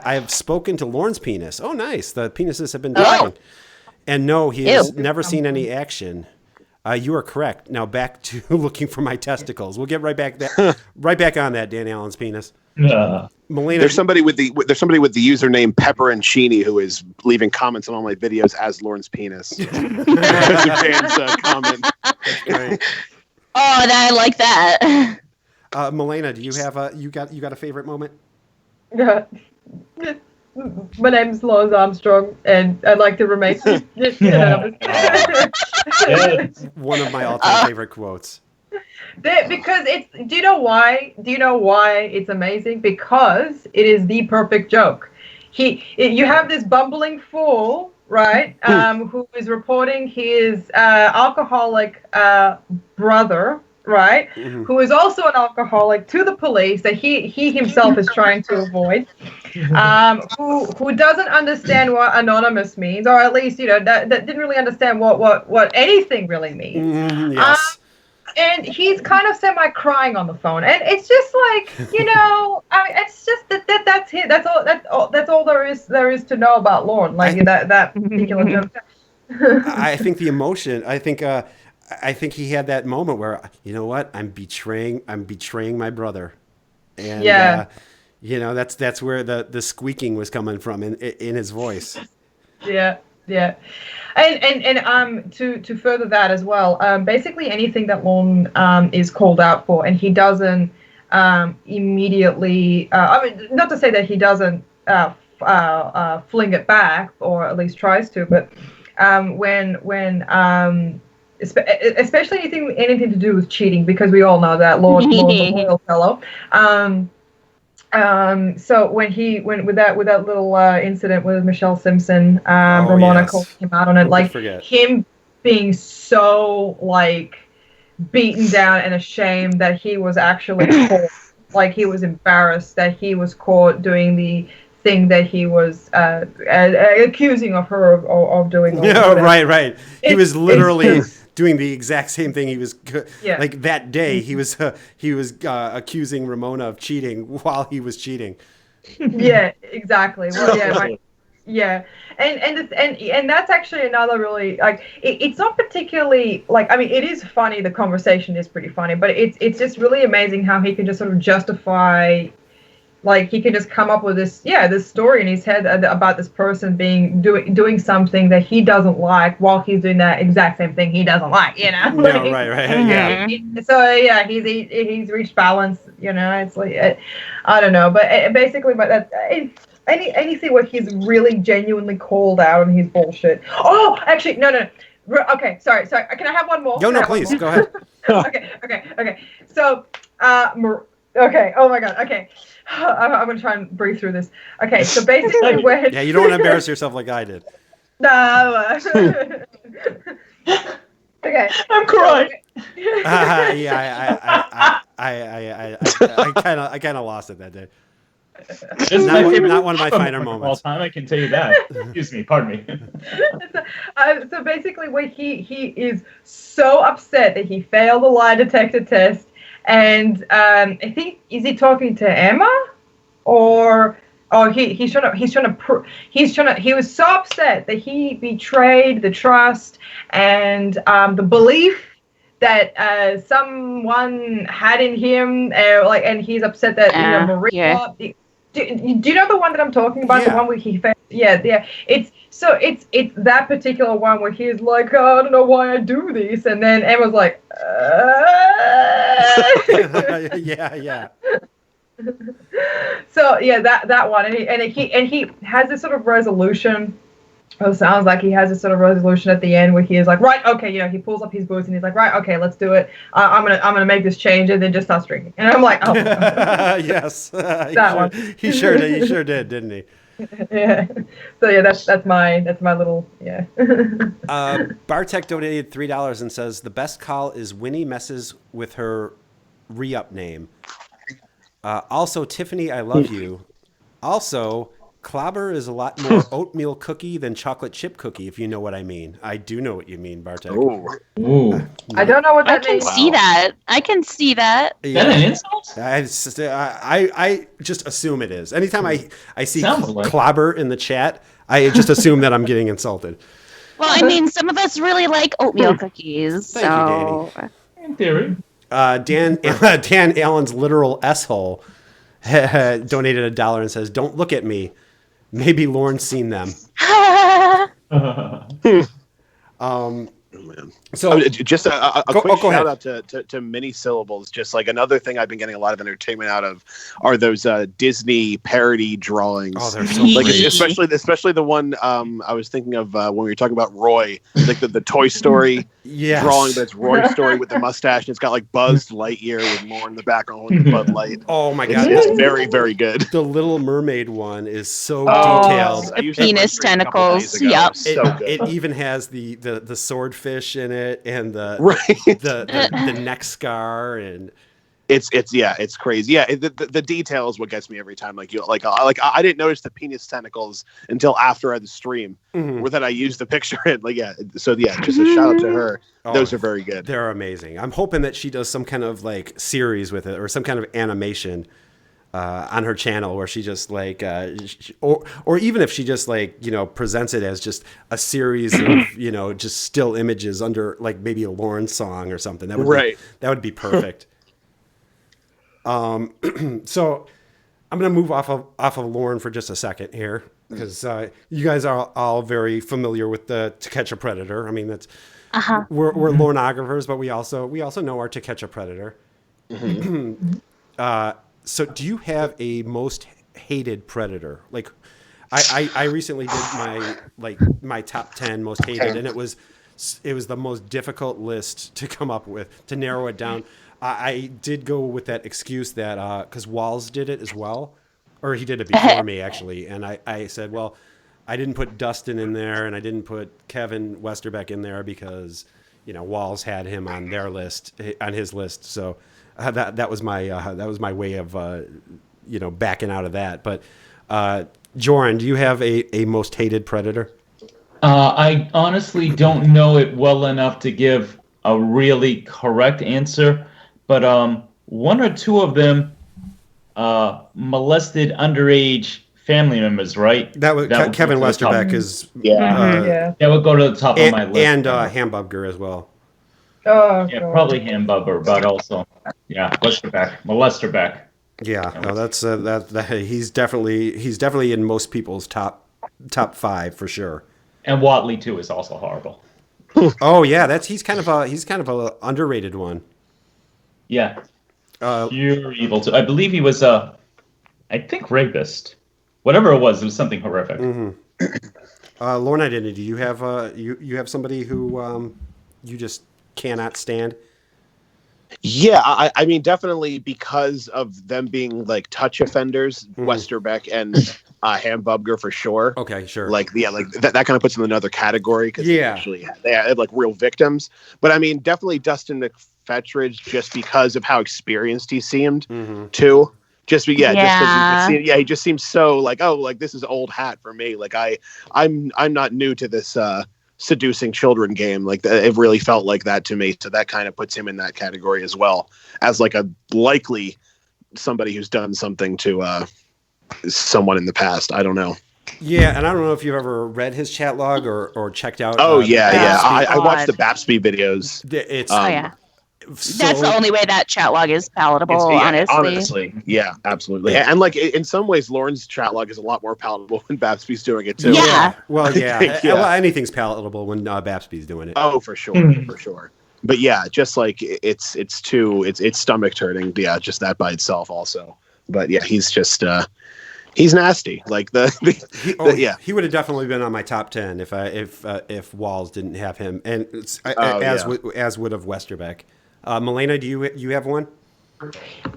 have spoken to Lorne's penis. Oh, nice. The penises have been talking. And no, he has never seen any action. You are correct. Now back to looking for my testicles. We'll get right back on that, Dan Allen's penis. Melleina, There's somebody with the username Pepper and Sheeny who is leaving comments on all my videos as Lorne's penis. Because of Dan's comment. great. Oh, I like that. Melleina, do you have you got a favorite moment? My name's Lois Armstrong, and I'd like to remain. One of my all-time favorite quotes. Because do you know why? Do you know why it's amazing? Because it is the perfect joke. You have this bumbling fool, right? Who is reporting his alcoholic brother, right? Mm-hmm. Who is also an alcoholic to the police that he himself is trying to avoid. Who doesn't understand what anonymous means, or at least that didn't really understand what anything really means. Yes. And he's kind of semi-crying on the phone, and it's just like it's just that's it. That's all there is to know about Lorne. Like that particular joke. I think the emotion. I think he had that moment where, you know what, I'm betraying my brother, and that's where the squeaking was coming from in his voice. Yeah. And to further that as well, basically anything that Lorne is called out for, and he doesn't immediately. I mean, not to say that he doesn't fling it back, or at least tries to, but especially anything to do with cheating, because we all know that Lorne's a loyal fellow. So when with that little incident with Michelle Simpson, Ramona called him out on it, him being so beaten down and ashamed that he was actually caught, he was embarrassed that he was caught doing the thing that he was accusing of her of doing. Yeah, right. He was literally it's- doing the exact same thing. He was Yeah. like that day. He was accusing Ramona of cheating while he was cheating. Yeah, exactly. Well, yeah, right. Yeah, and that's actually another really like it's not particularly like, I mean, it is funny. The conversation is pretty funny, but it's just really amazing how he can just sort of justify, like he can just come up with this story in his head about this person doing something that he doesn't like while he's doing that exact same thing he doesn't like. No, right, yeah. So yeah, he's reached balance. It's like I don't know, but basically, but that's. Anything where he's really genuinely called out on his bullshit. Oh, actually, no. Okay, sorry. Can I have one more? No, please, go ahead. Okay. So, okay. Oh my God. Okay, I'm gonna try and breathe through this. Okay, so basically, when Yeah, you don't want to embarrass yourself like I did. No. Okay. I'm crying. Yeah, I kind of lost it that day. This is my favorite Not one of my finer of all moments. time, I can tell you that. Excuse me, pardon me. So basically, when he is so upset that he failed the lie detector test, and I think, is he talking to Emma, or he was so upset that he betrayed the trust and the belief that someone had in him, and he's upset that Maria. Yeah. Do you know the one that I'm talking about? Yeah. The one where he failed? Yeah. It's that particular one where he's like, oh, I don't know why I do this, and then Emma's like, Yeah. So yeah, that one, and he has this sort of resolution. It sounds like he has this sort of resolution at the end where he is like, right, okay, he pulls up his boots and he's like, right, okay, let's do it. I'm gonna make this change, and then just starts drinking. And I'm like, oh. Yes, One. He sure did, didn't he? Yeah. So yeah, that's my little yeah. Bartek donated $3 and says the best call is Winnie messes with her re-up name. Also, Tiffany, I love you. Also, Clobber is a lot more oatmeal cookie than chocolate chip cookie, if you know what I mean. I do know what you mean, Bartek. Ooh. I don't know what I that can means. see that. I can see that. Is that an insult? I just assume it is. Anytime I see Sounds like. Clobber in the chat, I just assume that I'm getting insulted. Well, I mean, some of us really like oatmeal cookies. Thank you, so In theory. Dan Allen's literal S-hole donated $1 and says, "Don't look at me. Maybe Lorne's seen them." Oh, man. So Just a quick go shout ahead. out to mini syllables. Just like another thing I've been getting a lot of entertainment out of are those Disney parody drawings. Oh, they're so like great. especially the one I was thinking of when we were talking about Roy, like the Toy Story Yes. drawing, but it's Roy's Story with the mustache, and it's got like Buzz Lightyear with Lorne in the background with the Bud Light. Oh my It's, God. it's very, very good. The Little Mermaid one is so Oh, detailed. I used that penis for free a couple tentacles, days ago. yep. It's so good. It even has the swordfish in it and the Right. the neck scar, and It's crazy. Yeah, the detail is what gets me every time. Like I didn't notice the penis tentacles until after the stream, where that I used the picture in. Like just a shout out to her. Oh, Those are very good. they're amazing. I'm hoping that she does some kind of like series with it or some kind of animation on her channel where she just like or even if she just like presents it as just a series of just still images under like maybe a Lorne song or something. That would be perfect. So I'm going to move off of Lorne for just a second here because you guys are all very familiar with the To Catch a Predator. I mean, that's we're Lorneographers, but we also know our To Catch a Predator. So do you have a most hated predator? Like I recently did my top 10 most hated, and it was the most difficult list to come up with, to narrow it down. I did go with that excuse that because Walls did it as well, or he did it before me actually, and I said, well, I didn't put Dustin in there, and I didn't put Kevin Westerbeck in there because Walls had him on his list, so that was my way of backing out of that. But Jorrun, do you have a most hated predator? I honestly don't know it well enough to give a really correct answer, but one or two of them molested underage family members, right? That was Kevin Westerbeck is Yeah. That would go to the top of my list. and Hambubger as well. Oh, Yeah, God. probably Hambubber, but also Molesterbeck. Yeah, no, that's that he's definitely in most people's top 5 for sure. And Watley too is also horrible. Oh yeah, he's kind of a underrated one. Yeah, pure evil too. I believe he was I think rapist. Whatever it was something horrific. Lorne Identity, you have you have somebody who you just cannot stand? Yeah, I mean, definitely because of them being like touch offenders, Westerbeck and Hambubger for sure. Okay, sure. Like, yeah, like that kind of puts them in another category because yeah, they had like real victims. But I mean, definitely Dustin McFetridge just because of how experienced he seemed too. Just because he just seems so like, oh, like this is old hat for me. Like I'm not new to this seducing children game. Like it really felt like that to me. So that kind of puts him in that category as well as like a likely somebody who's done something to someone in the past. I don't know. Yeah, and I don't know if you've ever read his chat log or checked out. Oh yeah. I watched the Bapsby videos. It's that's the only way that chat log is palatable, honestly. Yeah, absolutely. And like in some ways, Lorne's chat log is a lot more palatable when Bapsby's doing it too. Yeah. Well, yeah. Well, anything's palatable when Bapsby's doing it. Oh, for sure, for sure. But yeah, just like it's stomach turning. Yeah, just that by itself also. But yeah, he's just he's nasty. Like he would have definitely been on my top 10 if Walls didn't have him, and as would have Westerbeck. Melleina, do you have one?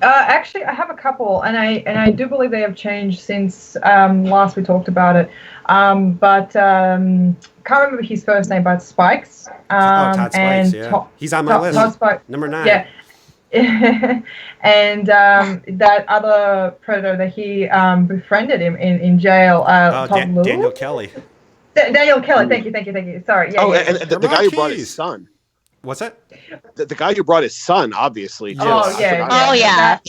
Actually, I have a couple, and I do believe they have changed since last we talked about it. But can't remember his first name, but Spikes. Todd Spikes. Yeah, he's on my list. Todd Spikes, number 9. Yeah. And that other predator that he befriended him in jail. Daniel Kelly. Daniel Kelly. Thank you. Sorry. Yeah. And the guy who brought his son. What's that? The guy who brought his son, obviously. Yes. Oh yeah.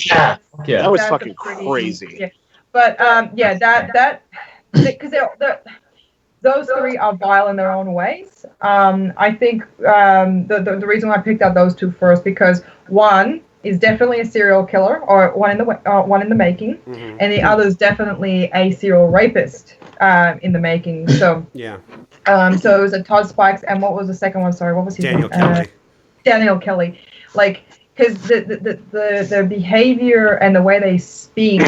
That was fucking crazy. Yeah. But that because those three are vile in their own ways. I think the reason why I picked out those two first because one is definitely a serial killer or one in the making, and the other is definitely a serial rapist in the making. So yeah. So it was a Todd Spikes, and what was the second one? Sorry, what was his name? Daniel Kelly. Like, because the behavior and the way they speak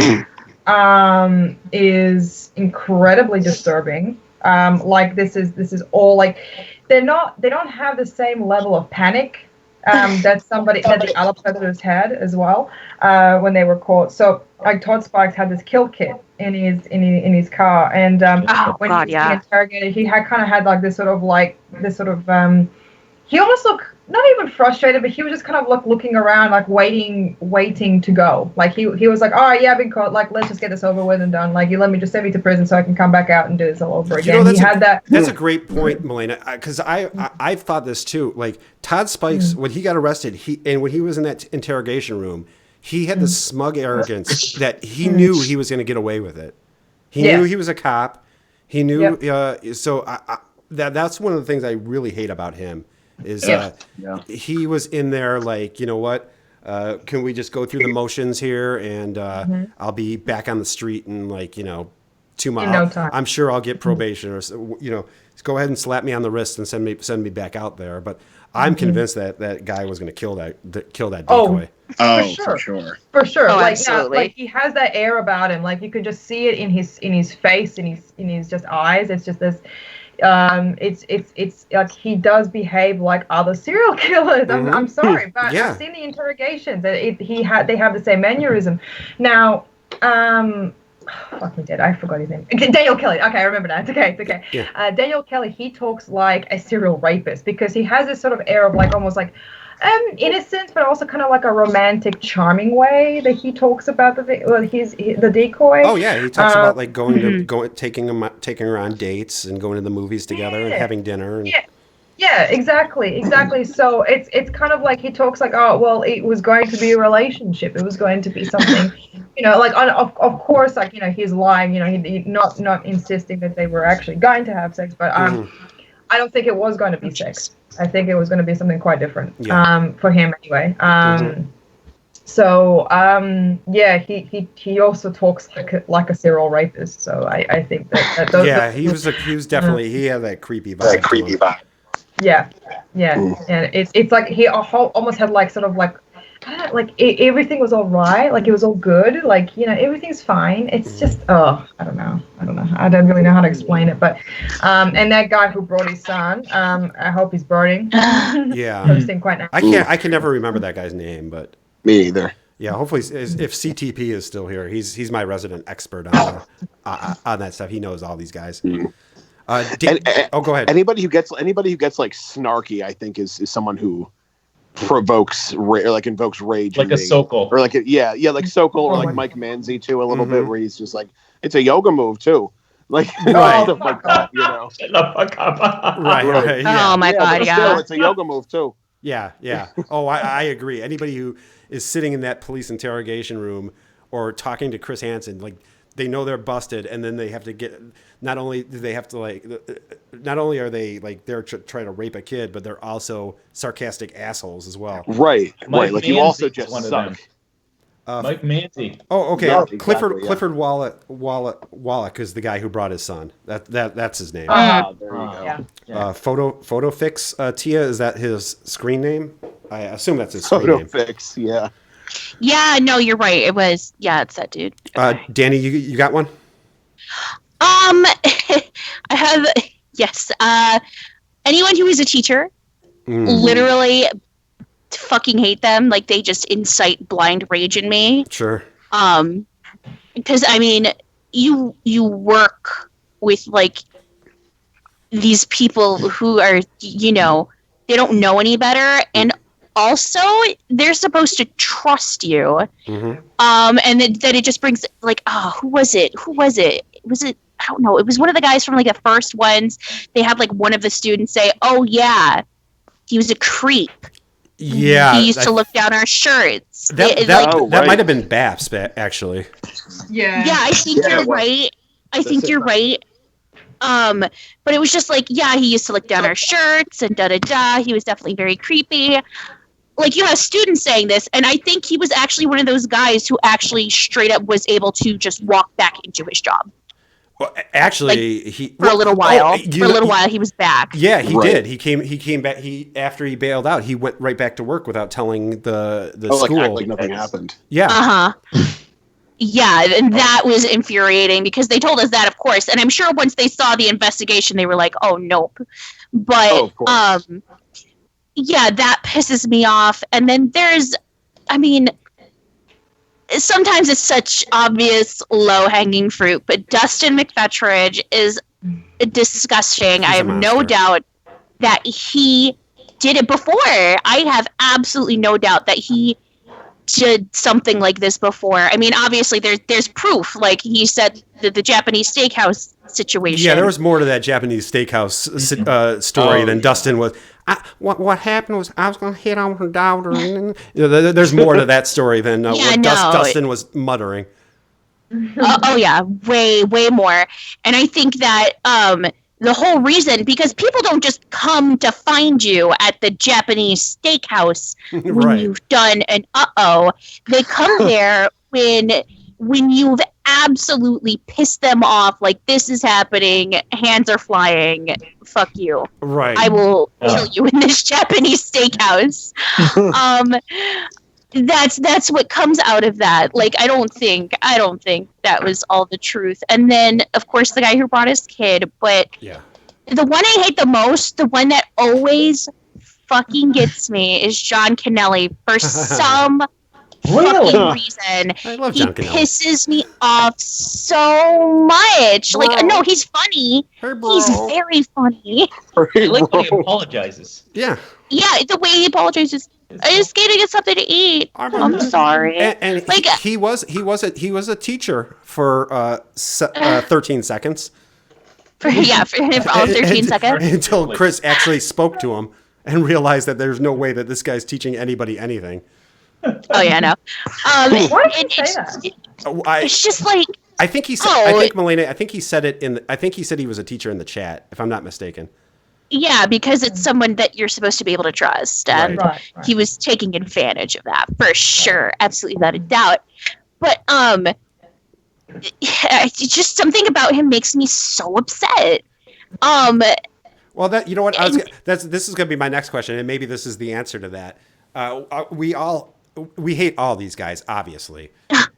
is incredibly disturbing. Like this is all like they don't have the same level of panic that the other predators had as well when they were caught. So like Todd Spikes had this kill kit in his car, and when he was being interrogated, he had like this sort of he almost looked not even frustrated, but he was just kind of like looking around, like waiting to go. Like he was like, oh yeah, I've been caught. Like let's just get this over with and done. Like you let me just send me to prison so I can come back out and do this all over again. That's a great point, Melleina, because I've thought this too. Like Todd Spikes, when he got arrested, when he was in that interrogation room, he had this smug arrogance that he knew he was going to get away with it. He knew he was a cop. He knew. That's one of the things I really hate about him. He was in there like, you know what, can we just go through the motions here and I'll be back on the street in like, 2 months. No time. I'm sure I'll get probation or, just go ahead and slap me on the wrist and send me back out there. But I'm convinced that guy was going to kill that decoy. Oh, for sure. Oh, like, absolutely. Like he has that air about him. Like you could just see it in his face, in his just eyes. It's just this. It's like he does behave like other serial killers. I'm sorry, but I've seen the interrogations. They have the same mannerism. Now, fucking dead. I forgot his name. Daniel Kelly. Okay, I remember that. It's okay. Yeah. Daniel Kelly. He talks like a serial rapist because he has this sort of air of like almost like Innocent, but also kind of like a romantic, charming way that he talks about the decoy. Oh yeah, he talks about like taking her on dates and going to the movies together and having dinner. And... Yeah, exactly. So it's kind of like he talks like, oh well, it was going to be a relationship. It was going to be something, like of course, like he's lying. He not insisting that they were actually going to have sex, but I don't think it was going to be sex. I think it was going to be something quite different. For him anyway. So he also talks like a serial rapist. So I think that those, he was definitely he had that creepy vibe. Yeah, and it's like he almost had like sort of like everything was all right, like it was all good, like everything's fine. It's just I don't know. I don't really know how to explain it, but and that guy who brought his son, I hope he's burning. Yeah, quite nice. I can never remember that guy's name, but me either. Yeah, hopefully if CTP is still here, he's my resident expert on that stuff. He knows all these guys. Go ahead. Anybody who gets like snarky, I think is someone who invokes rage, like a Sokol, or like like Sokol, or like Mike Manzi too, a little bit, where he's just like, it's a yoga move too, like stuff like that, Shut the fuck up. Right. Yeah. Oh my god, still, it's a yoga move too. Yeah. Oh, I agree. Anybody who is sitting in that police interrogation room or talking to Chris Hansen, like they know they're busted, and then they have to get. Not only are they like they're trying to rape a kid, but they're also sarcastic assholes as well. Right. Like Manzi you also just suck. Mike Manzi. Oh, okay. No, exactly, Clifford Wallach is the guy who brought his son. That's his name. There you go. Yeah. Photofix Tia, is that his screen name? I assume that's his screen name. Photofix, yeah. Yeah, no, you're right. It was it's that dude. Okay. Danny, you got one? I have yes. Anyone who is a teacher, literally fucking hate them. Like they just incite blind rage in me. Sure. Because I mean, you work with like these people who are they don't know any better, and also they're supposed to trust you. And then it just brings like, who was it? Was it? I don't know. It was one of the guys from like the first ones. They had like one of the students say, "Oh yeah, he was a creep. Yeah, he used to look down our shirts." That might have been Baps, actually. Yeah. Yeah, I think you're right. I think you're right. But it was just like, yeah, he used to look down our shirts and da-da-da. He was definitely very creepy. Like, you have students saying this, and I think he was actually one of those guys who actually straight up was able to just walk back into his job. Well, actually, for a little while. For a little while, he was back. Yeah, he did. He came back. After he bailed out, he went right back to work without telling the school. Like nothing happened. Yeah. Yeah, and that was infuriating because they told us that, of course. And I'm sure once they saw the investigation, they were like, "Oh, nope." But yeah, that pisses me off. And then sometimes it's such obvious low-hanging fruit, but Dustin McFetridge is disgusting. I have no doubt that he did it before. I have absolutely no doubt that he did something like this before. I mean, obviously, there's proof. Like he said, the Japanese steakhouse situation. Yeah, there was more to that Japanese steakhouse story than Dustin was. What happened was I was going to hit on her daughter. And there's more to that story than what Dustin was muttering. Oh yeah, way more. And I think that the whole reason, because people don't just come to find you at the Japanese steakhouse when you've done an they come there when you've absolutely pissed them off, like, this is happening, hands are flying, fuck you. Right. I will kill you in this Japanese steakhouse. That's what comes out of that. Like, I don't think that was all the truth. And then, of course, the guy who brought his kid, but the one I hate the most, the one that always fucking gets me, is John Kennelly. For some fucking reason, I love John Kennelly. Pisses me off so much. Bro. Like, no, he's funny. Hey, bro. He's very funny. I like when he apologizes. Yeah. Yeah, the way he apologizes. I just came to get something to eat. I'm sorry. And Like- he was a teacher for 13 seconds. For all 13 seconds. Until Chris actually spoke to him and realized that there's no way that this guy's teaching anybody anything. Oh yeah, no. Why did you say that? It's just like, I think he said. I think Melleina. I think he said it in. I think he said he was a teacher in the chat, if I'm not mistaken. yeah, because it's someone that you're supposed to be able to trust, and Right. he was taking advantage of that for sure, absolutely without a doubt. But it's just something about him makes me so upset. Well, that you know what this is going to be my next question, and maybe this is the answer to that. We hate all these guys, obviously.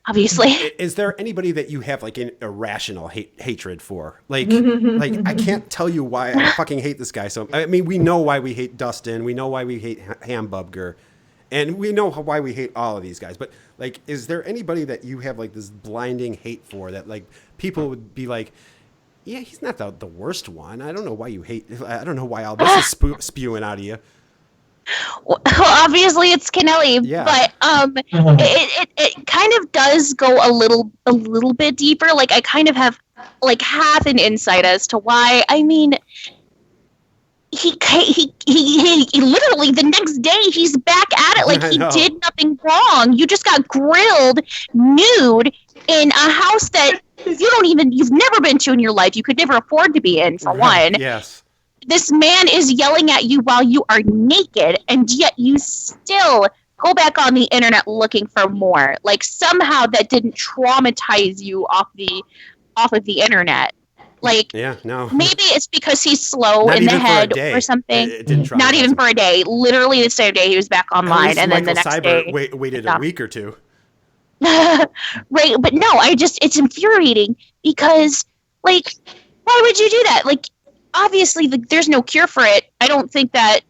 Obviously. Is there anybody that you have like an irrational hatred for? Like I can't tell you why I fucking hate this guy. So I mean, we know why we hate Dustin. We know why we hate Hambubger, and we know why we hate all of these guys. But like, is there anybody that you have like this blinding hate for that like people would be like, yeah, he's not the worst one. I don't know why you hate. I don't know why all this is spewing out of you. Well, obviously it's Kennelly, Yeah. but it kind of does go a little bit deeper. Like I kind of have like half an insight as to why. I mean, he literally the next day he's back at it like he did nothing wrong. You just got grilled nude in a house that you've never been to in your life. You could never afford to be in, for one. Yes. This man is yelling at you while you are naked, and yet you still go back on the internet looking for more. Like somehow that didn't traumatize you off of the internet. Like Yeah. No. maybe it's because he's slow Not in the even for a head day. or something. It didn't Not traumatize even him. for a day. Literally the same day he was back At online, least and then the Michael next Cyber day. waited a stopped. week or two. Right, but no, it's infuriating because, like, why would you do that? Like, obviously, there's no cure for it. I don't think that,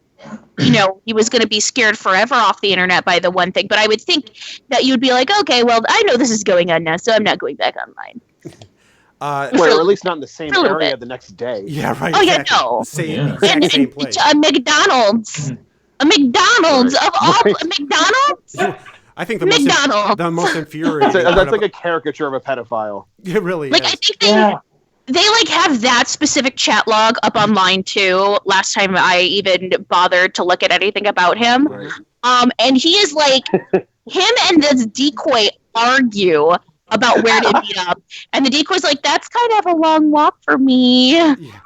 he was going to be scared forever off the internet by the one thing, but I would think that you'd be like, okay, well, I know this is going on now, so I'm not going back online. Or at least not in the same For a little area bit. the next day. Yeah. Right. Oh, yeah, exactly. no. Same. Yeah. Exact same place. A McDonald's. A McDonald's of all McDonald's? I think McDonald's. the most infuriating. That's like a caricature of a pedophile. It really Like, is. I think they like have that specific chat log up online too. Last time I even bothered to look at anything about him. Right. And he is like, him and this decoy argue about where to meet up. And the decoy's like, that's kind of a long walk for me.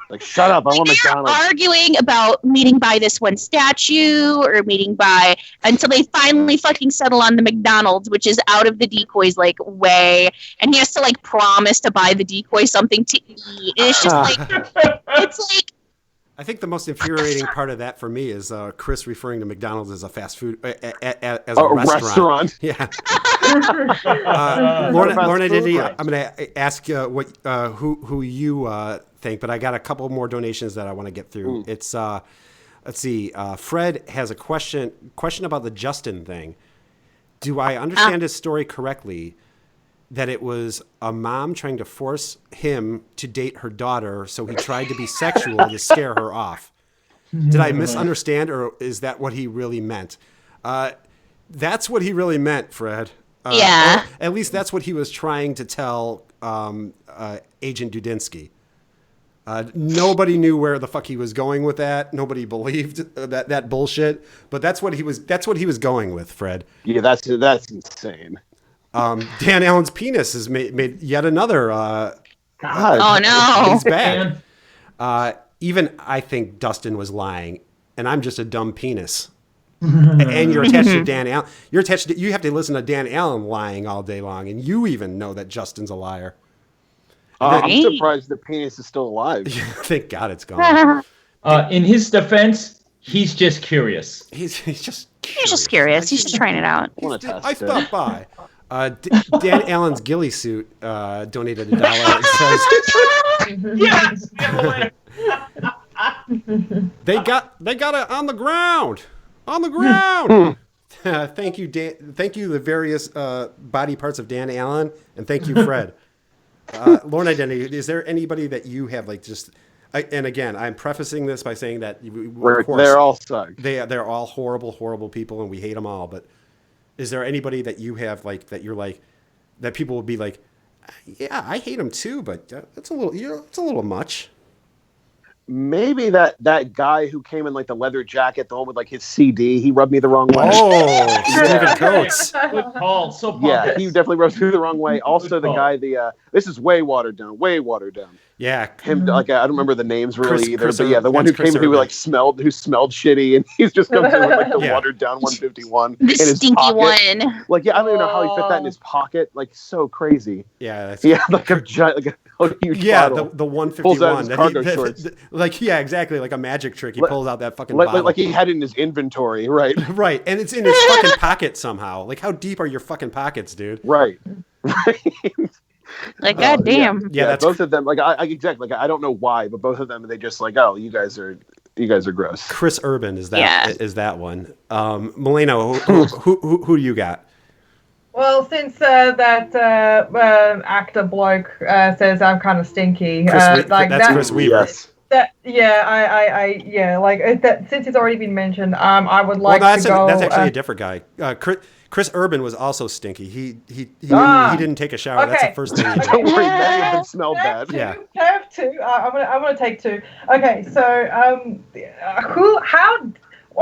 Like, shut up! I want They're McDonald's. arguing about meeting by this one statue or meeting by until they finally fucking settle on the McDonald's, which is out of the decoy's like way, and he has to like promise to buy the decoy something to eat. And it's just like it's like I think the most infuriating part of that for me is Chris referring to McDonald's as a fast food as a restaurant. Yeah. Lorne Identity, I'm going to ask who you think, but I got a couple more donations that I want to get through. It's let's see. Fred has a question about the Justin thing. Do I understand his story correctly? That it was a mom trying to force him to date her daughter, so he tried to be sexual to scare her off. Did I misunderstand, or is that what he really meant? That's what he really meant, Fred. Yeah. At least that's what he was trying to tell Agent Dudinsky. Nobody knew where the fuck he was going with that. Nobody believed that bullshit. But that's what he was going with, Fred. Yeah, that's insane. Dan Allen's penis has made yet another. God. oh no. He's back. Even I think Dustin was lying, and I'm just a dumb penis. And you're attached to Dan Allen. You have to listen to Dan Allen lying all day long, and you even know that Justin's a liar. I'm surprised the penis is still alive. Thank God it's gone. In his defense, he's just curious. He's just curious. He's just trying it out. I stopped by. Dan Allen's ghillie suit donated $1 and says, Yes. They got it on the ground. On the ground. Thank you, Dan. Thank you, the various body parts of Dan Allen, and thank you, Fred. Lorne Identity. Is there anybody that you have like just? and again, I'm prefacing this by saying that They're all suck. They're all horrible, horrible people, and we hate them all. But is there anybody that you have like that you're like that people would be like, yeah, I hate him too, but it's a little, it's a little much. Maybe that guy who came in like the leather jacket, the one with like his CD, he rubbed me the wrong way. Oh, Stephen Coates. Good call. So Yeah, he definitely rubs me the wrong way. Also, the guy, this is way watered down. Yeah, Him, like I don't remember the names really either, Chris but yeah, the one who Chris came who Urban. like smelled shitty, and he's just come through with like the Yeah. watered down 151 The in his stinky pocket. one. Like, yeah, I don't even know how he fit that in his pocket. Like, so crazy. yeah, that's Yeah, like a giant, like a huge yeah, bottle. the Pulls out 151. his that cargo he, shorts. like, yeah, exactly, like a magic trick. He Like- pulls out that fucking bottle. Like he had it in his inventory, right? Right, and it's in his fucking pocket somehow. Like, how deep are your fucking pockets, dude? Right. Right. Like, Oh, goddamn. Yeah, that's both of them. Like I exactly. Like I don't know why, but both of them, they just like, oh, you guys are gross. Chris Urban is that Yeah. is that one. Melleina, who do you got? Well, since that actor bloke says I'm kind of stinky, Chris like that's that, Chris Weaver. Yes. that, yeah, I like that. Since it's already been mentioned, I would like Well, that's to go. that's actually a different guy. Chris Urban was also stinky. He didn't take a shower. That's Okay. the first thing he Don't did. worry, many of them smelled Have bad. two, Yeah. have two. I'm gonna take two. Okay, so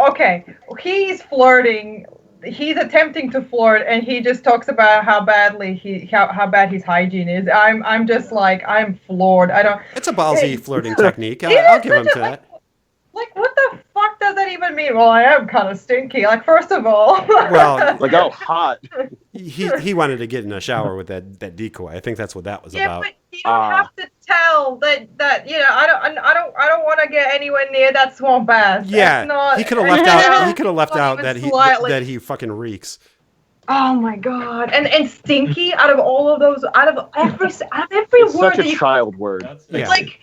okay, he's flirting. He's attempting to flirt, and he just talks about how badly how bad his hygiene is. I'm just like, I'm floored. I don't. It's a ballsy flirting technique. It I'll is give him such to a, that. Like, what the fuck does that even mean? Well, I am kind of stinky. Like, first of all. Well, Like, oh, hot. he wanted to get in a shower with that decoy. I think that's what that was yeah, about. but you don't have to tell that I don't want to get anywhere near that swamp ass. Yeah, That's not, he could have left out. He could have left not out even that slightly. that he fucking reeks. Oh my god! And stinky out of all of those, out of every It's word such that a you child word. That's Yeah. like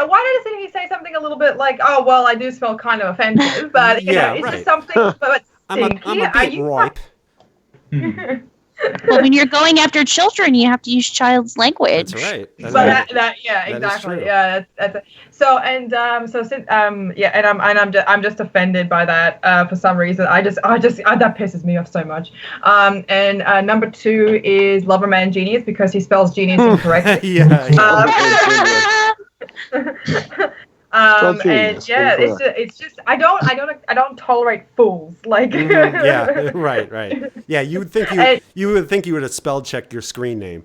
why didn't he say something a little bit like, oh well, I do smell kind of offensive, but Yeah, it's right. just something. But I'm stinky. a Are bit you ripe. Well, when you're going after children, you have to use child's language. That's right. That's But right. yeah, That is exactly. true. Yeah, that's it. So since yeah, and I'm just offended by that for some reason. I just that pisses me off so much. And number 2 is Loverman Genius because he spells genius incorrectly. yeah. Spelled And genius, yeah, incorrect. it's just I don't tolerate fools. Like Yeah. Right. Yeah. You would think And- you would have spell checked your screen name.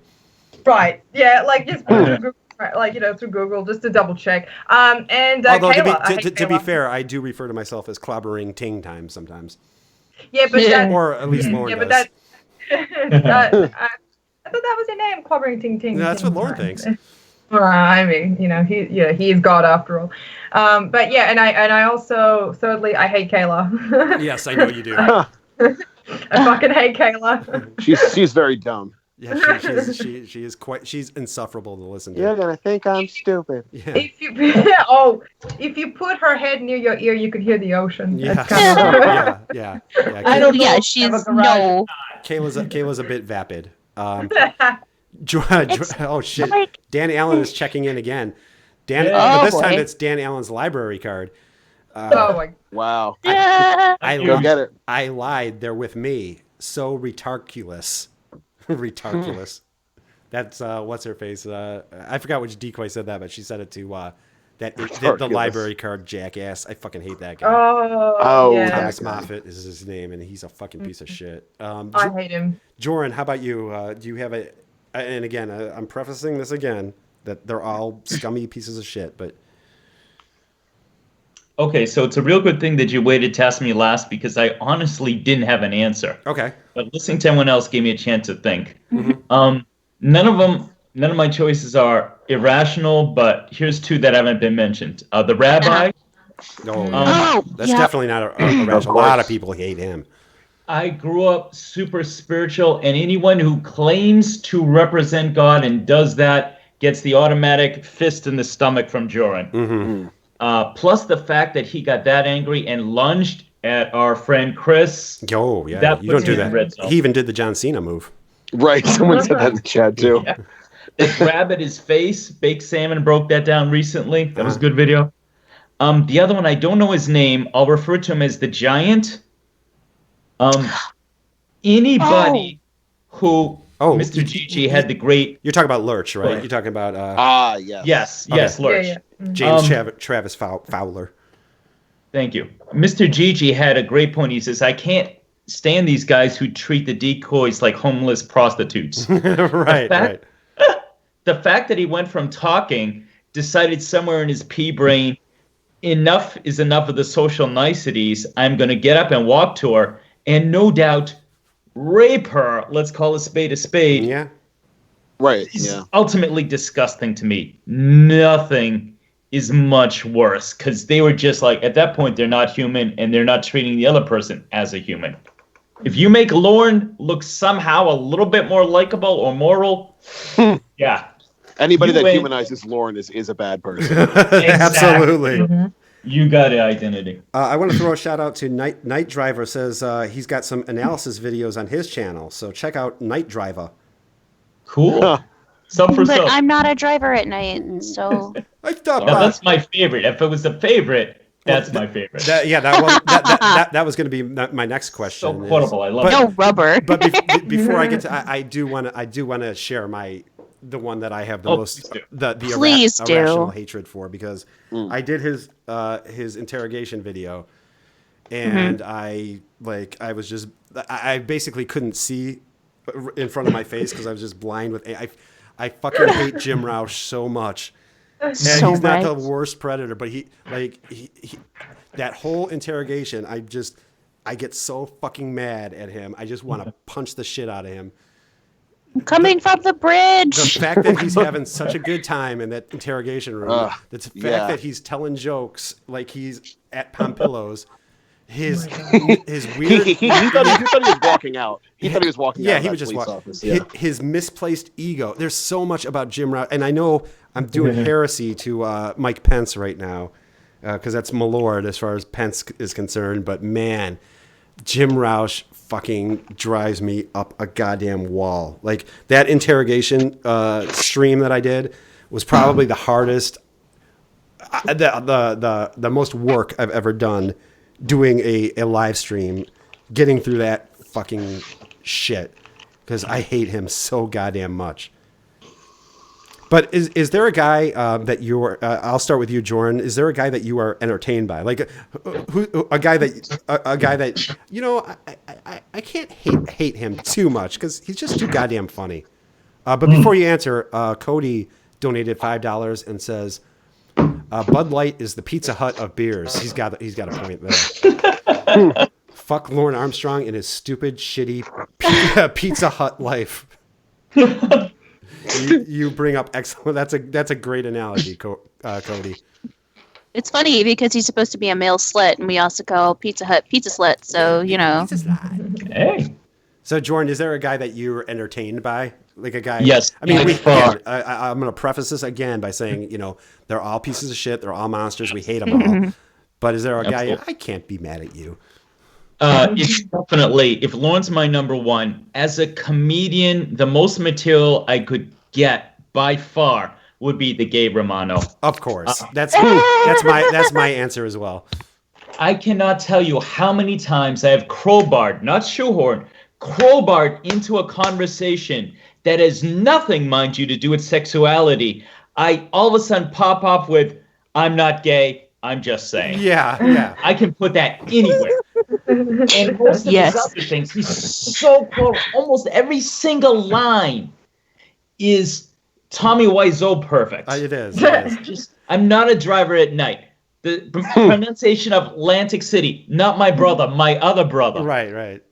Right. Yeah. Like just put it through Google, like through Google just to double check. And Although Kayla, I hate to be Kayla. fair, I do refer to myself as clobbering ting time sometimes, Yeah, but Yeah. that, or at least Lauren yeah, but does. that I thought that was your name, clobbering ting ting. No, that's ting what Lauren time. thinks. Well, I mean, he is God after all. But yeah, and I also thirdly I hate Kayla. Yes, I know you do. I fucking hate Kayla. She's very dumb. Yeah, she is she's insufferable to listen to. You're gonna think I'm stupid. Yeah. If you put her head near your ear, you could hear the ocean. Yeah. That's kind of, Yeah. I don't know. Yeah, Have she's a garage. no. Kayla's a bit vapid. Oh shit! Like, Dan Allen is checking in again. Dan, Yeah. but this Oh, time boy. it's Dan Allen's library card. oh my. Wow. I Go lied. get it. I lied. They're with me. So retarculous. Retarculous. That's what's her face. I forgot which decoy said that, but she said it to the Retarculous. library card jackass. I fucking hate that guy. Oh, yeah. Thomas that guy. Moffat is his name, and he's a fucking piece of shit. I hate him. Jorrun, how about you? Do you have a? And again, I'm prefacing this again that they're all scummy pieces of shit, but Okay, so it's a real good thing that you waited to ask me last because I honestly didn't have an answer. okay. But listening to everyone else gave me a chance to think. Mm-hmm. None of my choices are irrational, but here's 2 that haven't been mentioned. The rabbi. No, Oh, that's yeah. definitely not a rational. A lot of people hate him. I grew up super spiritual, and anyone who claims to represent God and does that gets the automatic fist in the stomach from Jorrun. Mm-hmm. Plus the fact that he got that angry and lunged at our friend Chris. Oh yeah, That you don't puts do me in that. red zone. He even did the John Cena move. Right. Someone said that in the chat too. Yeah. The crab at his face, baked salmon, broke that down recently. That was a good video. The other one, I don't know his name. I'll refer to him as the Giant. Anybody who Mr. Gee had the great. You're talking about Lurch, right? You're talking about. Yes. Yes, Lurch. Yeah. James Travis Fowler. Thank you. Mr. Gee had a great point. He says, I can't stand these guys who treat the decoys like homeless prostitutes. Right. The fact that he went from talking, decided somewhere in his pea brain, enough is enough of the social niceties. I'm going to get up and walk to her and no doubt rape her. Let's call a spade a spade. Yeah. Right. It's Yeah. ultimately disgusting to me. Nothing is much worse because they were just like, at that point, they're not human and they're not treating the other person as a human. If you make Lorne look somehow a little bit more likable or moral, yeah. Anybody You that win. humanizes Lorne is a bad person. Absolutely. Mm-hmm. You got an identity. I want to throw a shout out to Night Driver. Says he's got some analysis videos on his channel, so check out Night Driver. Cool. Sub for But sub. I'm not a driver at night, so I thought Now, that's my favorite. If it was a favorite, that's my favorite. that was going to be my next question. So quotable. I love But- it. no rubber. But before I get to, I do want to share the one that I have the most please the Please do. irrational hatred for, because I did his interrogation video, and I was just I basically couldn't see in front of my face because I was just blind with I fucking hate Jim Roush so much. And So he's not much. the worst predator, but he that whole interrogation, I get so fucking mad at him. I just want to punch the shit out of him. Coming from the bridge. The fact that he's having such a good time in that interrogation room, the fact yeah. that he's telling jokes like he's at Pompillo's, his he weird, thought he was walking out. He thought he was walking out. yeah, of he that was just police walking. office. Yeah. His misplaced ego. There's so much about Jim Roush, and I know I'm doing heresy to Mike Pence right now because that's my lord as far as Pence is concerned. But man, Jim Roush fucking drives me up a goddamn wall. Like that interrogation stream that I did was probably the hardest, the most work I've ever done doing a live stream, getting through that fucking shit because I hate him so goddamn much. But is there a guy that you're? I'll start with you, Jorrun. Is there a guy that you are entertained by, like a guy that you know? I can't hate him too much because he's just too goddamn funny. But before you answer, Cody donated $5 and says, "Bud Light is the Pizza Hut of beers." He's got a point there. Fuck Lorne Armstrong and his stupid, shitty Pizza Hut life. You bring up excellent. That's a great analogy, Cody. It's funny because he's supposed to be a male slut, and we also call Pizza Hut Pizza Slut. So you know. Hey. So Jorrun, is there a guy that you're entertained by, like a guy? Yes, I mean, by far. I'm going to preface this again by saying, you know, they're all pieces of shit. They're all monsters. We hate them all. But is there a guy? Absolutely. I can't be mad at you. It's definitely, if Lorne's my number one, as a comedian, the most material I could get by far would be the gay Romano. Of course, that's my answer as well. I cannot tell you how many times I have crowbarred, not shoehorned, crowbarred into a conversation that has nothing, mind you, to do with sexuality. I all of a sudden pop off with, I'm not gay, I'm just saying. Yeah. I can put that anywhere. And most of his other things, he's so close. Almost every single line is Tommy Wiseau perfect. It is. Just, I'm not a driver at night. The pronunciation of Atlantic City, not my brother, my other brother. Right.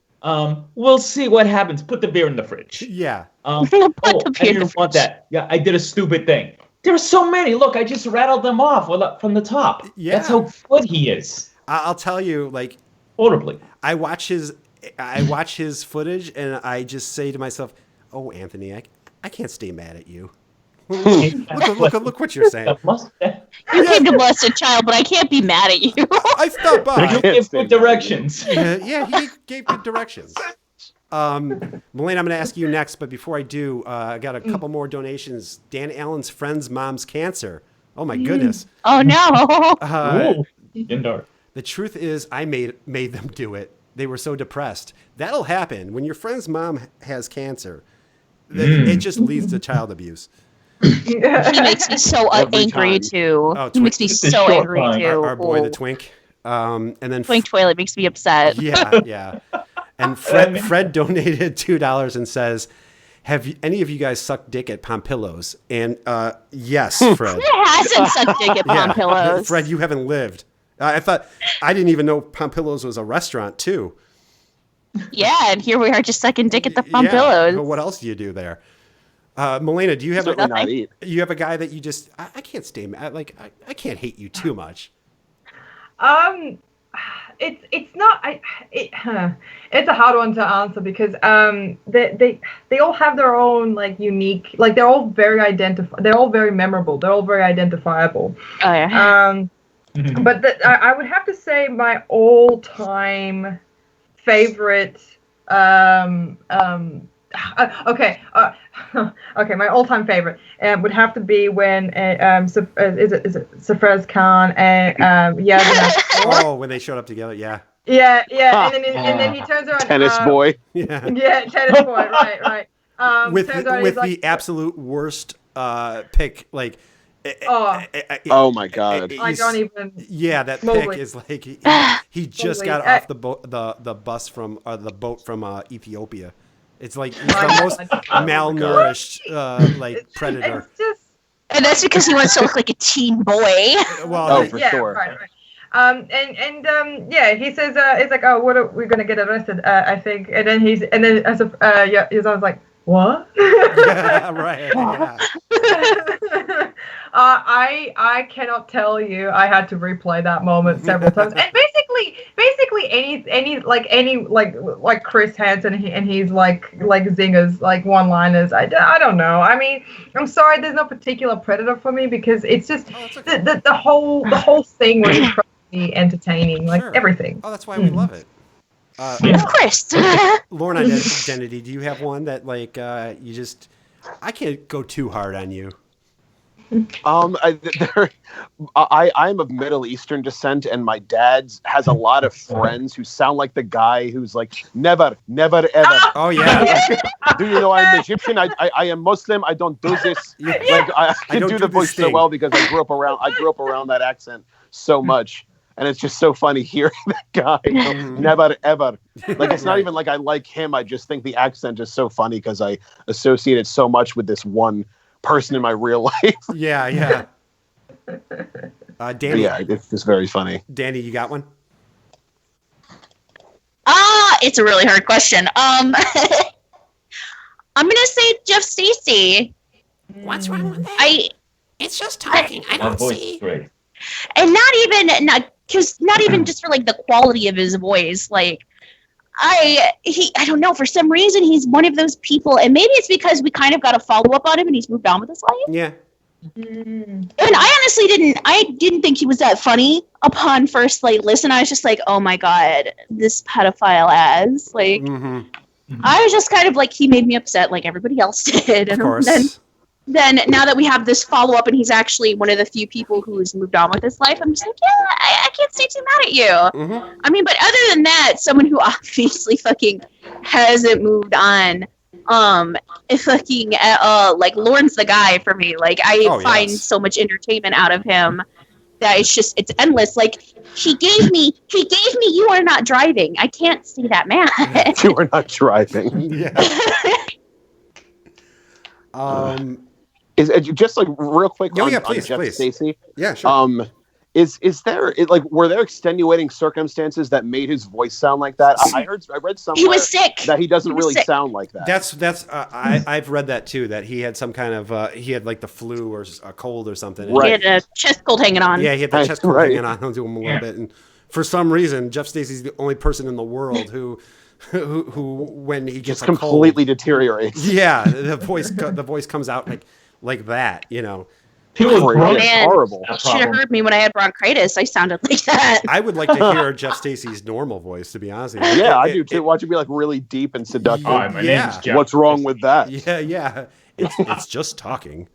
We'll see what happens. Put the beer in the fridge. Yeah. Put the I beer in didn't the want that. Yeah, I did a stupid thing. There are so many. Look, I just rattled them off from the top. Yeah. That's how good he is. I'll tell you, like, Horribly. I watch his footage and I just say to myself, "Oh, Anthony, I can't stay mad at you. Look what you're saying." You came to molest a child, but I can't be mad at you. I stopped by. You give good directions. Yeah, he gave good directions. Melleina, I'm going to ask you next, but before I do, I got a couple more donations. Dan Allen's friend's mom's cancer. Oh my goodness. Oh no. In dark. The truth is, I made them do it. They were so depressed. That'll happen when your friend's mom has cancer. It just leads to child abuse. He makes me so angry time. too. Oh, he makes me It's a so short angry one. too. Our boy, the twink. And then Twink Toilet makes me upset. yeah. And Fred donated $2 and says, "Have any of you guys sucked dick at Pompillo's?" And yes, Fred. Who hasn't sucked dick at Yeah. Pompillo's? Fred, you haven't lived. I didn't even know Pompillo's was a restaurant too. Yeah, and here we are just sucking dick at the Yeah. Pompillo's. Well, what else do you do there? Melleina, do you have Certainly not eat. you have a guy that you just I can't stay mad, like I can't hate you too much. It's not it's a hard one to answer because they all have their own like unique, like they're all very memorable, they're all very identifiable. Oh yeah. But I would have to say my all-time favorite okay, my all-time favorite would have to be when is it Safraz Khan and Oh, when they showed up together, yeah. and then he turns around. Tennis boy. Yeah. Yeah, tennis boy. Right. With turns around, with he's like, the absolute worst pick, like. Oh my god. I don't even. Yeah, that Mobley. pick is like he just Mobley. got off the boat from the boat from Ethiopia. It's like he's My the most God. malnourished like predator. It's just. And that's because he wants to look like a teen boy. Well, for Yeah, sure. right. He says it's like, oh, what are we gonna get arrested? I think, and then he's like, what? yeah, right. Yeah. I cannot tell you. I had to replay that moment several times, and basically any Chris Hansen and he's like zingers, like one-liners. I don't know. I mean, I'm sorry. There's no particular predator for me because it's just the whole thing was incredibly entertaining, like Sure. everything. Oh, that's why we love it. Of course. Lorne Identity, do you have one that like you just I can't go too hard on you? I'm of Middle Eastern descent, and my dad has a lot of friends who sound like the guy who's like, never, ever. Oh yeah. Do you know I'm Egyptian? I am Muslim. I don't do this. Like I can don't do do the this voice so thing. well because I grew up around that accent so much, and it's just so funny hearing that guy. Never, ever. Like it's not even like I like him. I just think the accent is so funny because I associate it so much with this one person in my real life. Yeah. Danny. Yeah, it's just very funny. Danny, you got one? It's a really hard question. I'm gonna say Jeff Stacy. What's wrong with that? It's just talking. I My don't voice see. is great. And not even just for like the quality of his voice, like I don't know, for some reason he's one of those people, and maybe it's because we kind of got a follow-up on him and he's moved on with his life. Yeah. And I honestly didn't think he was that funny upon first like listen. I was just like, oh my god, this pedophile ass. Like I was just kind of like, he made me upset like everybody else did. Of And course. then now that we have this follow-up and he's actually one of the few people who's moved on with his life, I'm just like, yeah, I can't stay too mad at you. I mean, but other than that, someone who obviously fucking hasn't moved on, like Lorne's the guy for me. Like I find so much entertainment out of him that it's endless. Like he gave me You Are Not Driving. I can't see that man. You are not driving. Yeah. Is just like real quick Oh, on, yeah, on please, Jeff please. Stacy? Yeah, sure. Were there extenuating circumstances that made his voice sound like that? I read somewhere He was sick. that he doesn't He was really sick. sound like that. I've read that too, that he had some kind of he had like the flu or a cold or something. Right. He had a chest cold hanging on. Yeah, he had the Right, chest cold right. hanging on to him a little bit, and for some reason, Jeff Stacy's the only person in the world who when he gets just a completely cold, deteriorates. yeah, the voice comes out like that, you know. People Great. groan. It's Man, horrible. you should have heard me when I had bronchitis. I sounded like that. I would like to hear Jeff Stacy's normal voice, to be honest with you. Yeah, I do too. Watch it be like really deep and seductive. Hi, my Yeah. name's Jeff. What's wrong with that? Yeah. It's just talking.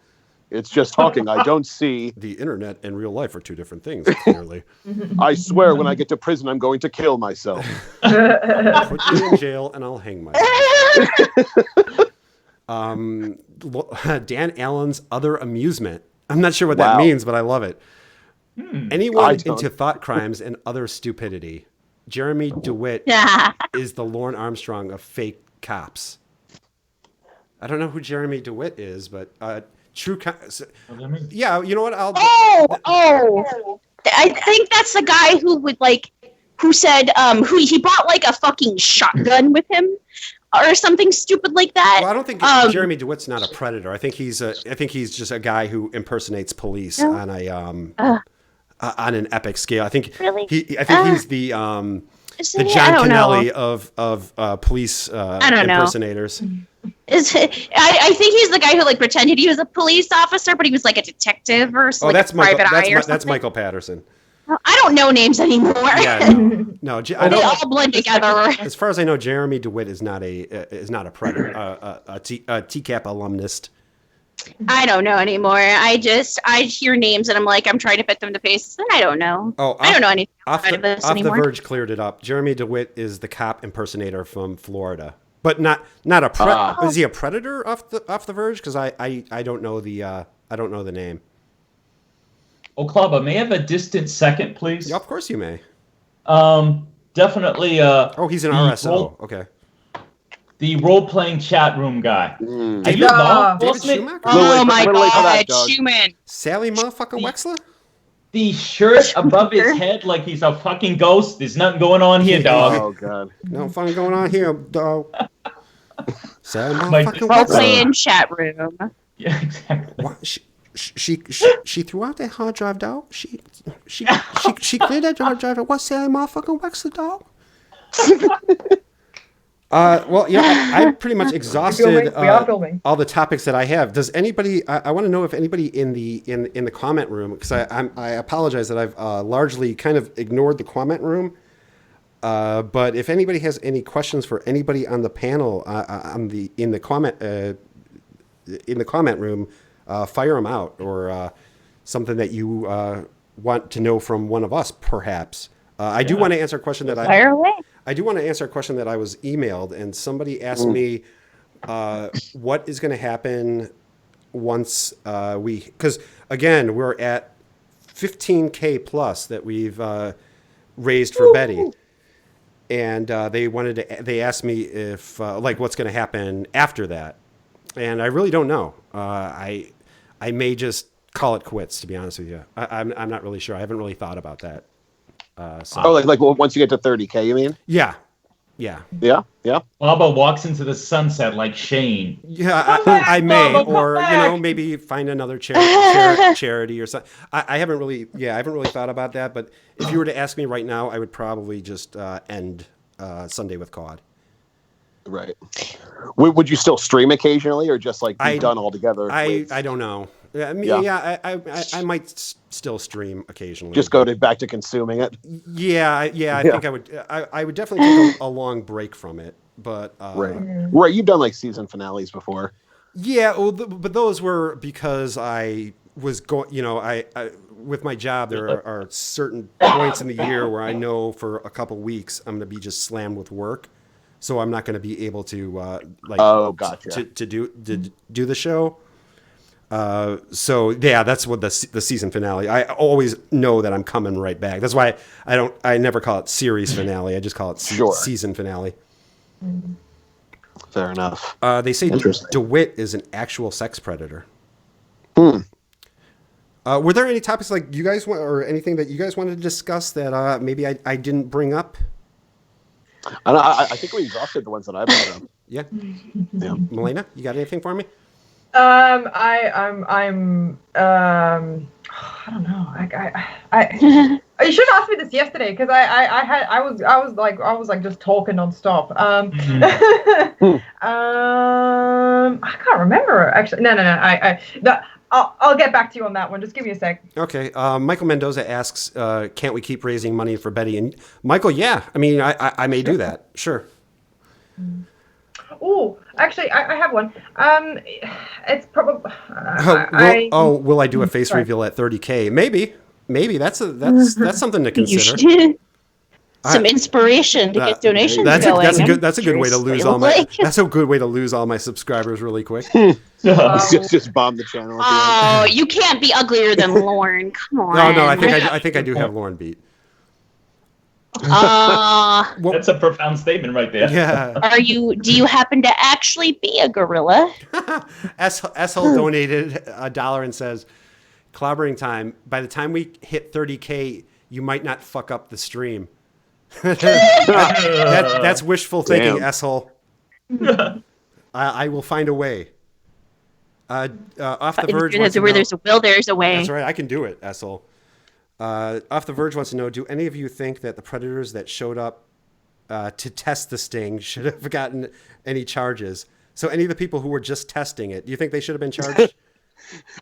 It's just talking. I don't see. The internet and real life are two different things, clearly. I swear when I get to prison, I'm going to kill myself. Put me in jail and I'll hang myself. Dan Allen's other amusement. I'm not sure what that Wow. means, but I love it. I Anyone don't. into thought crimes and other stupidity. Jeremy DeWitt Yeah. is the Lorne Armstrong of fake cops. I don't know who Jeremy DeWitt is, but yeah, you know what? Oh. I think that's the guy who said he brought like a fucking shotgun with him or something stupid like that. Well, I don't think Jeremy DeWitt's not a predator. I think he's just a guy who impersonates police on an epic scale. I think Really? he's the John Kennelly of police impersonators. I think he's the guy who like pretended he was a police officer, but he was like a detective or like that's a private eye or that's something. Michael Patterson. I don't know names anymore. Yeah, no. They all blend together. As far as I know, Jeremy DeWitt is not a predator, a TCAP alumnist. I don't know anymore. I hear names and I'm like, I'm trying to fit them to faces, and I don't know. I don't know anything outside of this anymore. The Verge cleared it up. Jeremy DeWitt is the cop impersonator from Florida, but not a predator. Is he a predator off the Verge? Because I don't know the name. Oh, Klubba, may I have a distant second, please? Yeah, of course you may. Definitely. He's an RSO. Okay. The role-playing chat room guy. Are you David Schumacher? Oh my We're late for that, God, Doug. Schumann. Sally motherfucking Wexler? The shirt above his head like he's a fucking ghost. There's nothing going on here, dog. Oh god. No fun going on here, dog. Sally My- motherfucking Role Wexler. playing chat room. Yeah, exactly. What? She threw out that hard drive, dog. She cleared that hard drive. What's Sally motherfucking Wexler, dog? I'm pretty much exhausted We are filming. all the topics that I have. Does anybody? I want to know if anybody in the comment room, because I apologize that I've largely kind of ignored the comment room. But if anybody has any questions for anybody on the panel in the comment room, fire them out, or something that you want to know from one of us, perhaps. I do want to answer a question that Fire away. I do want to answer a question that I was emailed, and somebody asked me what is going to happen once because again, we're at 15K plus that we've raised for Betty. And they asked me if what's going to happen after that. And I really don't know. I may just call it quits, to be honest with you. I'm not really sure. I haven't really thought about that. Once you get to 30K, you mean? Yeah. Baba walks into the sunset like Shane. Yeah, I may, or maybe find another charity or something. I haven't really thought about that. But if you were to ask me right now, I would probably just end Sunday with COD. Right. Would you still stream occasionally, or just be done altogether? I don't know. I mean, I might still stream occasionally. Just go back to consuming it. Yeah. I think I would. I would definitely take a long break from it. But right. You've done season finales before. Yeah, but those were because I was going. I with my job, there are certain points in the year where I know for a couple weeks I'm going to be just slammed with work, so I'm not going to be able to gotcha. to do the show. So yeah, that's what the season finale. I always know that I'm coming right back. That's why I never call it series finale. I just call it season finale. Fair enough. They say DeWitt is an actual sex predator. Were there any topics you guys want, or anything that you guys wanted to discuss that maybe I didn't bring up? I think we exhausted the ones that I brought up. Yeah. Melleina, you got anything for me? I don't know. You should have asked me this yesterday, because I was just talking nonstop. I can't remember actually. No. I'll get back to you on that one. Just give me a sec. Okay. Michael Mendoza asks, can't we keep raising money for Betty? And Michael, yeah. I mean, I may do that. Sure. Oh, actually, I have one. It's probably. Will I do a face reveal at 30K? Maybe that's something to You consider. should. Some inspiration to get donations going. That's a good way to lose all my. That's a good way to lose all my subscribers really quick. Just bomb the channel. Oh, you can't be uglier than Lorne. Come on. No, I think I do have Lorne beat. That's a profound statement right there. Yeah. Do you happen to actually be a gorilla? Essel donated $1 and says, "Clobbering time. By the time we hit 30K, you might not fuck up the stream." That's wishful thinking, Essel. I will find a way. Off the Verge wants to know, where there's a will, there's a way. That's right. I can do it, Essel. Off the Verge wants to know, do any of you think that the predators that showed up to test the sting should have gotten any charges? So any of the people who were just testing it, do you think they should have been charged?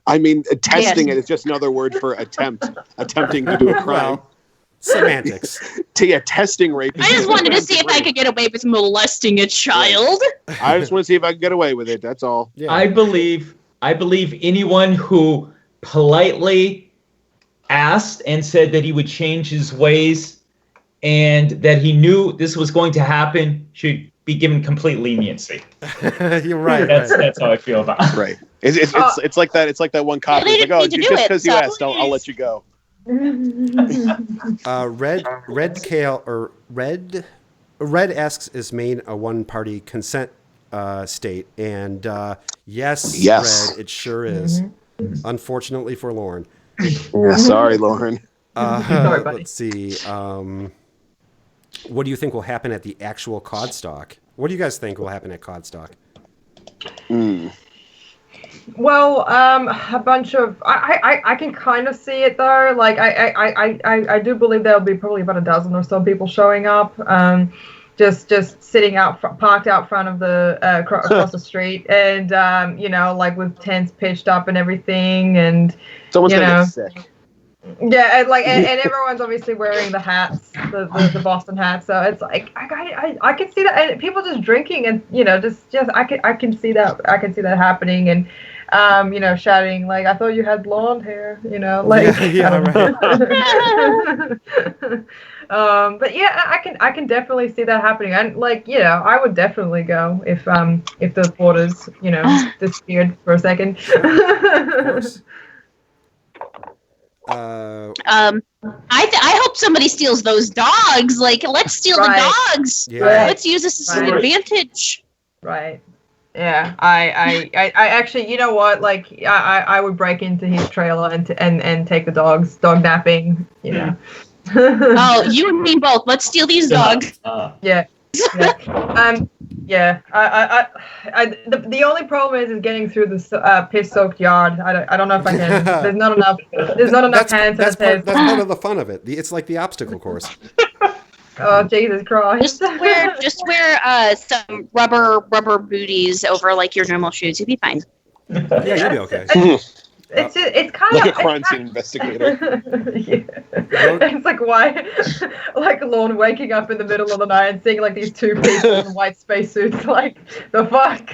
I mean, testing it is just another word for attempting to do a crime. Well, semantics. Testing rape. I just wanted to see if I could get away with molesting a child. I just want to see if I can get away with it. That's all. Yeah. I believe anyone who politely asked and said that he would change his ways and that he knew this was going to happen should be given complete leniency. You're right. That's how I feel about it. Right. It's like that. It's like that one cop who's like, "Oh, just because you asked, I'll let you go." Red asks, is Maine a one-party consent state? And yes, Red, it sure is. Unfortunately for Lorne. Yeah, sorry, Lorne. Sorry, buddy. Let's see. What do you think will happen at the actual Kodstock? What do you guys think will happen at Kodstock? Well, a bunch of I can kind of see it though. Like I do believe there'll be probably about a dozen or so people showing up. Just sitting parked out front of the across the street, and like with tents pitched up and everything, and someone's gonna get sick. Yeah, and everyone's obviously wearing the hats, the Boston hats. So it's like I can see that, and people just drinking, and just I can see that happening, and shouting like, "I thought you had blonde hair," like. Yeah, right. But yeah, I can definitely see that happening, and I would definitely go if the porters disappeared for a second. Of course. I hope somebody steals those dogs. Like, let's steal the dogs. Yeah. Let's use this as an advantage. Right. Yeah. I actually, you know what? Like, I would break into his trailer and take the dog napping. Oh, you and me both. Let's steal these dogs. Yeah. Yeah. The only problem is getting through this piss-soaked yard. I don't know if I can. There's not enough hands. That's part of the fun of it. It's like the obstacle course. Oh, Jesus Christ! Just wear some rubber booties over like your normal shoes. You'll be fine. Yeah, you'll be okay. It's kind like of a crime scene investigator. Yeah. It's like why, like Lorne waking up in the middle of the night and seeing like these two people in white spacesuits. Like, the fuck,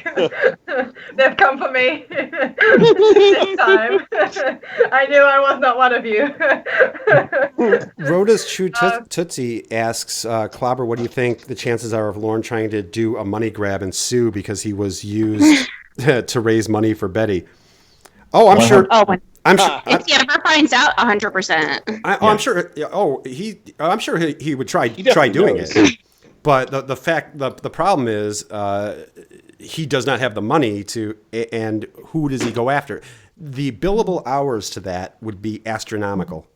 they've come for me this time. I knew I was not one of you. Rhoda's True Tootsie asks, Clobber, what do you think the chances are of Lorne trying to do a money grab and sue because he was used to raise money for Betty? Oh, I'm sure. I'm sure. If he ever finds out, 100%. I'm sure. I'm sure he would try doing it. But the problem is he does not have the money to. And who does he go after? The billable hours to that would be astronomical.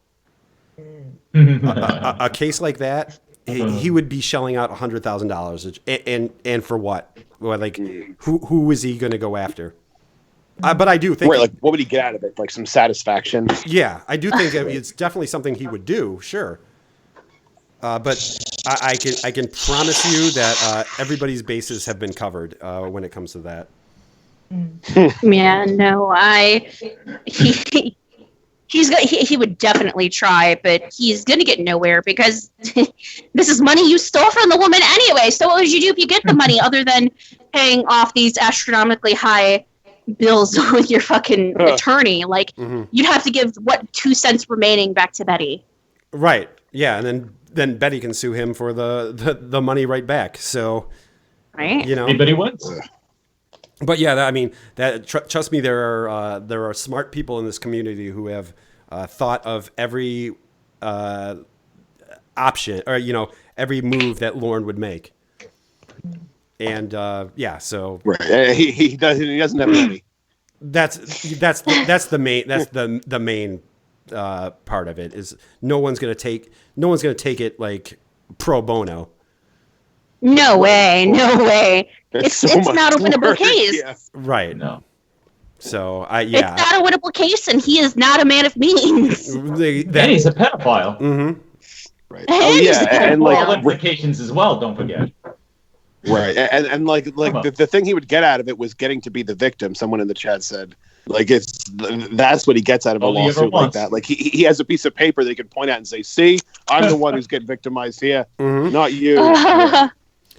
A case like that, he would be shelling out $100,000, and for what? Well, like who is he going to go after? But I do think, like, what would he get out of it? Like some satisfaction? Yeah, I do think it's definitely something he would do. Sure, but I can promise you that everybody's bases have been covered when it comes to that. Yeah, no, he would definitely try, but he's gonna get nowhere because this is money you stole from the woman anyway. So what would you do if you get the money other than paying off these astronomically high bills with your fucking attorney? Like, you'd have to give 2 cents remaining back to Betty. Right. Yeah, and then Betty can sue him for the money right back. So, right? You know, anybody wins. But yeah, I mean, trust me, there are smart people in this community who have thought of every option, or every move that Lorne would make. And so right, he doesn't have any. That's the main part of it is no one's gonna take it like pro bono. No way. It's not a winnable case. Yeah. Right. No. So it's not a winnable case, and he is not a man of means. And he's a pedophile. Mm-hmm. Right. Oh yeah, and like implications as well. Don't forget. Right, and like the thing he would get out of it was getting to be the victim. Someone in the chat said, like, that's what he gets out of a lawsuit like that. Like he has a piece of paper that he can point at and say, "See, I'm the one who's getting victimized here, not you."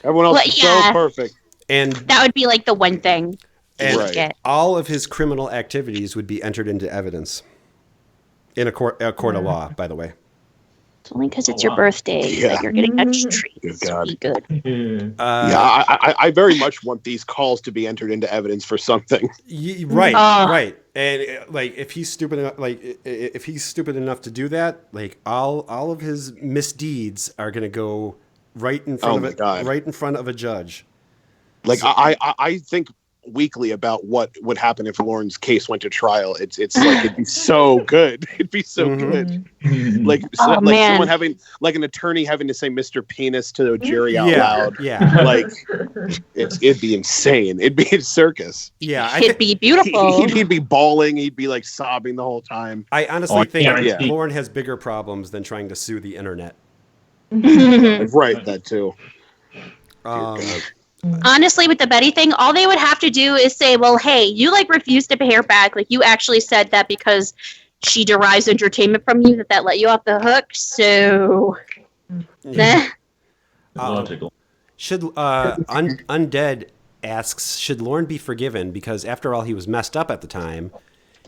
Everyone else is so perfect. And that would be like the one thing. And all of his criminal activities would be entered into evidence in a court of law. By the way. It's only because it's your birthday that you're getting extra treats. Good God. Good. I very much want these calls to be entered into evidence for something. Right. And like, if he's stupid enough to do that, like all of his misdeeds are going to go right in front of a judge. Like, I think weekly about what would happen if Lorne's case went to trial. It's like it'd be so good. It'd be so good. Like someone having, like, an attorney having to say Mr. Penis to a jury out loud. Yeah. Like it'd be insane. It'd be a circus. Yeah. It'd be beautiful. He'd be bawling. He'd be like sobbing the whole time. I honestly think Lorne has bigger problems than trying to sue the internet. Right. That too. Honestly, with the Betty thing, all they would have to do is say, well, hey, you like refused to pay her back. Like, you actually said that because she derives entertainment from you, that let you off the hook. So, logical. Should Undead asks, should Lorne be forgiven? Because after all, he was messed up at the time.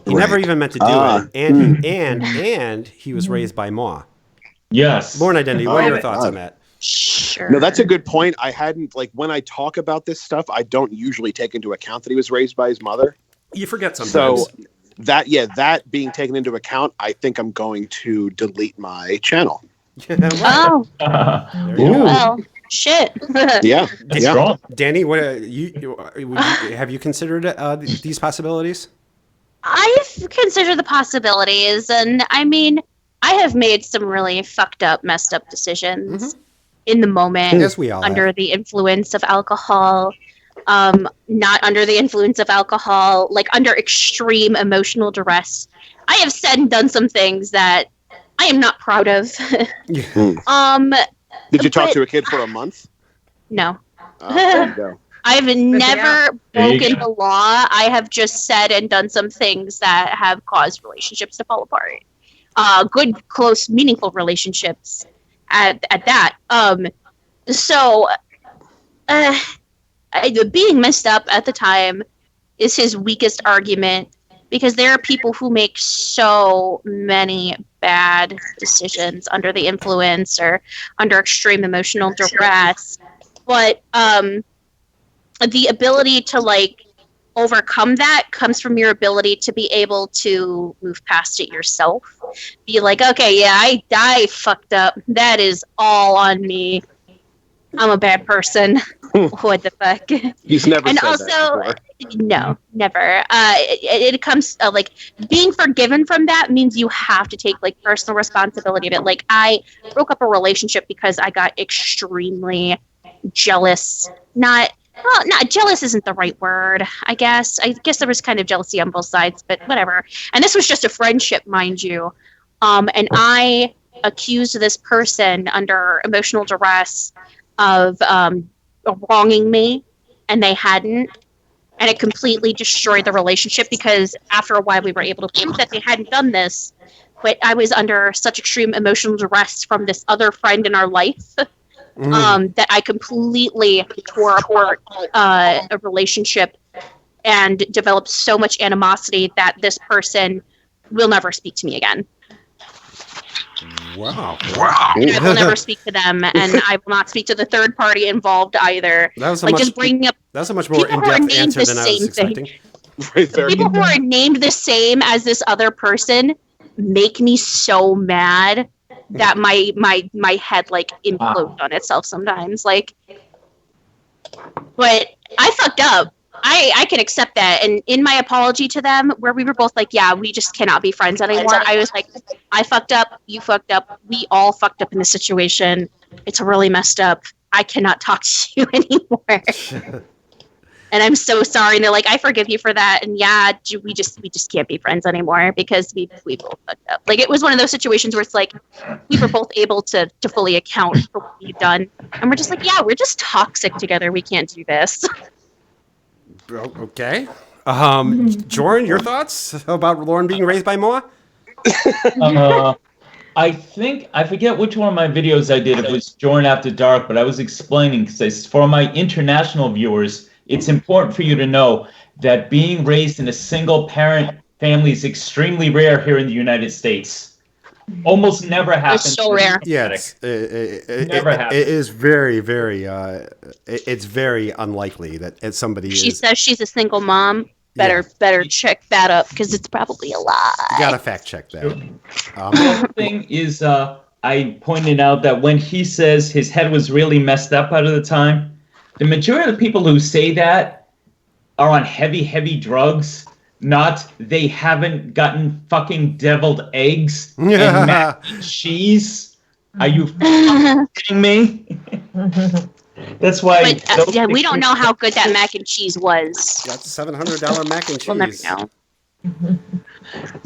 He never even meant to do it, and he was raised by Ma. Yes. Lorne Identity. What are your thoughts on that? Sure. No, that's a good point. I hadn't, like, when I talk about this stuff, I don't usually take into account that he was raised by his mother. You forget sometimes. So that being taken into account, I think I'm going to delete my channel. Oh. Well, shit. Yeah. Strong. Dani, have you considered these possibilities? I've considered the possibilities, and I mean, I have made some really fucked up, messed up decisions in the moment. Yes, we all under have. the influence of alcohol, not under the influence of alcohol, like under extreme emotional duress. I have said and done some things that I am not proud of. Did you talk to a kid for a month? No. There you go. I've never broken the law. I have just said and done some things that have caused relationships to fall apart. Good, close, meaningful relationships at that. Being messed up at the time is his weakest argument, because there are people who make so many bad decisions under the influence or under extreme emotional duress. But the ability to, like, overcome that comes from your ability to be able to move past it yourself. Be like, okay, yeah, I fucked up. That is all on me. I'm a bad person. What the fuck? He's never and said also, that before. No, never. It comes like being forgiven from that means you have to take, like, personal responsibility of it. Like, I broke up a relationship because I got extremely jealous. Not jealous isn't the right word, I guess. I guess there was kind of jealousy on both sides, but whatever. And this was just a friendship, mind you. And I accused this person under emotional duress of wronging me, and they hadn't. and it completely destroyed the relationship because after a while we were able to prove that they hadn't done this, but I was under such extreme emotional duress from this other friend in our life that I completely tore apart a relationship and developed so much animosity that this person will never speak to me again. Wow. And I will never speak to them, and I will not speak to the third party involved either. That was like just bringing up. That's a much more in-depth answer than I was expecting. People who are named the same as this other person make me so mad that my head like implodes on itself sometimes. Like, but I fucked up. I can accept that. And in my apology to them, where we were both like, yeah, we just cannot be friends anymore, I was like, I fucked up, you fucked up, we all fucked up in this situation. It's really messed up. I cannot talk to you anymore. And I'm so sorry. And they're like, I forgive you for that. And yeah, we just can't be friends anymore because we both fucked up. Like, it was one of those situations where it's like we were both able to fully account for what we've done. And we're just like, yeah, we're just toxic together. We can't do this. Okay. Jorrun, your thoughts about Lorne being raised by Moa? I forget which one of my videos I did. It was Jorrun After Dark, but I was explaining, because for my international viewers, it's important for you to know that being raised in a single parent family is extremely rare here in the United States. Almost never happens. It's so rare. Yeah, Never happens. It is very, very. It's very unlikely that somebody. She says she's a single mom. Better check that up because it's probably a lie. You gotta fact check that. The other thing is, I pointed out that when he says his head was really messed up out of the time, the majority of the people who say that are on heavy drugs. Not they haven't gotten fucking deviled eggs and mac and cheese. Are you kidding me? That's why. But, we don't know how good that mac and cheese was. That's $700 mac and cheese. We'll never know.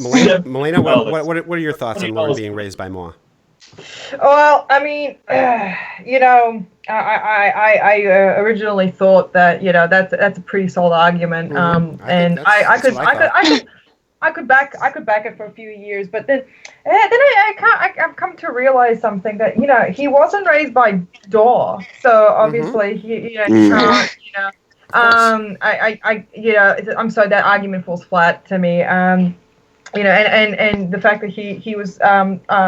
Melleina, what are your thoughts on Lorne being raised by Moa? Well, I mean, I originally thought that that's a pretty solid argument, and I could back it for a few years, but then I've come to realize something that he wasn't raised by Daw, so obviously he can't I'm sorry, that argument falls flat to me. And the fact that he was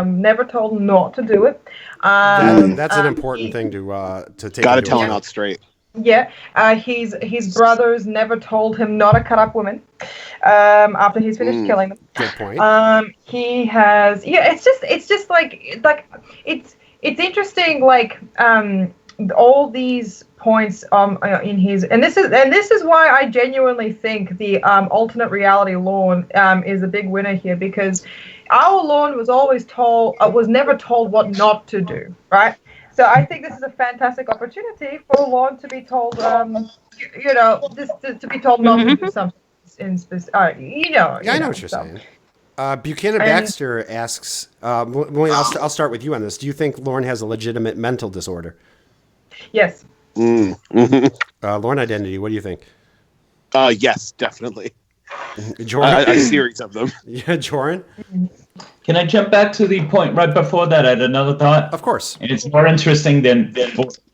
never told not to do it. That's an important thing to take. Got to tell him out straight. Yeah, his brothers never told him not to cut up women after he's finished killing them. Good point. He has. Yeah, it's just like it's interesting. Like all these points in his, and this is why I genuinely think the alternate reality Lorne is a big winner here, because our Lorne was never told what not to do, right? So I think this is a fantastic opportunity for Lorne to be told, to be told not to do something in specific. Yeah, I know what you're saying. Buchanan Baxter asks, I'll start with you on this. Do you think Lorne has a legitimate mental disorder? Yes. Lorne Identity, what do you think? Yes, definitely. Jorrun? A series of them. Yeah, Jorrun? Can I jump back to the point right before that? I had another thought. Of course. And it's more interesting than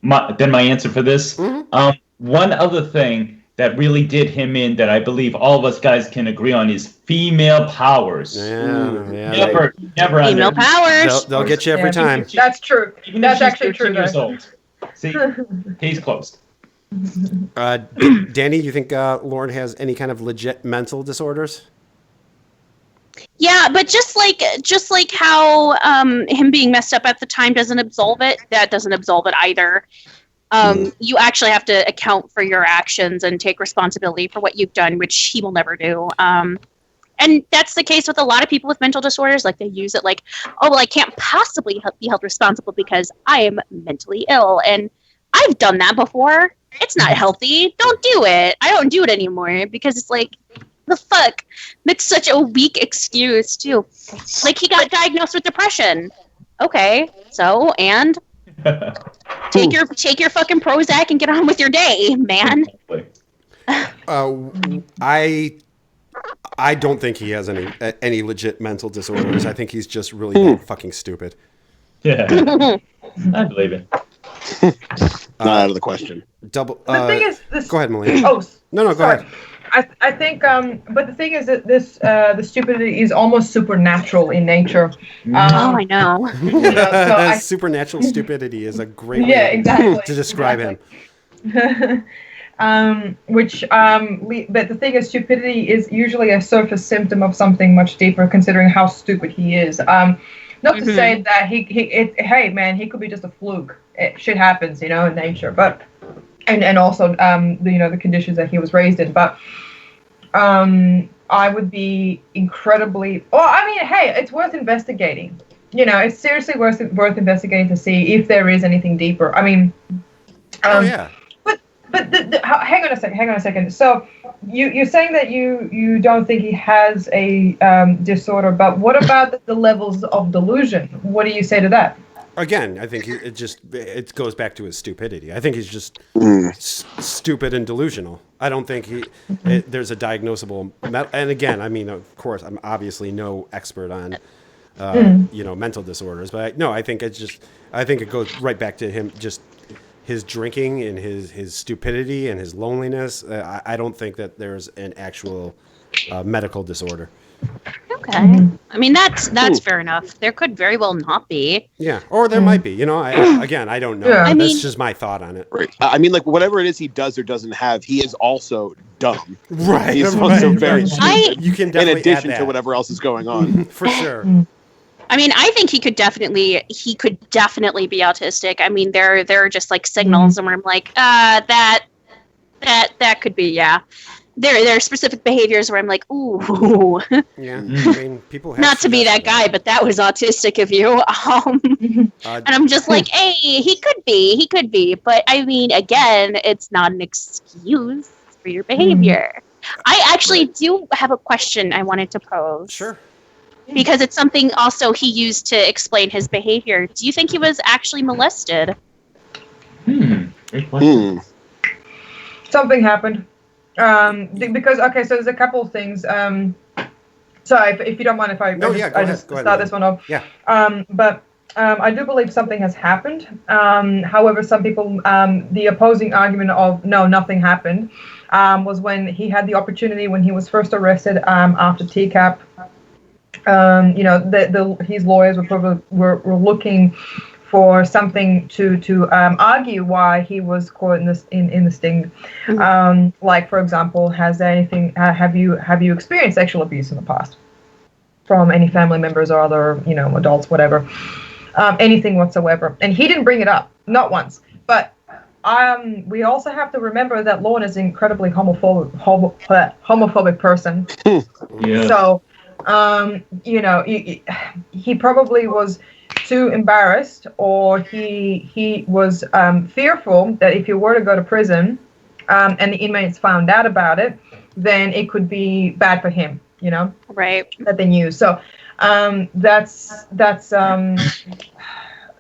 my answer for this. Mm-hmm. One other thing that really did him in that I believe all of us guys can agree on is female powers. Yeah. Never female powers. They'll get you every time. That's true. That's actually true. Years old. See, case closed. Dani, you think Lorne has any kind of legit mental disorders? Yeah, but just like how him being messed up at the time doesn't absolve it, that doesn't absolve it either. You actually have to account for your actions and take responsibility for what you've done, which he will never do. And that's the case with a lot of people with mental disorders. Like, they use it like, oh, well, I can't possibly be held responsible because I am mentally ill. And I've done that before. It's not healthy. Don't do it. I don't do it anymore because it's like, the fuck? That's such a weak excuse, too. Like, he got diagnosed with depression. Okay, so, and? Take your fucking Prozac and get on with your day, man. I don't think he has any legit mental disorders. I think he's just really fucking stupid. Yeah, I believe it. Not out of the question. The thing is, this. Go ahead, Melleina. Oh, no, go sorry. ahead. I think, but the thing is that the stupidity is almost supernatural in nature. Oh, I know. So Supernatural stupidity is a great way exactly. to describe him. But the thing is, stupidity is usually a surface symptom of something much deeper, considering how stupid he is. Not to say that hey man, he could be just a fluke. Shit happens, in nature. But and also the conditions that he was raised in. But I would be incredibly. Well, I mean, hey, it's worth investigating. It's seriously worth investigating to see if there is anything deeper. I mean, yeah. But hang on a second. So you're saying that you don't think he has a disorder, but what about the levels of delusion? What do you say to that? Again, I think it goes back to his stupidity. I think he's just stupid and delusional. I don't think there's a diagnosable. And again, I mean, of course, I'm obviously no expert on mental disorders, but I think it goes right back to him just. His drinking and his stupidity and his loneliness. I don't think that there's an actual medical disorder. Okay. I mean, that's fair enough. There could very well not be. Yeah, or there might be. I don't know. Yeah. That's just my thought on it. Right. I mean, like whatever it is he does or doesn't have, he is also dumb. Right. He's also very stupid. You can definitely in addition add that. to whatever else is going on. For sure. I mean, I think he could definitely be autistic. I mean, there are just like signals, and where I'm like, that could be, yeah. There are specific behaviors where I'm like, ooh. Yeah, I mean, people have not to be that guy, but that was autistic of you. And I'm just like, hey, he could be, but I mean, again, it's not an excuse for your behavior. I actually do have a question I wanted to pose. Sure. Because it's something also he used to explain his behavior. Do you think he was actually molested? Great question. Something happened. Because so there's a couple of things. Sorry, if you don't mind, if I just start this one off. Yeah. But I do believe something has happened. However, some people, the opposing argument of no, nothing happened, was when he had the opportunity when he was first arrested after TCAP. His lawyers were looking for something to argue why he was caught in the sting. Like, for example, have you experienced sexual abuse in the past from any family members or other adults, whatever, anything whatsoever? And he didn't bring it up, not once. But we also have to remember that Lorne is an incredibly homophobic person. Yeah. So. He probably was too embarrassed, or he was fearful that if he were to go to prison and the inmates found out about it, then it could be bad for him, Right. That they knew. So that's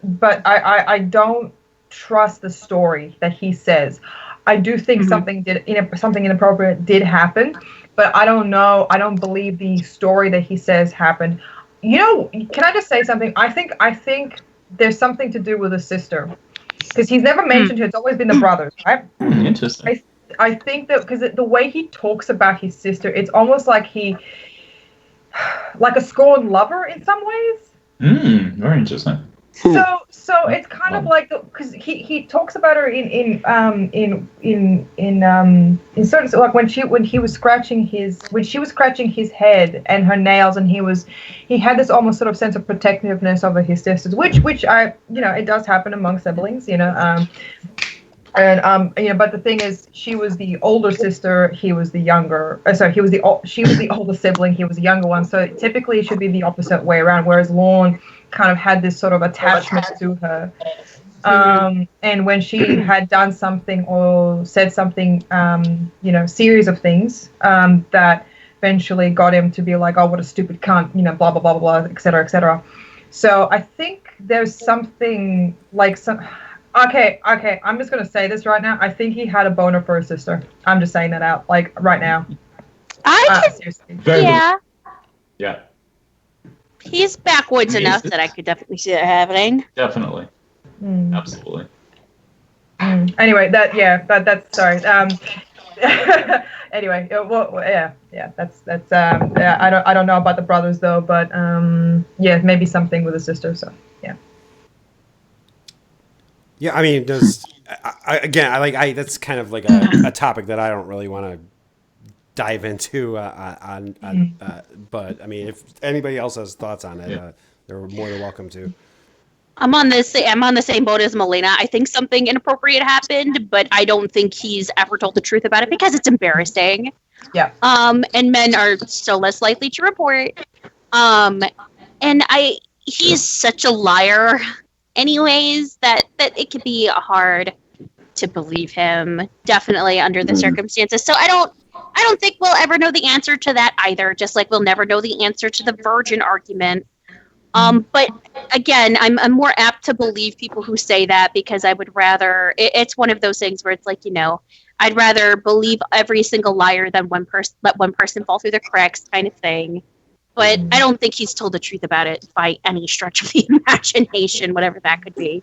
but I don't trust the story that he says. I do think something inappropriate did happen. But I don't know. I don't believe the story that he says happened. Can I just say something? I think there's something to do with his sister, because he's never mentioned her. It's always been the brothers, right? Interesting. I think that because the way he talks about his sister, it's almost like like a scorned lover in some ways. Very interesting. So it's kind of like because he talks about her in certain, like when she was scratching his head and her nails, and he had this almost sort of sense of protectiveness over his sisters, which I it does happen among siblings, but the thing is, she was the older sister, he was the younger. She was the older sibling, he was the younger one. So typically it should be the opposite way around. Whereas Lorne kind of had this sort of attachment to her, and when she had done something or said something, series of things that eventually got him to be like, oh, what a stupid cunt, blah blah blah blah, etc., etc. So I think there's something like Okay. I'm just gonna say this right now. I think he had a boner for his sister. I'm just saying that out, like right now. Seriously. Yeah. Yeah, He's backwoods enough that I could definitely see that happening. definitely. Mm. Absolutely. Anyway, that's sorry. Anyway, that's I don't know about the brothers though, but maybe something with the sister. So yeah. Yeah, I mean, that's kind of like a topic that I don't really want to dive into but I mean, if anybody else has thoughts on it, they're more than welcome to. I'm on the same boat as Melleina. I think something inappropriate happened, but I don't think he's ever told the truth about it because it's embarrassing. Yeah. And men are still less likely to report. He's such a liar anyways that it could be hard to believe him, definitely under the circumstances. So I don't think we'll ever know the answer to that either, just like we'll never know the answer to the virgin argument. But again, I'm more apt to believe people who say that because I would rather, it's one of those things where it's like, I'd rather believe every single liar than let one person fall through the cracks kind of thing. But I don't think he's told the truth about it by any stretch of the imagination, whatever that could be.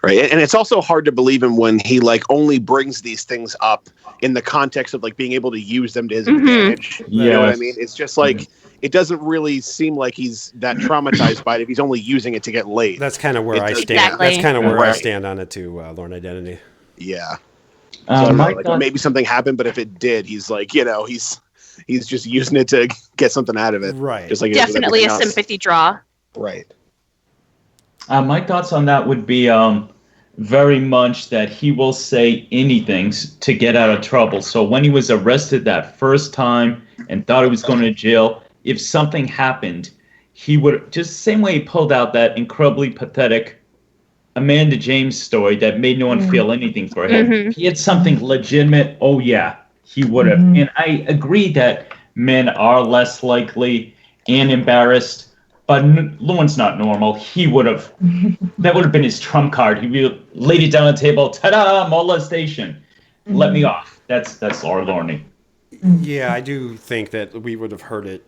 Right. And it's also hard to believe him when he like only brings these things up in the context of like being able to use them to his advantage. You know what I mean? It's just like, it doesn't really seem like he's that traumatized by it if he's only using it to get laid. That's kind of where I stand. Exactly. That's kind of where I stand on it too, Lorne Identity. Yeah. So I don't know, like, maybe something happened, but if it did, he's like, he's just using it to get something out of it. Right. Just like Definitely a sympathy draw. Right. My thoughts on that would be very much that he will say anything to get out of trouble. So when he was arrested that first time and thought he was going to jail, if something happened, he would, just the same way he pulled out that incredibly pathetic Amanda James story that made no one feel anything for him. If he had something legitimate, oh yeah, he would have. And I agree that men are less likely and embarrassed, but Lorne's not normal. He would have, that would have been his trump card. He would have laid it down on the table, ta-da, molestation. Let me off. That's Lorne. Yeah, I do think that we would have heard it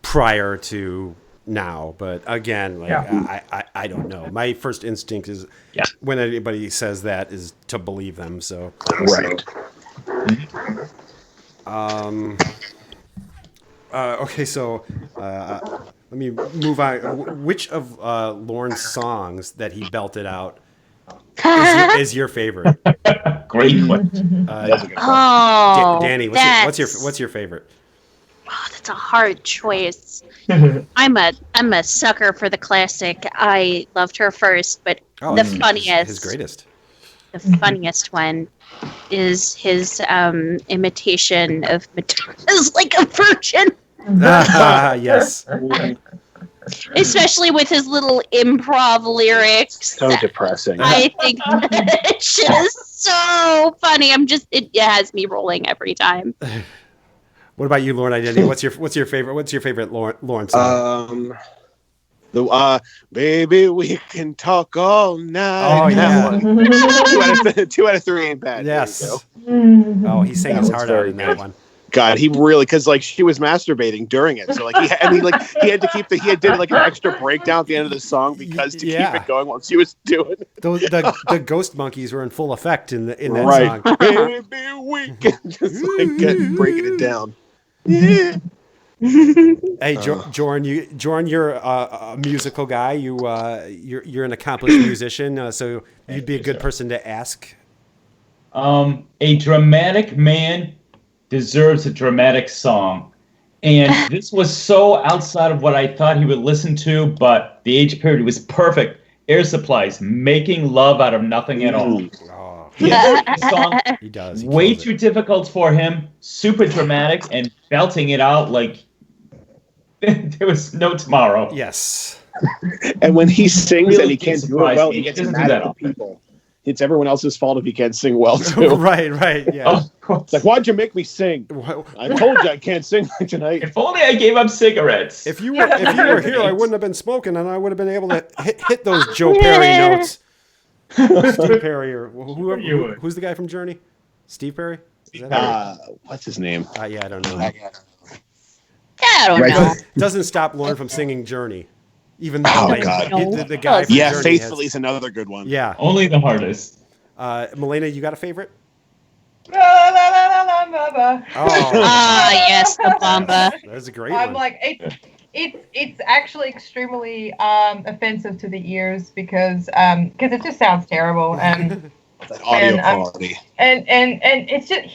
prior to now, but again, like I don't know. My first instinct is when anybody says that is to believe them. So right. Okay, so let me move on. Which of Lorne's songs that he belted out is your favorite? Great question. Dani, what's your favorite? Oh, that's a hard choice. I'm a sucker for the classic. I loved her first, but the funniest, his greatest, the funniest one is his imitation of Madonna's "Like a Virgin." Yes. Especially with his little improv lyrics. So depressing. I think that shit is so funny. It has me rolling every time. What about you, Lorne Identity? What's your favorite Lorne song? Baby, we can talk all night. Oh yeah. That one. Two out of three ain't bad. Yes. Oh, he sang his heart out in that one. God, he really, because like she was masturbating during it, so like he had to keep he did like an extra breakdown at the end of the song because to keep it going while she was doing it. The ghost monkeys were in full effect in that song. Baby, we can just like breaking it down. Yeah. Hey, Jorrun, you're a musical guy. You're an accomplished musician, so you'd be a good person to ask. A dramatic man deserves a dramatic song. And this was so outside of what I thought he would listen to, but the age period was perfect. Air Supply's Making Love Out of Nothing at All. Oh. This song, he does. Way too difficult for him, super dramatic, and belting it out like there was no tomorrow. Yes. And when he sings and he can't do it well, he He gets doesn't mad do at that the people. It's everyone else's fault if he can't sing well too. Right, yeah. It's like, why'd you make me sing? I told you I can't sing tonight. If only I gave up cigarettes. If you were here, I wouldn't have been smoking, and I would have been able to hit those Joe Perry notes. Steve Perry or whoever. You would. Who's the guy from Journey? Steve Perry? Is that What's his name? yeah, I don't know. Yeah, I don't Right. know. Doesn't stop Lorne from singing Journey, even though Oh, like, God. the guy from Yeah, Journey Faithfully is another good one. yeah. Only the hardest. Melleina, you got a favorite? La, la, la, la, la, la, la. Oh, Yes, the Bamba. that's a great I'm one. like it's actually extremely offensive to the ears because it just sounds terrible and That audio And, quality. and it's just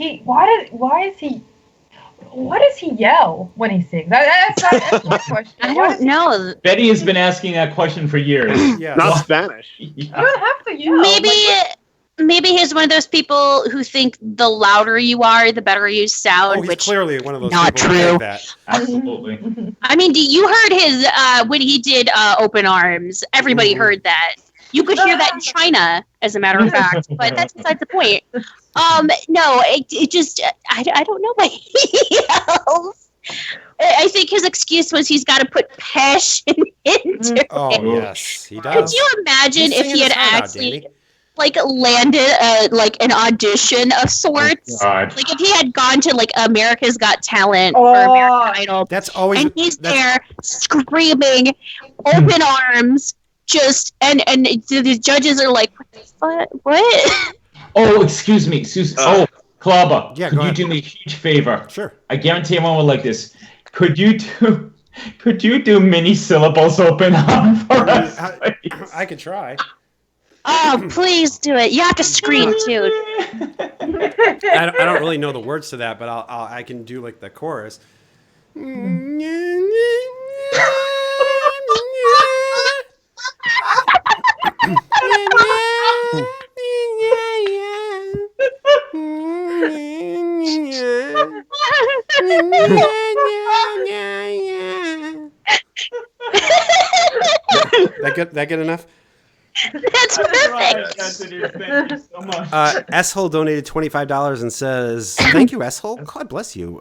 what does he yell when he sings? That's my question. I Why don't does he- know. Betty has been asking that question for years. yeah. Not Spanish. You don't have to yell. Maybe he's one of those people who think the louder you are, the better you sound. Oh, he's which clearly one of those not people who true. think that. Absolutely. I mean, you heard his when he did Open Arms. Everybody Mhm. heard that. You could hear that in China, as a matter of fact. But that's beside the point. No, it just I don't know why he yells. I think his excuse was he's got to put passion into it. Oh yes, he does. Could you imagine He's if he singing had his heart out, actually Danny. like landed like an audition of sorts? God. Like if he had gone to like America's Got Talent Oh. or American Idol, That's always and he's that's- there screaming, open arms, just and the judges are like, what the fuck? What? Oh, excuse me. Klaba, Yeah, could go you ahead. do me a huge favor? Sure. I guarantee everyone will like this. Could you do mini syllables open up for us? I could try. Oh, please do it. You have to scream too. I don't really know the words to that, but I can do like the chorus. That good enough? That's perfect. Yes, it is. Thank you so much. S-Hole donated $25 and says, "Thank you, S-Hole. God bless you.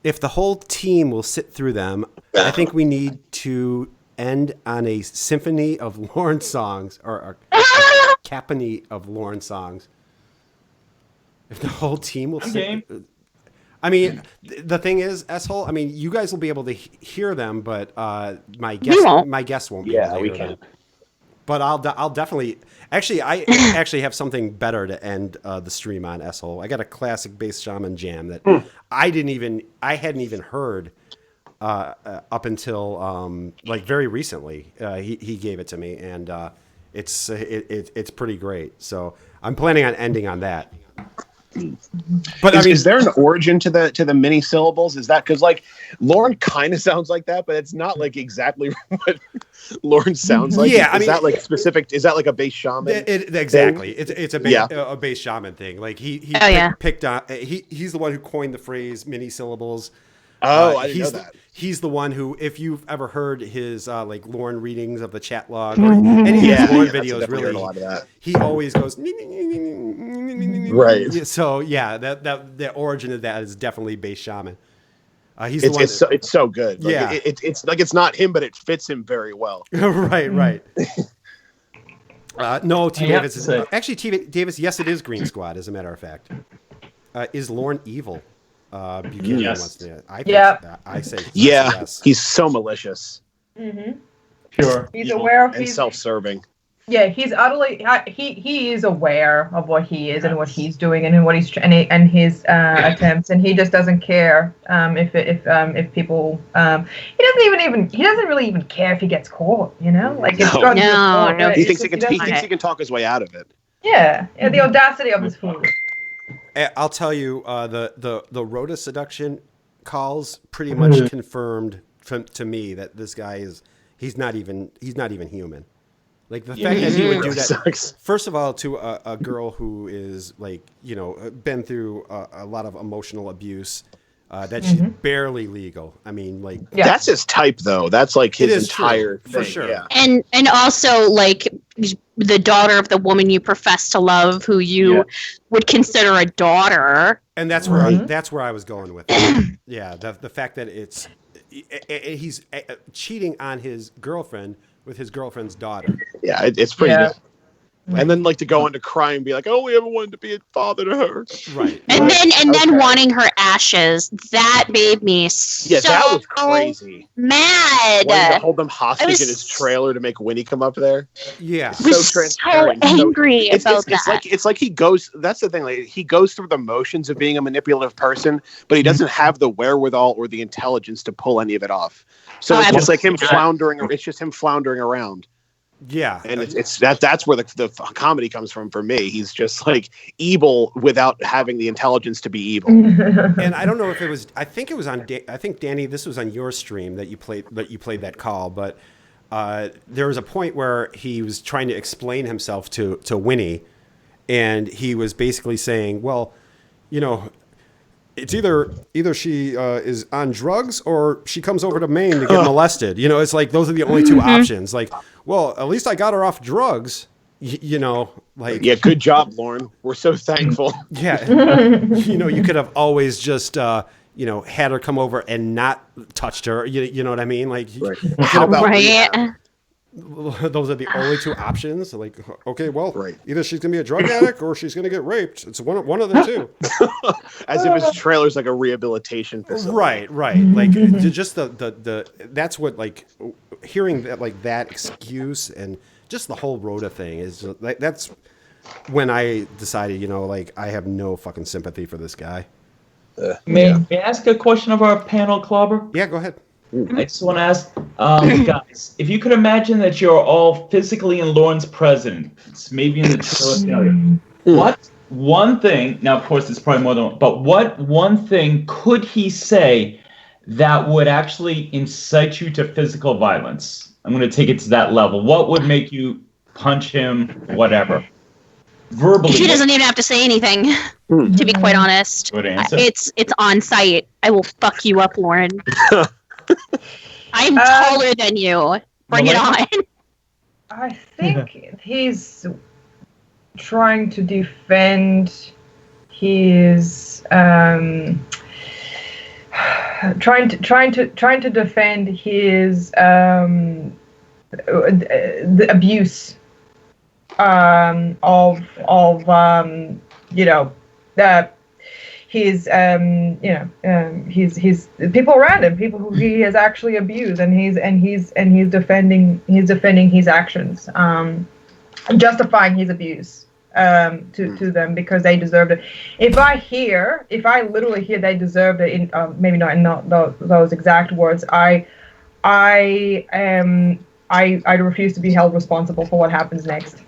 If the whole team will sit through them, I think we need to end on a symphony of Lorne songs or a capony of Lorne songs. If the whole team will sit." I mean, the thing is, S-Hole, I mean, you guys will be able to hear them, but my guests won't be able to hear them. But I'll definitely actually I actually have something better to end the stream on, S-Hole. I got a classic bass shaman jam that I hadn't even heard up until like very recently. He gave it to me, and it's pretty great. So I'm planning on ending on that. But is there an origin to the mini syllables? Is that because like Lorne kind of sounds like that, but it's not like exactly what Lorne sounds like? Yeah, is that like specific? Is that like a bass shaman? Exactly. It's a bass shaman thing. Like he picked on. He's the one who coined the phrase mini syllables. Oh, I didn't know that. He's the one who, if you've ever heard his like Lorne readings of the chat log or any of his Lorne videos, really, a lot of that. he always goes right. So yeah, that the origin of that is definitely bass shaman. He's the one. It's so good. Like, yeah, it's like it's not him, but it fits him very well. right. No, T. I have Davis to is say- actually T. Davis. Yes, it is Green Squad. As a matter of fact, is Lorne evil? Buchanan Yes. wants to. I think Yeah. I say Yes, he's so malicious. Mm-hmm. Sure. He's evil, aware of and self-serving. Yeah, he's utterly he is aware of what he is and what he's doing and what he's and his attempts, and he just doesn't care if people he doesn't really even care if he gets caught, you know, like it's No. gotten to a point No, where He it's thinks just- he thinks he can talk his way out of it. yeah, the audacity of his food. I'll tell you, the Rhoda seduction calls pretty much confirmed to me that this guy he's not even human. Like the fact that he would do that. Sucks. First of all, to a girl who is like, you know, been through a lot of emotional abuse, that she's barely legal. I mean, like Yeah. That's his type, though. That's like It his is true, entire for thing. sure. Yeah. And also like the daughter of the woman you profess to love, who you would consider a daughter. and that's where I was going with it. Yeah, the fact that he's cheating on his girlfriend with his girlfriend's daughter. Yeah, it's pretty. Yeah. And then like to go into crying and be like, "Oh, we ever wanted to be a father to her." Right. And then wanting her ashes. That made me so that was crazy. mad. Wanting to hold them hostage was- in his trailer to make Winnie come up there. Yeah. I was so transparent. angry about It's that. like he goes. That's the thing. Like he goes through the motions of being a manipulative person, but he doesn't have the wherewithal or the intelligence to pull any of it off. So it's just like him floundering. It's just him floundering around. Yeah. And that's where the comedy comes from for me. He's just like evil without having the intelligence to be evil. And I don't know if it was. I think it was on. I think Dani, this was on your stream that you played that call. But there was a point where he was trying to explain himself to Winnie, and he was basically saying, "Well, you know, it's either she is on drugs or she comes over to Maine to get molested. You know, it's like those are the only two options. Like, well, at least I got her off drugs. You know, like Yeah, good job, Lorne. We're so thankful. yeah, you know, you could have always just you know, had her come over and not touched her. You know what I mean? Like, How about Right. those are the only two options. Like, okay, well, Right. either she's gonna be a drug addict or she's gonna get raped. It's one of the two. As if his trailer's like a rehabilitation facility. Right. Like just the that's what, like, hearing that, like, that excuse and just the whole Rhoda thing is like, that's when I decided, you know, like, I have no fucking sympathy for this guy. May I ask a question of our panel, Clobber? Yeah, go ahead. I just want to ask, guys, if you could imagine that you're all physically in Lorne's presence, maybe in the trailer, what one thing, now of course it's probably more than one, but what one thing could he say that would actually incite you to physical violence? I'm going to take it to that level. What would make you punch him, whatever? Verbally. She doesn't even have to say anything, to be quite honest. Good answer. It's on site. I will fuck you up, Lorne. I'm taller than you. Bring it on. I think he's trying to defend his trying to defend his the abuse of you know his his people around him, people who he has actually abused, and he's defending his actions, justifying his abuse to them because they deserved it. If I literally hear they deserved it, in maybe not in those exact words, I refuse to be held responsible for what happens next.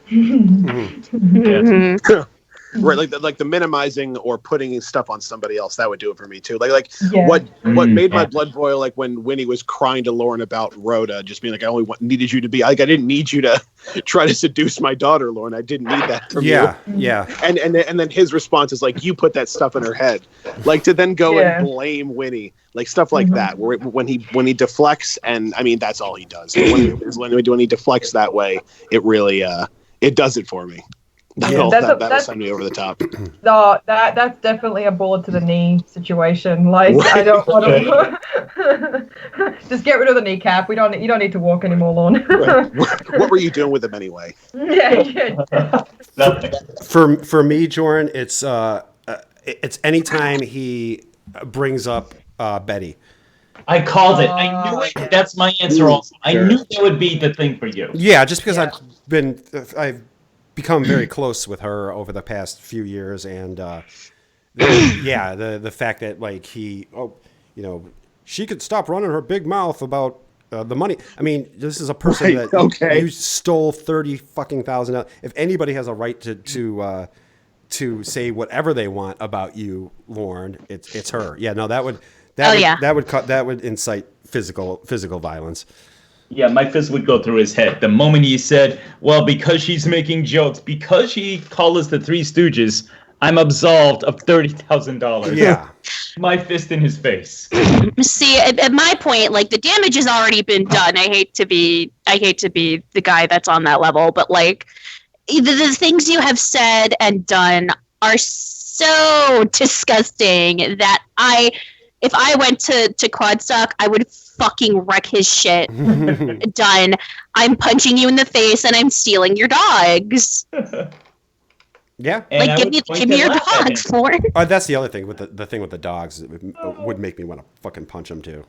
Right, like the minimizing or putting stuff on somebody else, that would do it for me too. Like Yeah. what made my blood boil, like when Winnie was crying to Lorne about Rhoda, just being like, I only needed you to be like, I didn't need you to try to seduce my daughter, Lorne. I didn't need that from you. Yeah. And then his response is like, you put that stuff in her head, like to then go and blame Winnie, like stuff like that, where when he deflects, and I mean that's all he does. When he deflects that way, it really it does it for me. That'll send me over the top. No, that's definitely a bullet to the knee situation. Like I don't want to just get rid of the kneecap. You don't need to walk anymore, Lorne. Right. What were you doing with him anyway? Yeah. For me, Jorrun, it's anytime he brings up Betty. I called it. I knew it. That's my answer also. I knew that would be the thing for you. Yeah, just because I've become very close with her over the past few years, and the fact that, like, she could stop running her big mouth about the money. I mean, this is a person that you stole $30,000. If anybody has a right to say whatever they want about you, Lorne, it's her. Yeah, no, that would incite physical violence. Yeah, my fist would go through his head. The moment he said, well, because she's making jokes, because she called us the Three Stooges, I'm absolved of $30,000. Yeah. My fist in his face. See, at my point, like, the damage has already been done. I hate to be the guy that's on that level, but, like, the things you have said and done are so disgusting that if I went to Kodstock, I would fucking wreck his shit. Done. I'm punching you in the face and I'm stealing your dogs. Yeah. And Like, give me your dogs, Lorne. That's the other thing with the thing with the dogs. It would make me want to fucking punch them too.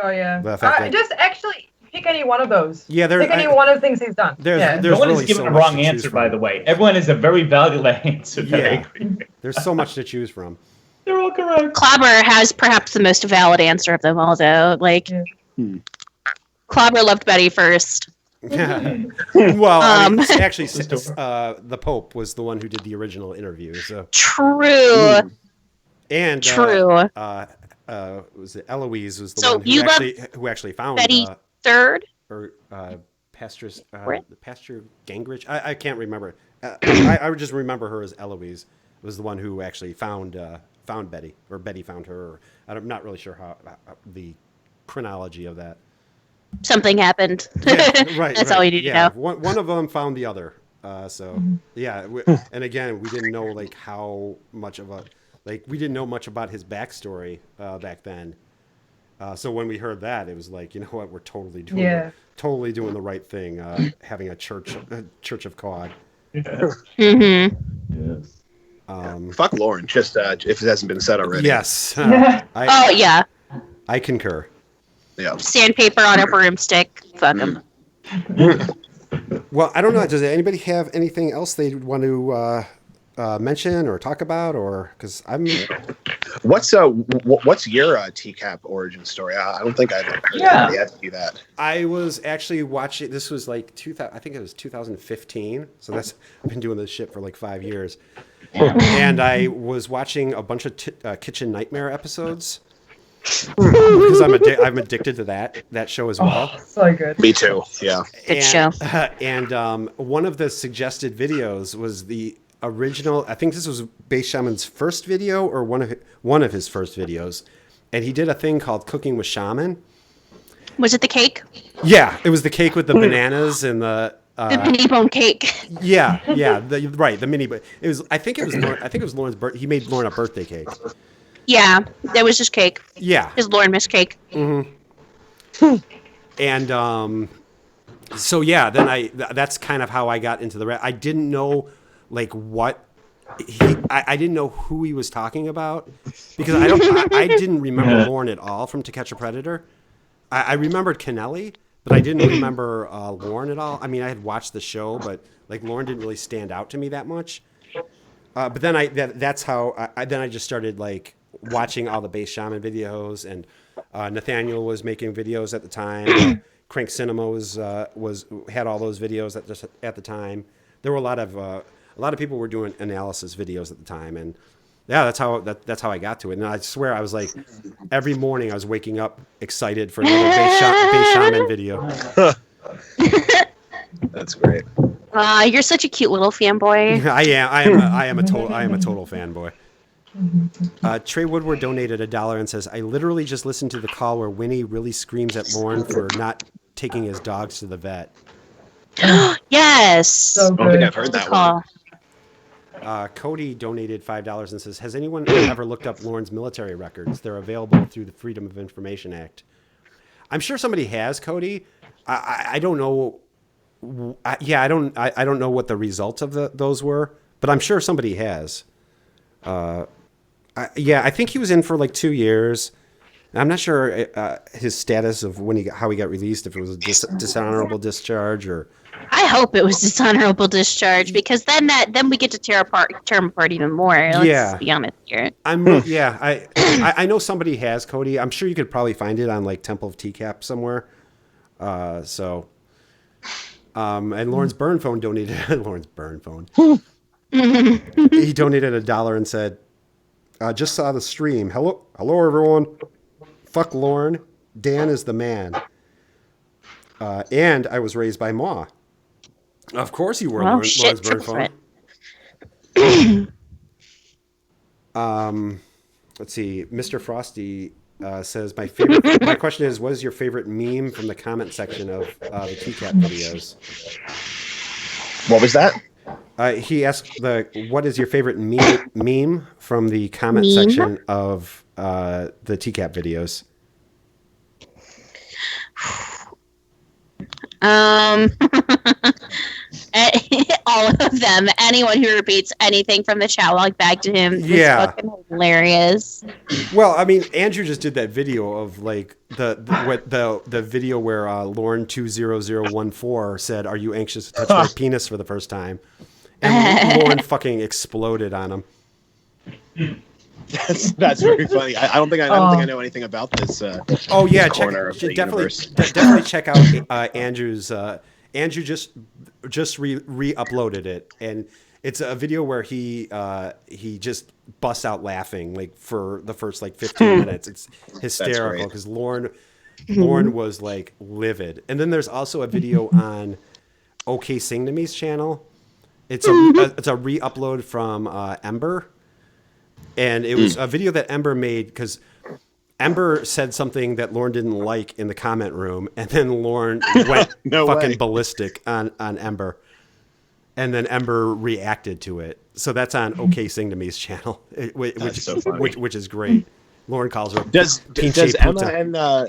Oh yeah. The fact that- Just actually pick any one of those. Yeah, pick any one of the things he's done. There's No one really is given so a much wrong to choose answer, from. by the way. Everyone is a very valuable answer. That I Yeah. agree with. There's so much to choose from. They're all correct. Clobber has perhaps the most valid answer of them all, though. Like, Clobber loved Betty first. Yeah. Well, I mean, actually, This is the Pope was the one who did the original interview. So True. and True. was it Eloise was the So one you who actually found Betty third. or Pastor Gingrich. I can't remember. I would just remember her as Eloise was the one who actually found Betty, or Betty found her. Or, I'm not really sure how the chronology of that. Something happened. Yeah, right. That's right. all you need to know. One of them found the other. Yeah, and again, we didn't know like how much of a we didn't know much about his backstory back then. So when we heard that, it was like, you know what, we're totally doing the right thing, having a church of COD. Mm-hmm. Yes. Fuck Lorne, just if it hasn't been said already. Yes. Oh yeah. I concur. Yeah. Sandpaper on a broomstick. Fuck him. Well, I don't know. Does anybody have anything else they want to mention or talk about, or because I'm. What's your TCAP origin story? I don't think I've heard anybody have to do that. I was actually watching. This was like 2000. I think it was 2015. So I've been doing this shit for like 5 years, and I was watching a bunch of Kitchen Nightmare episodes. Because I'm addicted to that show as well. Oh, so good. Me too. Yeah. Good show. And one of the suggested videos was the original. I think this was Bass Shaman's first video or one of his first videos, and he did a thing called Cooking with Shaman. Was it the cake? Yeah, it was the cake with the bananas and the mini bone cake. Yeah, the mini. But it was. I think it was Lauren's birthday. He made Lauren a birthday cake. Yeah, that was just cake. Yeah. His Lorne Miss cake. Mm-hmm. And so yeah, then that's kind of how I got into the I didn't know like what I didn't know who he was talking about because I didn't remember Lorne at all from To Catch a Predator. I remembered Kennelly, but I didn't remember Lorne at all. I mean, I had watched the show, but like Lorne didn't really stand out to me that much. But then that's how I just started like watching all the Bass Shaman videos, and Nathaniel was making videos at the time. Crank Cinema had all those videos at the time. There were a lot of people were doing analysis videos at the time, and yeah, that's how I got to it. And I swear I was like every morning I was waking up excited for another Bass Shaman video. That's great. You're such a cute little fanboy. I am a total fanboy. Trey Woodward donated $1 and says, I literally just listened to the call where Winnie really screams at Lorne for not taking his dogs to the vet. Yes. So I don't think good. I've heard that one. Cody donated $5 and says, has anyone ever looked up Lorne's military records? They're available through the Freedom of Information Act. I'm sure somebody has, Cody. I don't know. I don't know what the results of those were, but I'm sure somebody has. I think he was in for like 2 years. I'm not sure his status of how he got released, if it was a dishonorable discharge or. I hope it was dishonorable discharge because then we get to tear him apart even more. Let's be honest here. I know somebody has, Cody. I'm sure you could probably find it on like Temple of TCAP somewhere. And Lawrence Burn Phone donated. Lawrence Burn Phone. He donated $1 and said, "Just saw the stream. Hello, everyone. Fuck Lorne. Dan is the man. And I was raised by Ma. Of course you were, Lawrence Burn Phone. Let's see. Mr. Frosty says, my question is, what is your favorite meme from the comment section of the TCAP videos? What was that? He asked what is your favorite meme from the comment Meme? section of the TCAP videos? All of them. Anyone who repeats anything from the chat log back to him is fucking hilarious. Well, I mean, Andrew just did that video of like the video where Lorne20014 said, "Are you anxious to touch my penis for the first time?" And Lorne fucking exploded on him. That's very funny. I don't think I know anything about this. Oh yeah, corner of the definitely universe. definitely check out Andrew's. Andrew just re-uploaded it, and it's a video where he just busts out laughing like for the first like 15 minutes. It's hysterical because Lorne was like livid. And then there's also a video on OK Sing to Me's channel. It's a re-upload from Ember, and it was a video that Ember made because Ember said something that Lorne didn't like in the comment room, and then Lorne went fucking ballistic on Ember, and then Ember reacted to it. So that's on OK Sing to Me's channel, which is great. Lorne calls her. Does Emma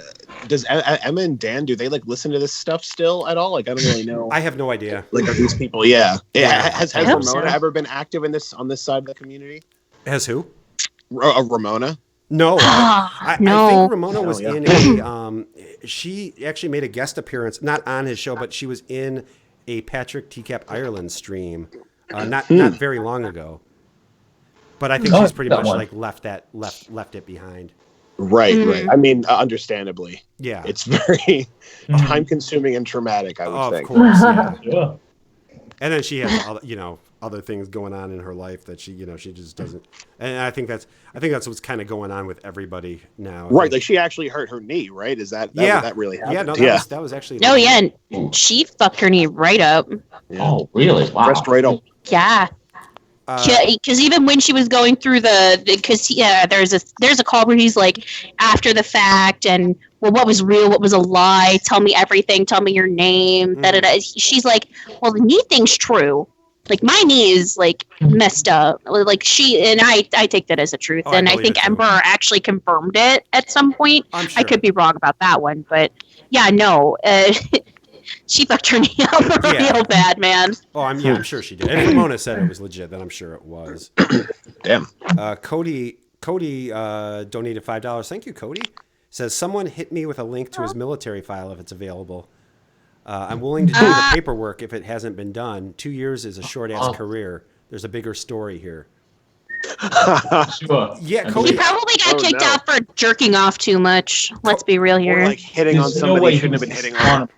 and Dan, do they like listen to this stuff still at all? Like I don't really know. I have no idea. Like are these people? Yeah. Has Ramona so. ever been active in this on this side of the community? Has who? Ramona. No, I think Ramona was in a. She actually made a guest appearance, not on his show, but she was in a Patrick TCAP Ireland stream, not very long ago. But I think she's pretty much like left it behind. Right. I mean, understandably. Yeah, it's very time-consuming and traumatic. I would think. Of course. Yeah. And then she has other things going on in her life that she just doesn't. And I think that's what's kind of going on with everybody now. Right, like she actually hurt her knee, right? Is that really happened? Yeah, no, that was actually. Oh yeah, and she fucked her knee right up. Yeah. Oh really? Wow. Pressed right up. Yeah. Because even when she was going through there's a call where he's like after the fact and what was real, what was a lie, tell me everything, tell me your name. She's like, well, the knee thing's true. Like my knee is like messed up. Like I take that as a truth, and I think Ember actually confirmed it at some point. I'm sure. I could be wrong about that one, but yeah, no. She fucked her knee up real bad, man. Oh, I'm sure she did. If Ramona said it was legit, then I'm sure it was. Damn. Cody donated $5. Thank you, Cody. Says someone hit me with a link to his military file if it's available. I'm willing to do the paperwork if it hasn't been done. 2 years is a short ass career. There's a bigger story here. Sure. Yeah, Cody. He probably got kicked out for jerking off too much. Let's be real here. Or like hitting on somebody he shouldn't have been hitting on.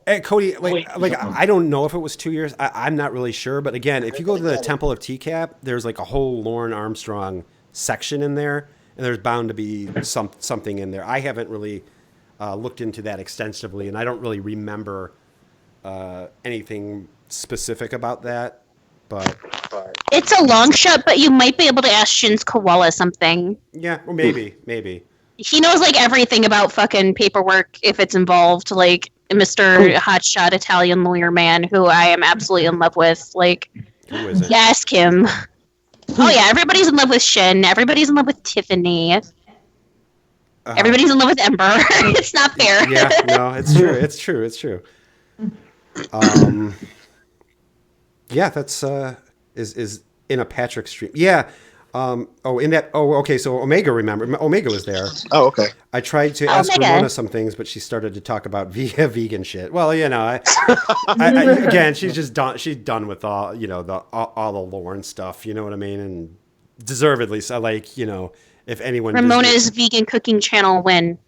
Hey, Cody, I don't know if it was 2 years. I'm not really sure. But again, if you go to the Temple of TCAP, there's like a whole Lorne Armstrong section in there, and there's bound to be something in there. I haven't really looked into that extensively, and I don't really remember anything specific about that. But it's a long shot, but you might be able to ask Shin's Koala something. Yeah, or maybe. He knows like everything about fucking paperwork if it's involved. Like Mr. Hotshot Italian lawyer man, who I am absolutely in love with. Like, who is it? Ask him. Oh yeah, everybody's in love with Shin. Everybody's in love with Tiffany. Everybody's in love with Ember. It's not fair. Yeah, no, it's true. Yeah, that's is in a Patrick stream. Yeah. Okay. So Omega was there. Oh, okay. I tried to ask Ramona some things, but she started to talk about vegan shit. Well, again, she's just done. She's done with all all the Lorne stuff. You know what I mean? And deservedly. So, if anyone Ramona's vegan cooking channel win.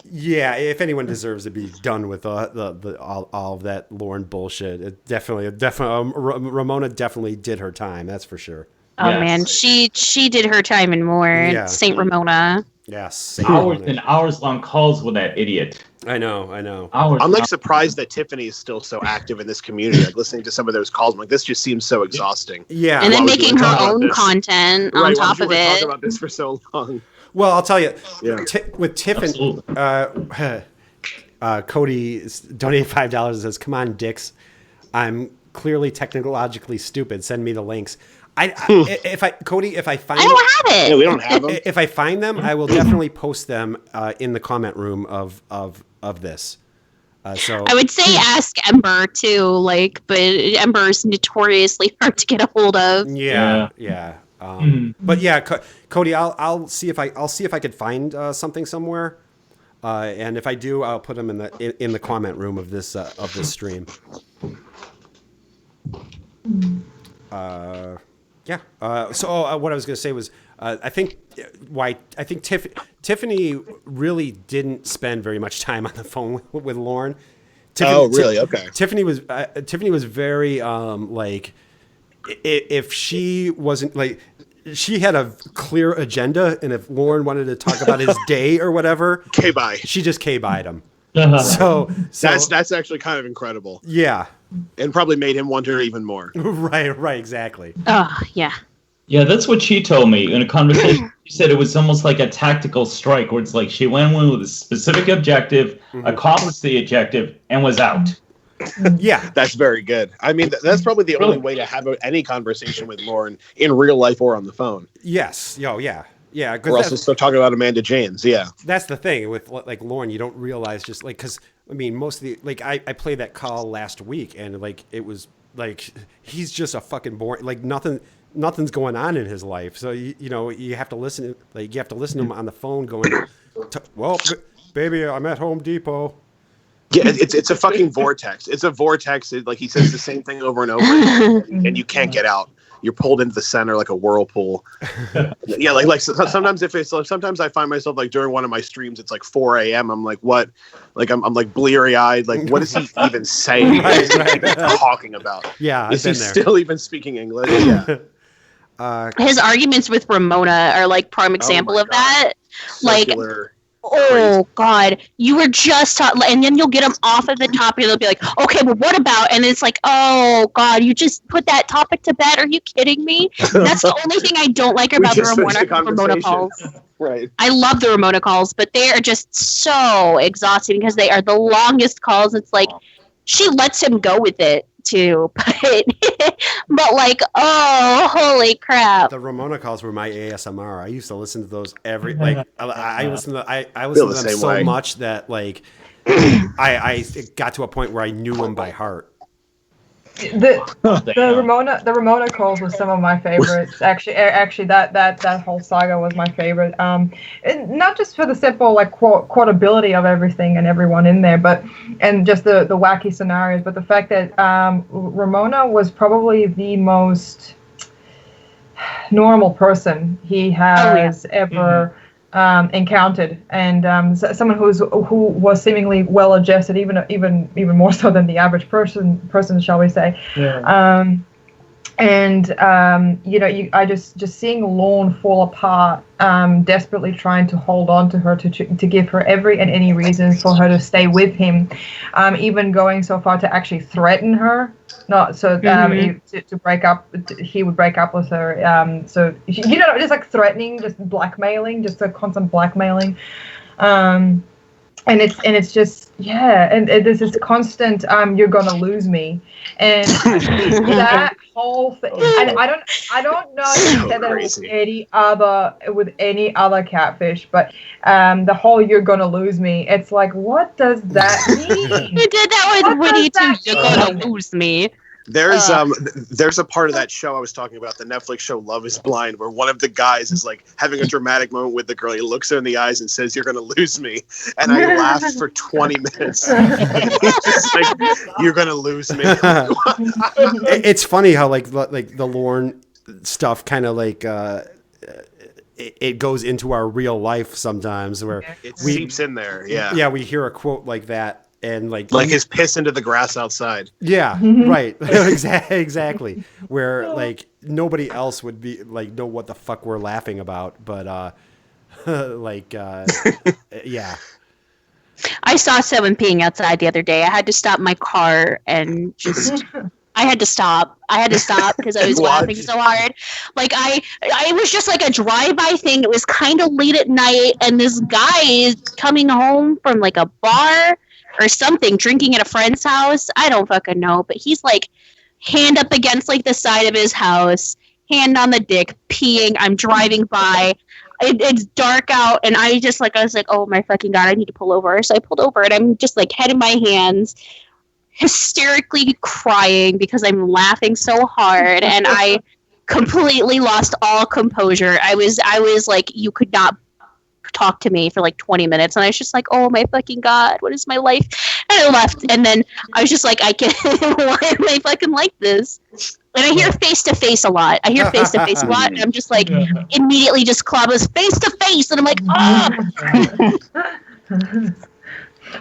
Yeah, if anyone deserves to be done with all of that Lorne bullshit, it definitely Ramona definitely did her time. That's for sure. Oh man, she did her time and more. Yeah. Saint Ramona. Yes. Hours and hours long calls with that idiot. I know. I'm like surprised that Tiffany is still so active in this community. Like listening to some of those calls, I'm like, this just seems so exhausting. Yeah. And then making her own content on top of it. Talk about this for so long. Well, I'll tell you, Yeah. with Tiffany, Cody donated $5 and says, "Come on, dicks, I'm clearly technologically stupid. Send me the links. Cody, if I find I don't have it. Yeah, we don't have them. if I find them, I will definitely post them in the comment room of this. So I would say ask Ember too, like, but Ember is notoriously hard to get a hold of. yeah. But yeah, Cody, I'll see if I could find something somewhere, and if I do, I'll put them in the comment room of this stream. Yeah. So what I was going to say was, I think Tiffany really didn't spend very much time on the phone with Lorne. Really? Okay. Tiffany was very like, if she wasn't like, she had a clear agenda, and if Lorne wanted to talk about his day or whatever, K-bye. she just K-byed him. Uh-huh. So That's actually kind of incredible, yeah. and probably made him wonder even more. Right, exactly. Oh, yeah. Yeah, that's what she told me in a conversation. She said it was almost like a tactical strike, where it's like she went in with a specific objective, accomplished the objective, and was out. Yeah. That's very good. I mean, that's probably the only way to have any conversation with Lorne in real life or on the phone. Yes. Yeah. Or else still talking about Amanda James. Yeah. That's the thing with like Lorne, you don't realize just like, because I mean, most of the, like, I played that call last week, and like it was like he's just a fucking boring, like nothing's going on in his life. So you have to listen, like you have to listen to him on the phone going, well, baby, I'm at Home Depot. Yeah, it's a fucking vortex. It's a vortex. Like he says the same thing over and over, and you can't get out. You're pulled into the center like a whirlpool. Yeah, like sometimes sometimes I find myself like during one of my streams, it's like 4 a.m. I'm like, what? Like I'm like bleary eyed. Like what is he even saying? What is he even talking about? Yeah, is he still even speaking English? Yeah. His arguments with Ramona are like prime example of that. Circular. Oh God, you were just and then you'll get them off of the topic, and they'll be like, okay, well, what about? And it's like, oh God, you just put that topic to bed. Are you kidding me? That's the only thing I don't like about the Ramona calls. Right. I love the Ramona calls, but they are just so exhausting because they are the longest calls. It's like she lets him go with it too, but like, oh, holy crap! The Ramona calls were my ASMR. I used to listen to those every like. I listen to them so much that like I got to a point where I knew them by heart. The Ramona calls was some of my favorites. Actually, that whole saga was my favorite. And not just for the simple like quotability of everything and everyone in there, and just the wacky scenarios, but the fact that Ramona was probably the most normal person he has ever encountered, and someone who was seemingly well adjusted, even more so than the average person, shall we say? Yeah. I just seeing Lorne fall apart, desperately trying to hold on to her, to give her every and any reason for her to stay with him, even going so far to actually threaten her. Not so to break up. He would break up with her. So just like threatening, just blackmailing, just a constant blackmailing. And it's just and there's this constant you're gonna lose me, and that whole thing. And I don't know if you said that with any other catfish, but the whole "you're gonna lose me." It's like, what does that mean? You did that with Woody too. You're gonna lose me. There's a part of that show I was talking about, the Netflix show Love is Blind, where one of the guys is like having a dramatic moment with the girl. He looks her in the eyes and says, "You're gonna lose me," and I laughed for 20 minutes. He's just like, "You're gonna lose me." It's funny how like the Lorne stuff kind of like it goes into our real life sometimes, where it seeps in there. Yeah, we hear a quote like that. And like his piss into the grass outside. Yeah, right. Exactly. Where like nobody else would be like know what the fuck we're laughing about, but yeah. I saw someone peeing outside the other day. I had to stop my car and just. I had to stop because I was laughing so hard. Like I was just like a drive-by thing. It was kind of late at night, and this guy is coming home from like a bar or something, drinking at a friend's house. I don't fucking know, but he's like hand up against like the side of his house, hand on the dick, peeing. I'm driving by. It's dark out, and I was like, oh my fucking god, I need to pull over. So I pulled over, and I'm just like head in my hands, hysterically crying because I'm laughing so hard, and I completely lost all composure. I was like, you could not talk to me for like 20 minutes, and I was just like, oh my fucking god, what is my life? And I left, and then I was just like, I can't. Why am I fucking like this? And I hear face to face a lot. And I'm just like immediately just clubbers face to face, and I'm like,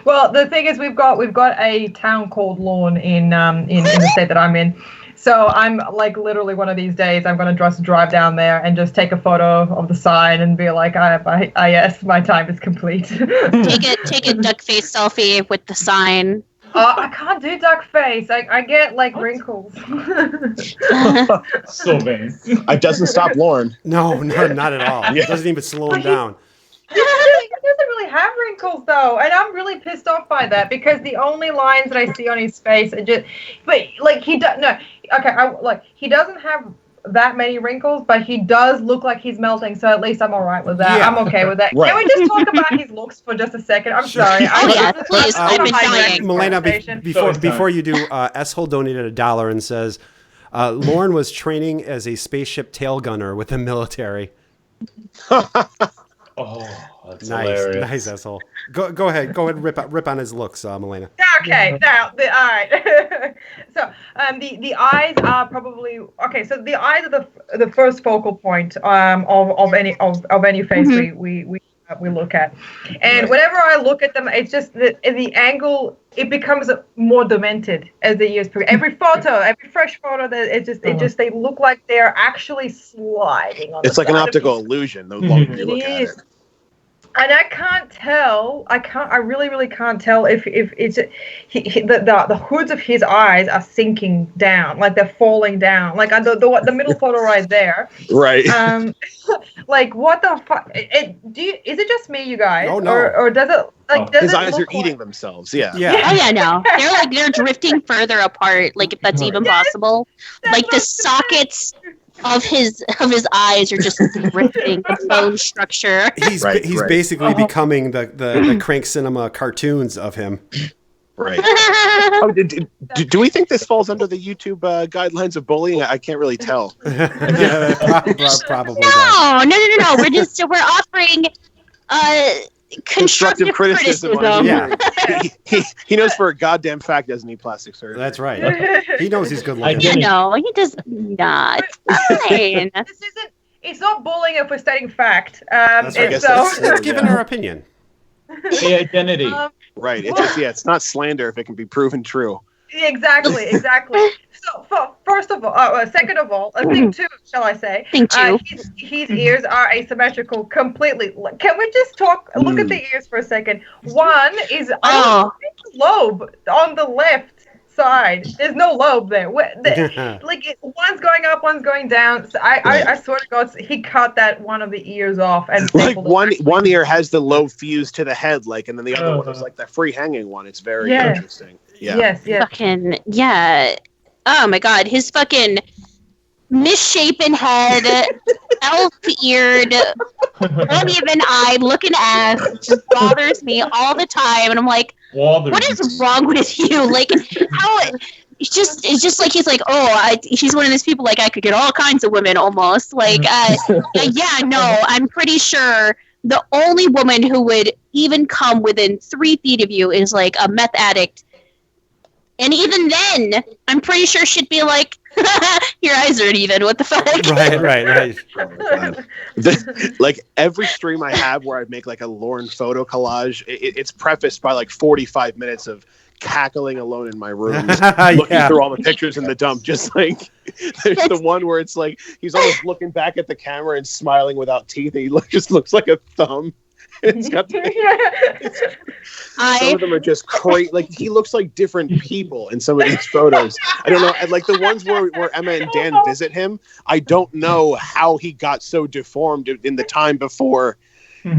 Well, the thing is, we've got a town called Lorne in the state that I'm in. So I'm like literally one of these days I'm gonna just drive down there and just take a photo of the sign and be like, I yes, my time is complete. take a duck face selfie with the sign. I can't do duck face. I get like wrinkles. So vain. It doesn't stop Lorne. No, not at all. It doesn't even slow him down. He doesn't really have wrinkles though, and I'm really pissed off by that because the only lines that I see on his face are just. But like he does no. Okay, he doesn't have that many wrinkles, but he does look like he's melting. So at least I'm all right with that. Yeah. I'm okay with that. Right. Can we just talk about his looks for just a second? I'm sorry. Please. I've been dying. Melleina, before you do, S-Hole donated $1 and says, Lorne was training as a spaceship tail gunner with the military. Oh, that's nice, hilarious. Nice, asshole. Go ahead, rip on his looks, Melleina. Okay, now all right. So the eyes are probably okay. So the eyes are the first focal point of any face we look at, and right. Whenever I look at them, it's just the angle. It becomes more demented as the years progress. Every fresh photo, they look like they're actually sliding on. It's like an optical illusion. The longer you look at it. And I can't tell. I really can't tell if it's the hoods of his eyes are sinking down, like they're falling down. Like the middle photo right there. Right. Like what the fuck? Is it just me, you guys? Oh, no. Or does it like? Does his it eyes are look eating themselves. Yeah. Oh yeah, no. They're drifting further apart. Like if that's even possible. Like the sockets of his eyes are just drifting. The bone structure. He's basically becoming the Crank Cinema cartoons of him. Right. Oh, do we think this falls under the YouTube guidelines of bullying? I can't really tell. Probably. No. We're offering constructive criticism. Yeah. He knows for a goddamn fact doesn't need plastic surgery. That's right. He knows he's good looking. No, he does not. Fine. It's not bullying if we're stating fact. That's right. It's giving her opinion. The identity. Right. It's not slander if it can be proven true. Exactly. So, second of all, thing two, shall I say? Thing two. His ears are asymmetrical completely. Can we just look at the ears for a second? One is lobe on the left side. There's no lobe there. Like one's going up, one's going down. So I swear to God, he cut that one of the ears off and like one ear has the lobe fused to the head, and then the other one is like the free hanging one. It's very interesting. Yeah. Yes. Fucking oh my god, his fucking misshapen head, elf-eared, uneven-eyed looking ass just bothers me all the time, and I'm like, what is wrong with you? Like, how? It's just like he's like, he's one of those people like I could get all kinds of women almost. Like, I'm pretty sure the only woman who would even come within 3 feet of you is like a meth addict. And even then, I'm pretty sure she'd be like, your eyes aren't even. What the fuck? Right. Like every stream I have where I make like a Lorne photo collage, it's prefaced by like 45 minutes of cackling alone in my room, looking through all the pictures in the dump. Just like there's the one where it's like he's always looking back at the camera and smiling without teeth, and he just looks like a thumb. It's got some of them are just crazy. Like he looks like different people in some of these photos. I don't know. Like the ones where Emma and Dan visit him, I don't know how he got so deformed in the time before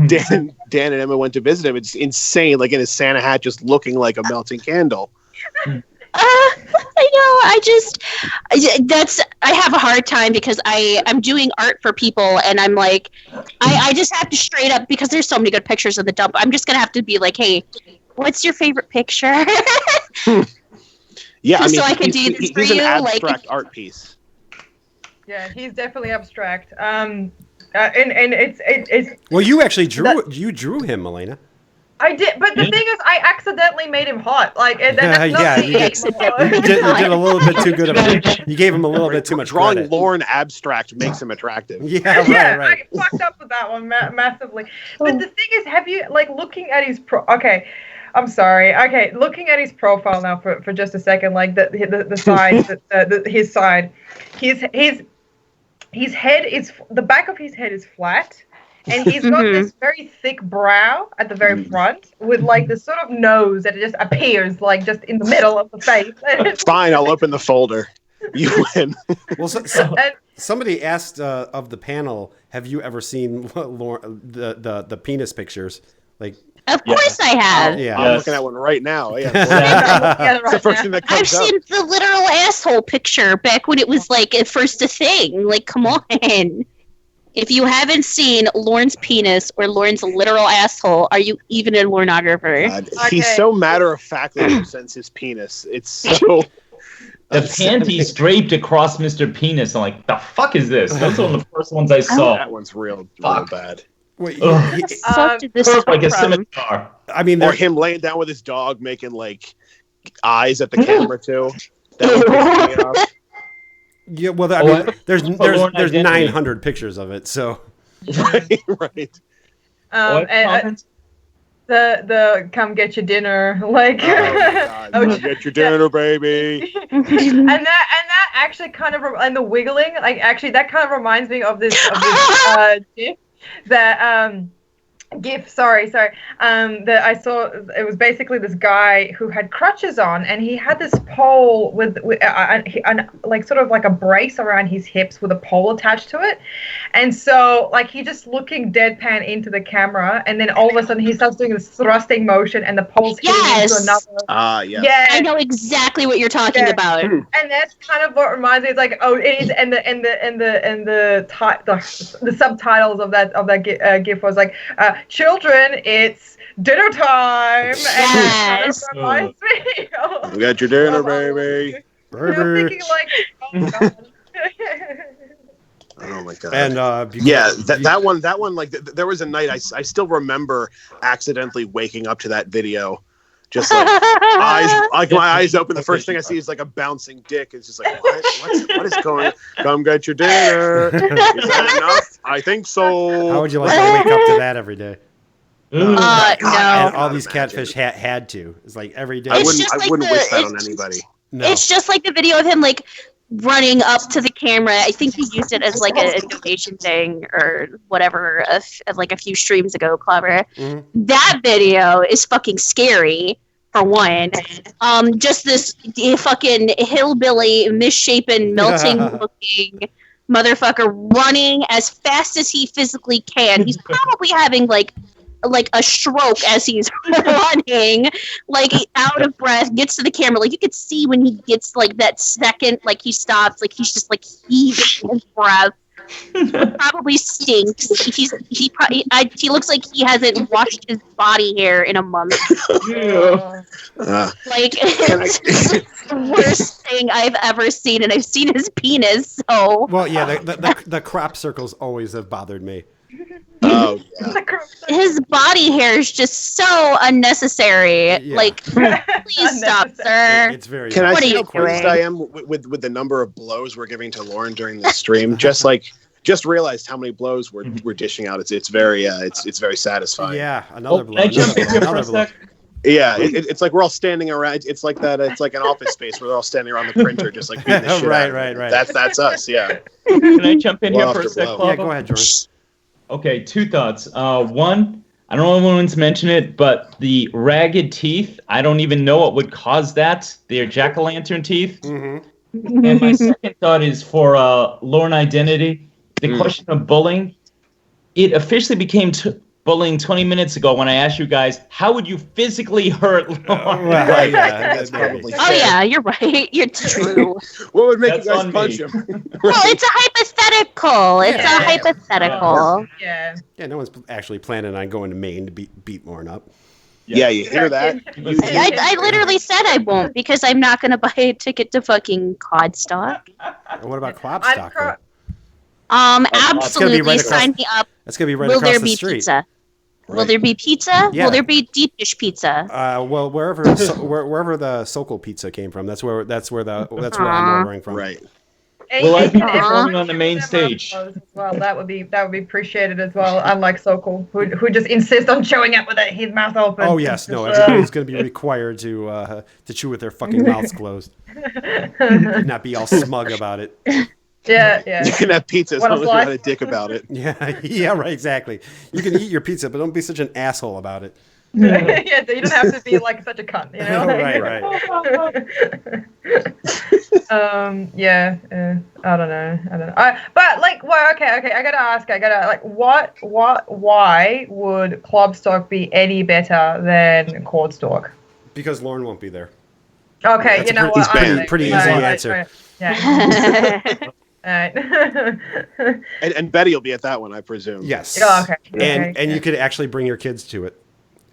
Dan and Emma went to visit him. It's insane. Like in his Santa hat, just looking like a melting candle. I I have a hard time because I'm doing art for people, and I'm like, I just have to straight up, because there's so many good pictures in the dump, I'm just gonna have to be like, hey, what's your favorite picture? Yeah, Just so I can do this for he's an you, abstract art piece. Yeah, he's definitely abstract. And it's. Well, you actually drew him, Melleina. I did, but the thing is, I accidentally made him hot. Like, and that's not Yeah, the you did a little bit too good of it. You gave him a little bit too much Drawing credit. Lorne abstract makes him attractive. Yeah, right. I fucked up with that one massively. But the thing is, have you looking at his Okay, I'm sorry. Okay, looking at his profile now for just a second, like the side, his side, his head is, the back of his head is flat, and he's got this very thick brow at the very front with this sort of nose that just appears just in the middle of the face. Fine, I'll open the folder. You win. Well, somebody asked of the panel, have you ever seen the penis pictures? Of course I have. Yeah. I'm looking at one right now. Yeah, It's the first thing that I've comes up. seen the literal asshole picture back when it was at first a thing. Come on. If you haven't seen Lorne's penis or Lorne's literal asshole, are you even a Lorneographer? God, he's so matter-of-factly presents his penis. It's so... The panties draped across Mr. Penis. I'm like, the fuck is this? Those are the first ones I saw. That one's real bad. Wait, Did this come like a from? scimitar. I mean, Or him laying down with his dog, making eyes at the camera too. That would piss me off. yeah. Well, I mean, there's Lorne Identity. 900 pictures of it, so. Right. And the come get your dinner, Oh my God. Oh, Come get your dinner, baby. and that actually kind of and the wiggling, actually that kind of reminds me of this GIF that GIF, sorry, that I saw. It was basically this guy who had crutches on, and he had this pole with sort of like a brace around his hips with a pole attached to it, and so he just looking deadpan into the camera, and then all of a sudden he starts doing this thrusting motion, and the pole's hitting into another. Yes. Yeah, I know exactly what you're talking about. and that's kind of what reminds me. It's it is, and the subtitles of that GIF was children, it's dinner time. Yes. And it kind of reminds me of, We got your dinner, baby. thinking oh God. Oh my God. And that one there was a night I still remember accidentally waking up to that video, just eyes, my eyes open. The first thing I see is a bouncing dick. It's just what is going on? Come get your dinner. Is that enough? I think so. How would you like to wake up to that every day? No. And all these catfish had to. It's every day. I It's wouldn't wish that on anybody. No. It's just the video of him running up to the camera. I think he used it as a donation thing or whatever a few streams ago, Clever. Mm-hmm. That video is fucking scary for one. Just this fucking hillbilly, misshapen, melting looking motherfucker running as fast as he physically can. He's probably having a stroke as he's running, out of breath, gets to the camera. You could see when he gets that second, he stops, he's just heaving his breath. Probably stinks. He looks like he hasn't washed his body hair in a month. It's the worst thing I've ever seen, and I've seen his penis. So well, yeah, the crop circles always have bothered me. Oh, yeah. his body hair is just so unnecessary. Yeah. Please stop, sir. It's very. Can I What are see you how pleased doing? I am with the number of blows we're giving to Lorne during the stream? Just realized how many blows we're dishing out. It's very satisfying. Yeah, another blow. Can I jump in here for a Another blow. sec? Yeah, it's like we're all standing around. It's like that. It's like an office space where they're all standing around the printer, just beating the shit out of it. Right. That's us. Yeah. Can I jump in here Blow for a after sec, blow. Yeah, Claudio? go ahead, Jorrun. Okay, two thoughts. One, I don't know if anyone's mentioned it, but the ragged teeth, I don't even know what would cause that. They're jack-o'-lantern teeth. Mm-hmm. And my second thought is for Lorne Identity, the question of bullying. It officially became bullying 20 minutes ago when I asked you guys, how would you physically hurt Lorne? Right, that's probably Oh yeah, you're right. You're true. What would make That's you guys on punch me. him? Well, it's a hypothetical. It's a Yeah. hypothetical. Yeah. Yeah, no one's actually planning on going to Maine to beat Lorne up. Yeah, you hear that? I literally said I won't because I'm not going to buy a ticket to fucking Kodstock. And what about I'm Klopstock? pro- Absolutely, right across- sign me up. That's gonna be right Will across there the be street. pizza? Will Right. there be pizza? Yeah. Will there be deep dish pizza? Well, wherever the Sokol pizza came from, that's where I'm ordering from. Right. Will I be And- performing on the main and- stage? As well, that would be appreciated as well. Unlike Sokol, who just insists on showing up with his mouth open. Oh yes, no, everybody's going to be required to chew with their fucking mouths closed, not be all smug about it. Yeah. You can have pizza as What a long as you're not a slice. dick about it. Yeah, right, exactly. You can eat your pizza, but don't be such an asshole about it. Yeah, so you don't have to be like such a cunt, you know? Right. Yeah, I don't know. But like, well, okay. I gotta ask. Why would Klopstock be any better than Kodstock? Because Lorne won't be there. Okay, That's you know a what? pretty easy answer. Yeah. Alright. And Betty will be at that one, I presume. Yes. Oh, okay. And you could actually bring your kids to it.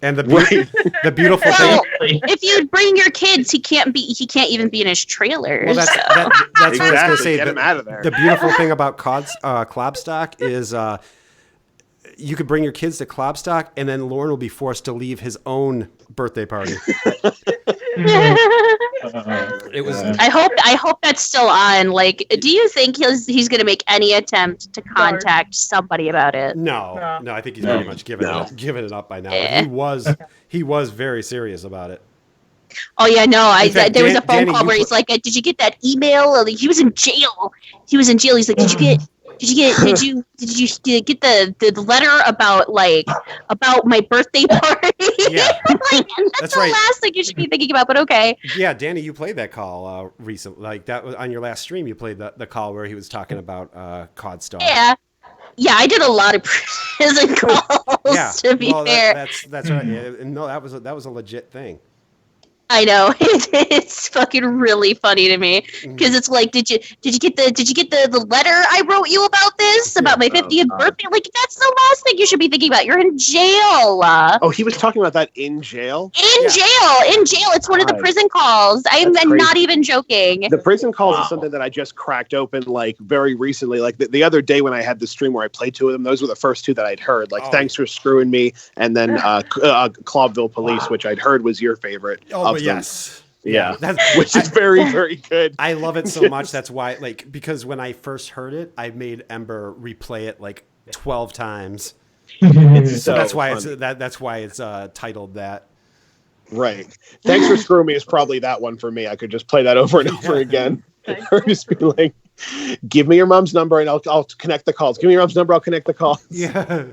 And the Right. the beautiful Well, thing. if you bring your kids, he can't even be in his trailer. Well, that's what I was going to Exactly. say. Get him out of there. The beautiful thing about Klopstock is you could bring your kids to Klopstock, and then Lorne will be forced to leave his own birthday party. It was. I hope that's still on. Like, do you think he's going to make any attempt to contact somebody about it? No. I think he's pretty much given it up by now. Eh. He was very serious about it. Oh yeah, no. In fact, There was a phone Dani, call you where he's put- like, "Did you get that email?" Like, he was in jail. He's like, "Did you get the letter about my birthday party?" Yeah. I'm like, that's That's the right. last thing you should be thinking about. But okay. Yeah, Dani, you played that call recently. Like that was on your last stream. You played the call where he was talking about Kodstock. Yeah, I did a lot of prison calls. Yeah. To be fair, that's right. Yeah. No, that was a legit thing. I know it's fucking really funny to me because it's like, did you get the letter I wrote you about this about my 50th birthday? Like, that's the last thing you should be thinking about. You're in jail. Oh, he was talking about that in jail? In jail. It's one of the God. prison calls. I'm That's crazy. not even joking. The prison calls is something that I just cracked open like very recently. Like the other day when I had the stream where I played two of them, those were the first two that I'd heard. Like, Thanks for Screwing Me, and then Clawville Police, which I'd heard was your favorite. Oh, of them. yes. Yeah. That's, Which is very, very good. I love it so much. That's why, because when I first heard it, I made Ember replay it like 12 times. So that's why funny. that's why it's titled that. Right. Thanks for Screwing Me is probably that one for me. I could just play that over and over again. Or just be like, give me your mom's number and I'll connect the calls. Give me your mom's number, I'll connect the calls. Yeah.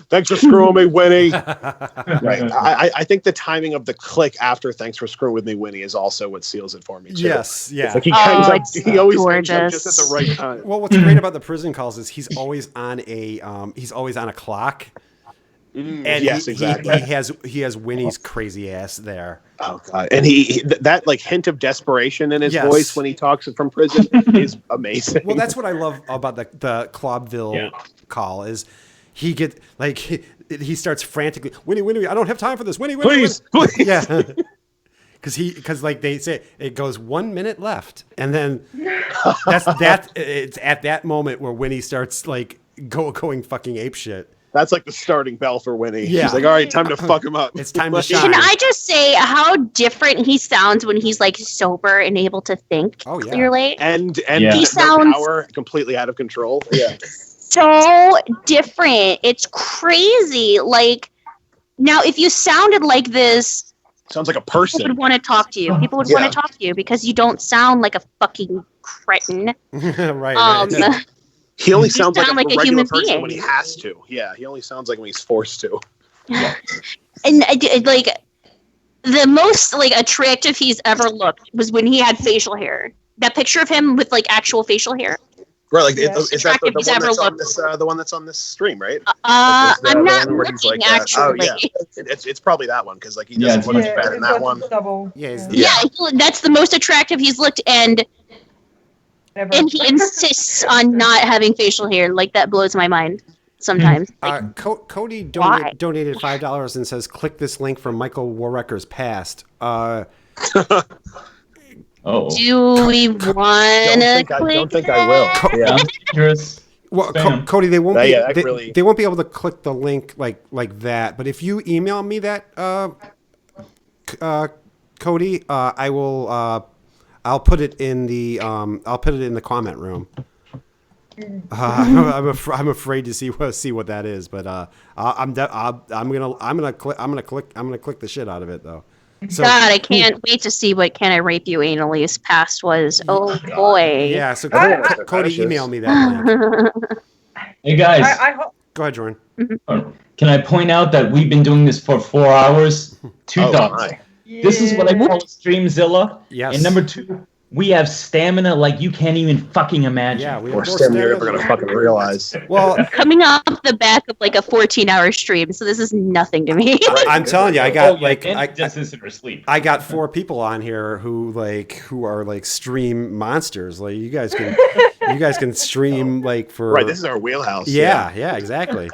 Thanks for screwing me, Winnie. Right. I think the timing of the click after "Thanks for screwing with me, Winnie" is also what seals it for me. Too. Yes. Yeah. It's like he always comes up just at the right time. Well, what's great about the prison calls is he's always on a clock. And yes, exactly. He has Winnie's crazy ass there. Oh god! And that like hint of desperation in his Yes. voice when he talks from prison is amazing. Well, that's what I love about the Clawville call is he he starts frantically, Winnie, I don't have time for this, Winnie, please. Yeah. Because like they say, it goes 1 minute left, and then it's at that moment where Winnie starts like going fucking apeshit. That's like the starting bell for Winnie. Yeah. She's like, all right, time to fuck him up. It's time to shine. Can I just say how different he sounds when he's like sober and able to think clearly? And he sounds power completely out of control. Yeah. So different. It's crazy. Like, now if you sounded like this, sounds like a person. People would want to talk to you. People would want to talk to you because you don't sound like a fucking cretin. Right. He only sounds like a regular human person being. when he has to. Yeah, he only sounds like when he's forced to. And like the most like attractive he's ever looked was when he had facial hair. That picture of him with like actual facial hair. Right, like Yeah. is that the Attractive one ever that's on looked. this the one that's on this stream, right? I'm not the one where he's looking like, actually. oh yeah, it's probably that one because like he doesn't look much better in that one. Double. Yeah, he's- Yeah, that's the most attractive he's looked, and Ever. he insists on not having facial hair. Like that blows my mind sometimes. Cody Why? donated $5 and says, "Click this link from Michael Warrecker's past." Oh. Do we want to click don't think I will. Yeah. Dangerous. Well, Spam. Cody, they won't be. Yeah, that They, really- they won't be able to click the link like that. But if you email me that, Cody, I will. I'll put it in the. I'll put it in the comment room. I'm afraid to see what that is, but I'm gonna click the shit out of it though. So, God, I can't wait to see what "Can I Rape You Analy's past was. Oh boy. yeah, so I- Cody, email me that link. Hey guys, I hope. Go ahead, Jorrun. can I point out that we've been doing this for 4 hours? Two Oh, thoughts. my. This is what I call Streamzilla. Yes. And number 2, we have stamina like you can't even fucking imagine. Yeah, we Or have more stem you're ever stamina gonna than- fucking realize. Well, Coming off the back of like a 14-hour stream, so this is nothing to me. I'm telling you, I Oh, got yeah, and just isn't her sleep. I got 4 people on here who are like stream monsters. Like you guys can stream like for Right, this is our wheelhouse. yeah, exactly.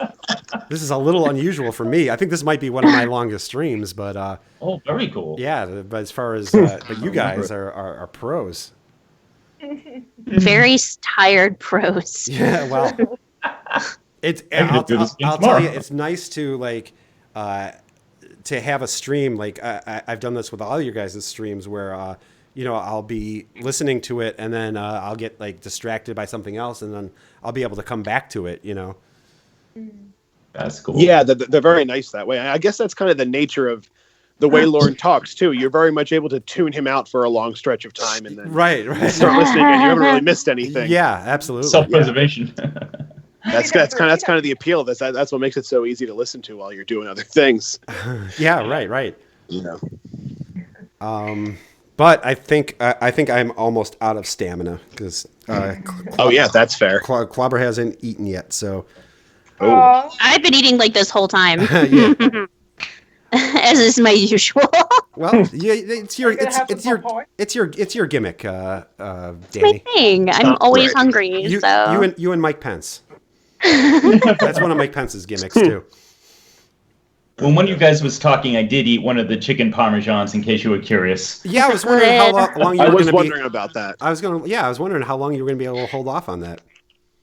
This is a little unusual for me. I think this might be one of my longest streams, but Oh, very cool. yeah. But as far as but you guys are pros. Very tired pros. Yeah, well, it's. I can do this again I'll tell you, tomorrow. it's nice to like to have a stream. Like I've done this with all your guys' streams where I'll be listening to it and then I'll get like distracted by something else and then I'll be able to come back to it. That's cool. Yeah, they're very nice that way. I guess that's kind of the nature of the way Lorne talks too. You're very much able to tune him out for a long stretch of time and then Right. start listening and you haven't really missed anything. Yeah, absolutely. Self-preservation. That's kind of the appeal of this. That's what makes it so easy to listen to while you're doing other things. Yeah, right. You know. But I think I'm almost out of stamina because Oh yeah, that's fair. Clobber hasn't eaten yet. So Oh, I've been eating like this whole time, yeah. as is my usual. Well, yeah, it's your gimmick, My Danny. thing. I'm always Right. hungry, so You and Mike Pence. That's one of Mike Pence's gimmicks too. When one of you guys was talking, I did eat one of the chicken parmesans in case you were curious. Yeah, I was wondering how long you I were was going to be. wondering about that. I was wondering how long you were going to be able to hold off on that.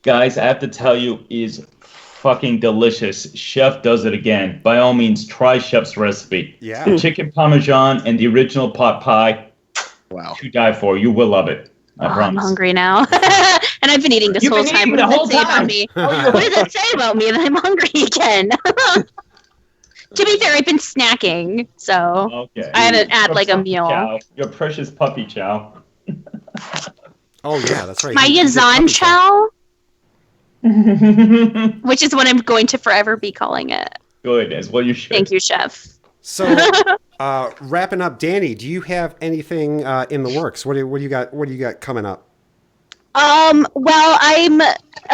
Guys, I have to tell you, is fucking delicious. Chef does it again. By all means, try Chef's recipe. Yeah. The chicken parmesan and the original pot pie, Wow. to die for. You will love it. I I'm promise. hungry now, and I've been eating this You've whole been time. eating What the does whole that say about time. me? What does that say about me that I'm hungry again? To be fair, I've been snacking, so Okay. I haven't had Your like a puppy meal. chow. Your precious puppy chow. Oh yeah, that's right. My He did Yazan puppy chow. chow, which is what I'm going to forever be calling it. Good, as well you should. Thank you, chef. So, wrapping up, Danny, do you have anything in the works? What do you got coming up? Well,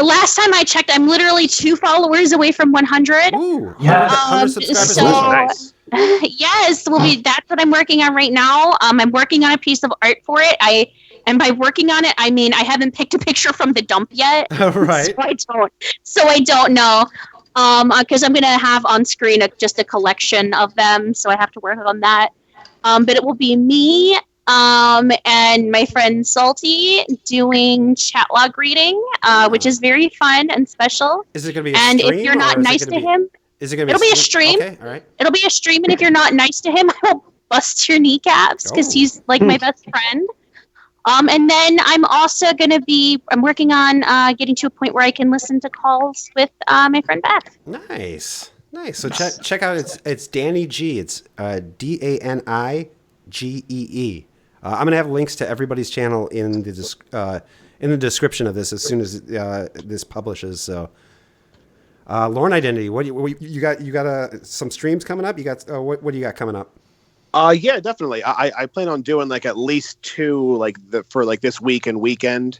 last time I checked, I'm literally 2 followers away from 100. Ooh, Yeah. 100 subscribers. so- Nice. Nice. That's what I'm working on right now. I'm working on a piece of art for it. And by working on it, I mean I haven't picked a picture from the dump yet. Right. So I don't know. Because I'm gonna have on screen just a collection of them, so I have to work on that. But it will be me, and my friend Salty doing chat log reading, which is very fun and special. Is it going to be a And stream? if you're not or is it nice gonna to be- him, is it going to be it'll be a stream. Okay, all right. it'll be a stream, and if you're not nice to him, I will bust your kneecaps because Oh. he's like my best friend. And then I'm also gonna I'm working on getting to a point where I can listen to calls with my friend Beth. Nice. So check out it's Dani Gee. It's DANIGEE. I'm gonna have links to everybody's channel in the description of this as soon as this publishes. So, Lorne Identity. What you got? You got some streams coming up. You got what do you got coming up? Yeah, definitely. I plan on doing like at least 2 for this week and weekend.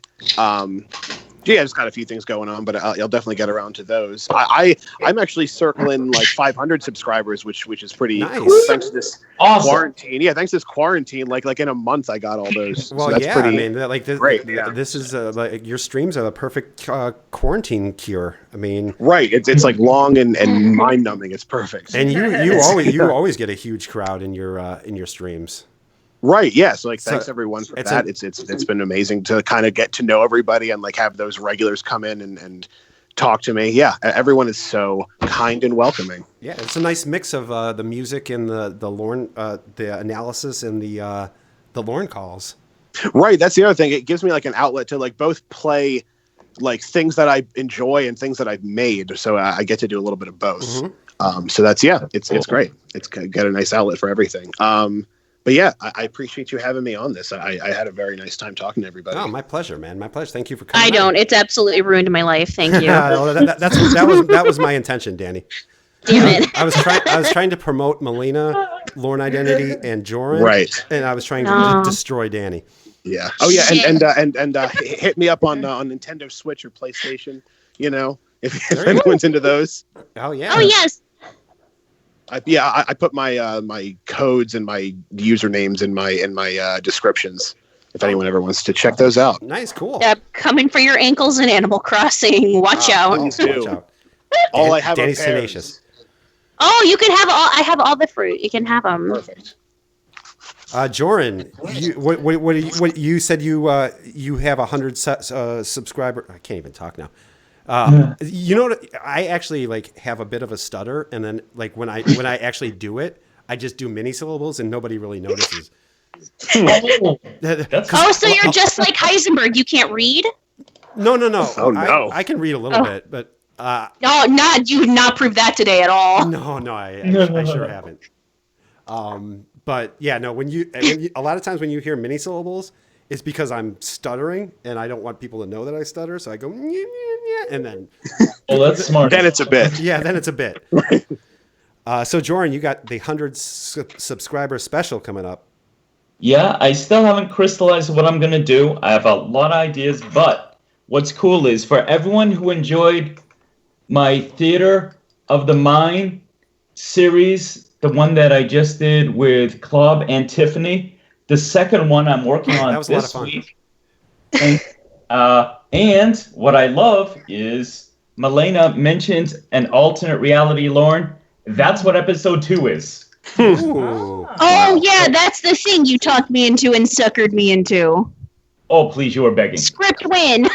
Yeah, I just got a few things going on, but I'll definitely get around to those. I'm actually circling like 500 subscribers, which is pretty Nice. cool. Thanks to this Awesome. quarantine. Yeah, thanks to this quarantine. Like in a month, I got all those. Well, so that's yeah, pretty I mean, like this, great. Yeah. this is like your streams are the perfect quarantine cure. I mean, Right. It's like long and mind numbing. It's perfect. and you always get a huge crowd in your streams. Right. Yeah. So like, So thanks everyone for it's that. It's been amazing to kind of get to know everybody and like have those regulars come in and talk to me. Yeah. Everyone is so kind and welcoming. Yeah, it's a nice mix of the music and the Lorne, the analysis and the Lorne calls. Right. That's the other thing. It gives me like an outlet to like both play like things that I enjoy and things that I've made. So I get to do a little bit of both. Mm-hmm. So that's, it's great. It's got a nice outlet for everything. But yeah, I appreciate you having me on this. I had a very nice time talking to everybody. Oh, my pleasure, man. My pleasure. Thank you for coming. I don't. It's absolutely ruined my life. Thank you. Well, that was my intention, Danny. Damn it. I was trying to promote Melleina, Lorne Identity, and Jorrun. Right. And I was trying to No. destroy Danny. Yeah. Oh yeah. Shit. And hit me up on Nintendo Switch or PlayStation. You know, if There you anyone's into those. Oh yeah. Oh, yes. I put my my codes and my usernames in my descriptions. If anyone ever wants to check those out. Nice, cool. Yep. Coming for your ankles in Animal Crossing. Watch out. please Watch do. out. All I have Danny's are pears. tenacious. Oh, you can have all. I have all the fruit. You can have them. Perfect. Jorrun, what you said you have 100 subscriber. I can't even talk now. You know what? I actually like have a bit of a stutter, and then like when I actually do it, I just do mini syllables, and nobody really notices. Oh, so you're just like Heisenberg. You can't read? No. Oh, no. I can read a little bit, but No, you have not proved that today at all. no, I sure haven't. But yeah, no. When you a lot of times when you hear mini syllables, it's because I'm stuttering, and I don't want people to know that I stutter, so I go "Nyeh, nyeh, nyeh," and then Oh, that's smart. Then it's a bit. yeah, then it's a bit. So Jorrun, you got the 100 subscriber special coming up. Yeah, I still haven't crystallized what I'm going to do. I have a lot of ideas, but what's cool is for everyone who enjoyed my Theater of the Mind series, the one that I just did with Club and Tiffany, the second one I'm working on That was a lot of this fun. week. And what I love is Melleina mentions an alternate reality, Lorne. That's what episode 2 is. Ooh. Oh, yeah, that's the thing you talked me into and suckered me into. Oh, please, you are begging. Script win.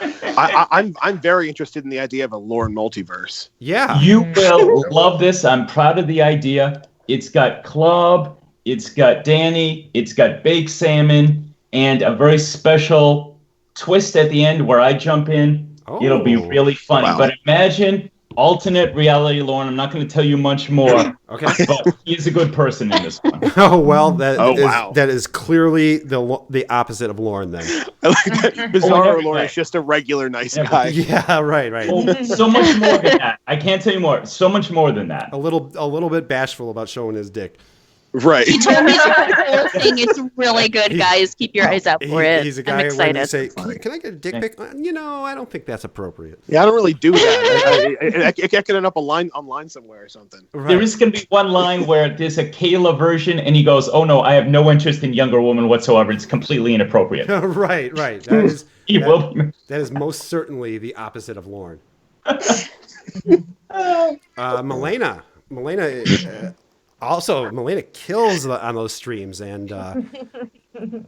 I'm very interested in the idea of a Lorne multiverse. Yeah. You will love this. I'm proud of the idea. It's got Club, it's got Dani, it's got baked salmon, and a very special twist at the end where I jump in. Oh. It'll be really funny. Wow. But imagine alternate reality, Lorne. I'm not going to tell you much more, Okay. but he's a good person in this one. Oh well, that wow. is clearly the opposite of Lorne then. I like that. Oh, in Bizarro every Lorne way. is just a regular nice Every- guy. Yeah, right. Oh, so much more than that. I can't tell you more. So much more than that. A little bit bashful about showing his dick. Right. He told me the whole thing. It's really good, guys. Keep your eyes out for it. He's a I'm guy when excited. you say, "Can I get a dick pic?" I don't think that's appropriate. Yeah, I don't really do that. I get it up online somewhere or something. Right. There is going to be one line where there's a Kayla version, and he goes, "Oh no, I have no interest in younger women whatsoever. It's completely inappropriate." right. That He will. is most certainly the opposite of Lorne. Melleina, also Melleina kills on those streams, and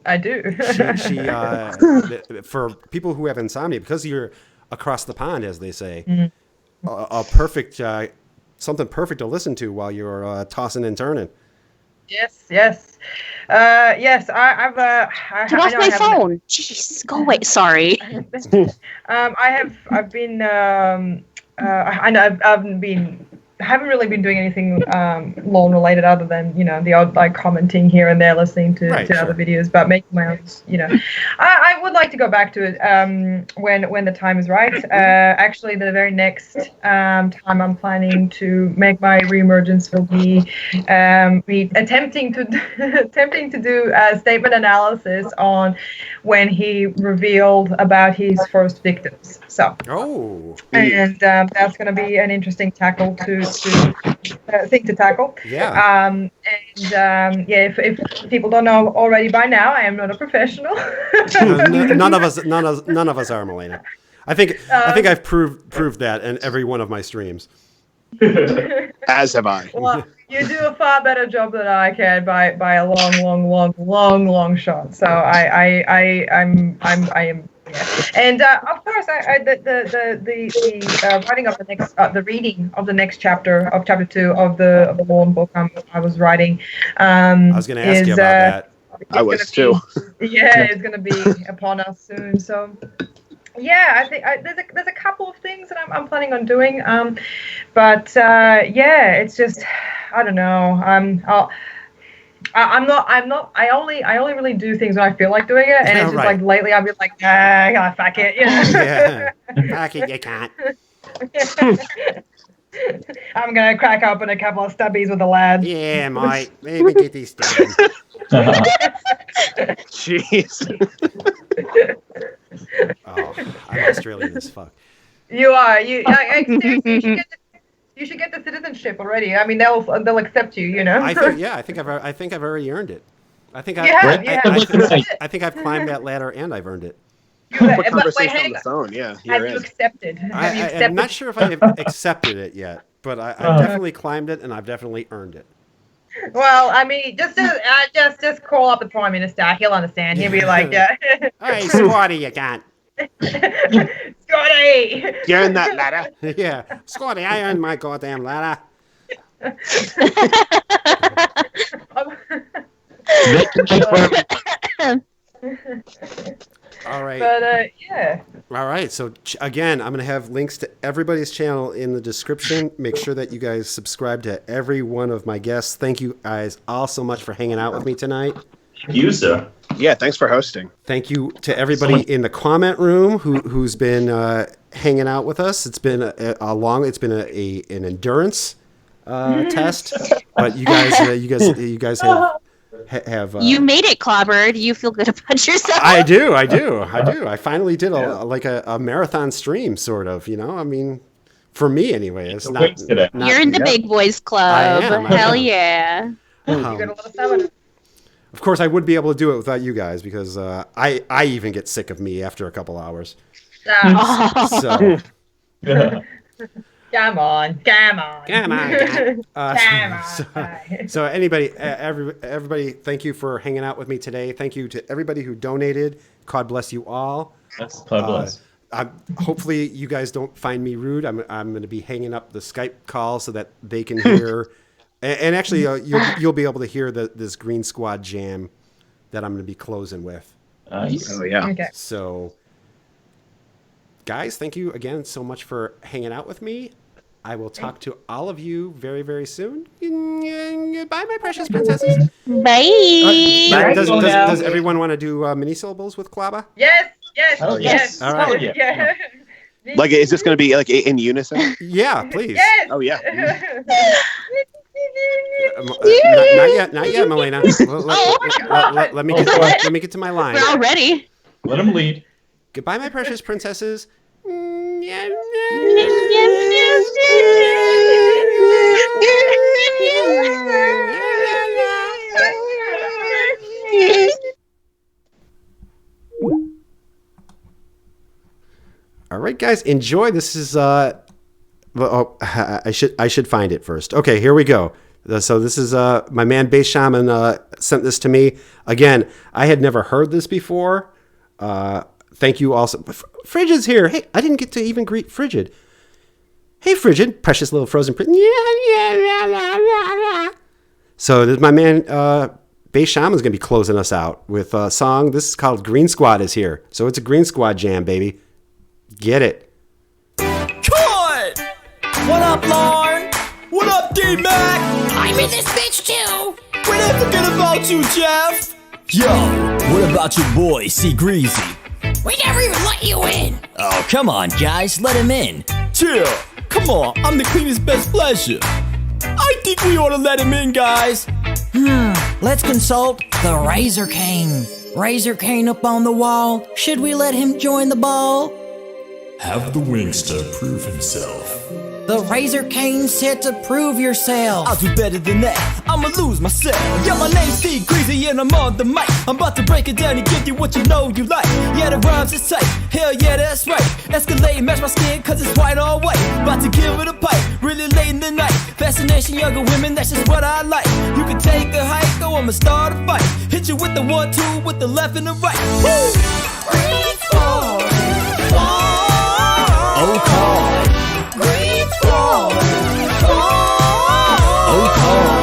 I do. she for people who have insomnia, because you're across the pond, as they say, a perfect something perfect to listen to while you're tossing and turning. Yes. Yes. I've. Get off my phone. Jeez, go away. Sorry. I've been. I know I've been haven't really been doing anything Lorne related other than the odd like commenting here and there, listening to other videos, but making my own. I would like to go back to it when the time is right. Actually, the very next time I'm planning to make my reemergence will be attempting to do a statement analysis on when he revealed about his first victims. So. Oh. And that's going to be an interesting tackle thing to tackle. Yeah. If people don't know already by now, I am not a professional. None of us are, Melleina. I think I've proved that in every one of my streams. As have I. Well, you do a far better job than I can by a long shot. So I am. Yeah. And of course, the writing of the next, the reading of the next chapter of chapter 2 of the Lorne book I was writing. I was going to ask you about that. I was too. It's going to be upon us soon. So. Yeah, I think there's a couple of things that I'm planning on doing, but it's just I don't know. I only really do things when I feel like doing it, and it's just like lately I've been like, fuck it, Yeah, fuck it, you can't. I'm gonna crack open a couple of stubbies with the lad. Yeah, mate, maybe get these done. Jeez. Oh, I'm Australian as fuck. You are. You should get the citizenship already. I mean, they'll accept you. I think I've already earned it. I think I've climbed that ladder and I've earned it. What conversation on the phone? Yeah. Have you accepted? I'm not sure if I've accepted it yet, but I've definitely climbed it and I've definitely earned it. Well, I mean, just call up the Prime Minister. He'll understand. He'll be like, hey, Scotty, you can't. Scotty! You're in that ladder. Yeah. Scotty, I earned my goddamn ladder. All right. But, yeah. All right. So, again, I'm going to have links to everybody's channel in the description. Make sure that you guys subscribe to every one of my guests. Thank you guys all so much for hanging out with me tonight. You, sir. Yeah, thanks for hosting. Thank you to everybody in the comment room who's been hanging out with us. It's been an endurance test, but you guys have you made it, Clobber. Do you feel good about yourself? I do. I finally did a marathon stream, sort of. I mean, for me anyway. It's not You're in the big boys club. I am. Hell yeah. You got a lot of stamina. Of course, I would be able to do it without you guys because I even get sick of me after a couple hours. So. Come on. So everybody, thank you for hanging out with me today. Thank you to everybody who donated. God bless you all. God bless. Hopefully you guys don't find me rude. I'm going to be hanging up the Skype call so that they can hear. And actually, you'll be able to hear this Green Squad jam that I'm going to be closing with. Nice. Oh yeah. Okay. So, guys, thank you again so much for hanging out with me. I will talk to all of you very, very soon. Goodbye, my precious princesses. Bye. Does everyone want to do mini syllables with Klaba? Yes. Oh, yes. All right. Yeah. Like, is this going to be like in unison? Yeah, please. Yes. Oh yeah. Not yet, Melleina. Let me get to my line. We're all ready. Let him lead. Goodbye, my precious princesses. All right, guys, enjoy. This is I should find it first. Okay, here we go. So this is my man Bass Shaman sent this to me. Again, I had never heard this before. Thank you also. Frigid's here. Hey, I didn't get to even greet Frigid. Hey, Frigid, precious little frozen prince. So this is my man Bass Shaman's going to be closing us out with a song. This is called Green Squad is Here. So it's a Green Squad jam, baby. Get it. What up, Lorne? D-Mac? I'm in this bitch too. We didn't forget about you, Jeff. Yo, what about your boy, C Greasy? We never even let you in. Oh, come on, guys, let him in. Chill. Come on, I'm the queen's best pleasure. I think we ought to let him in, guys. Let's consult the Razor Cane. Razor Cane up on the wall. Should we let him join the ball? Have the wings to prove himself. The Razor Cane said to prove yourself. I'll do better than that. I'ma lose myself. Yeah, my name's Steve Greasy and I'm on the mic. I'm about to break it down and give you what you know you like. Yeah, the rhymes is tight. Hell yeah, that's right. Escalade, match my skin cause it's white on white. About to give it a pipe, really late in the night. Fascination, younger women, that's just what I like. You can take a hike, or I'ma start a fight. Hit you with the 1-2, with the left and the right. Woo! Green fall, oh, God. Green fall, oh, God.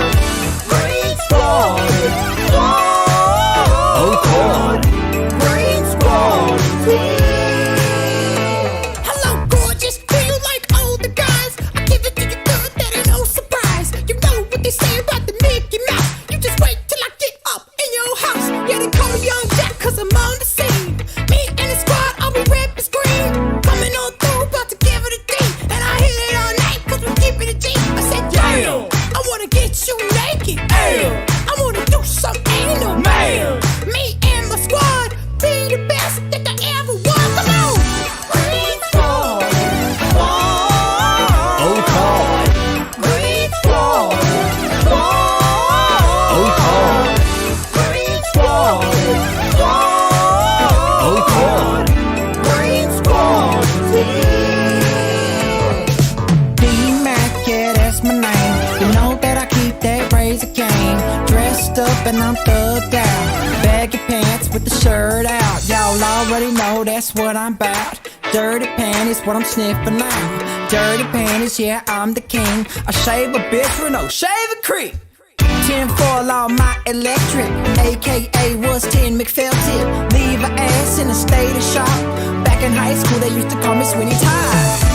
Green fall, oh, God. Green fall. Hello, gorgeous. Do you like older guys? I give it to you good, that ain't no surprise. You know what they say about the Mickey Mouse. You just wait till I get up in your house. Yeah, they call me Young Jack cause I'm on the scene. Me and the squad, I'll be ripping screen. Coming on through, about to give it a D. And I hit it all night cause we keep it a G. I said, damn, I wanna get you naked. Damn, I wanna do some anal. Man, me and my squad be the best that there ever was. Come on. Green fall, Oh, God. green fall, Oh, God. green fall, Oh, God. green squall. D-Mac, yeah, that's my name. You know that I keep that razor cane. Dressed up and I'm thugged out. Baggy pants with the shirt out. Y'all already know that's what I'm about. Dirty panties, what I'm sniffing out. Dirty panties, yeah, I'm the king. I shave a bitch for no shave a creep. 10-4 on my electric, aka was 10 McFelty. Leave her ass in a state of shock. Back in high school, they used to call me Sweeney Todd.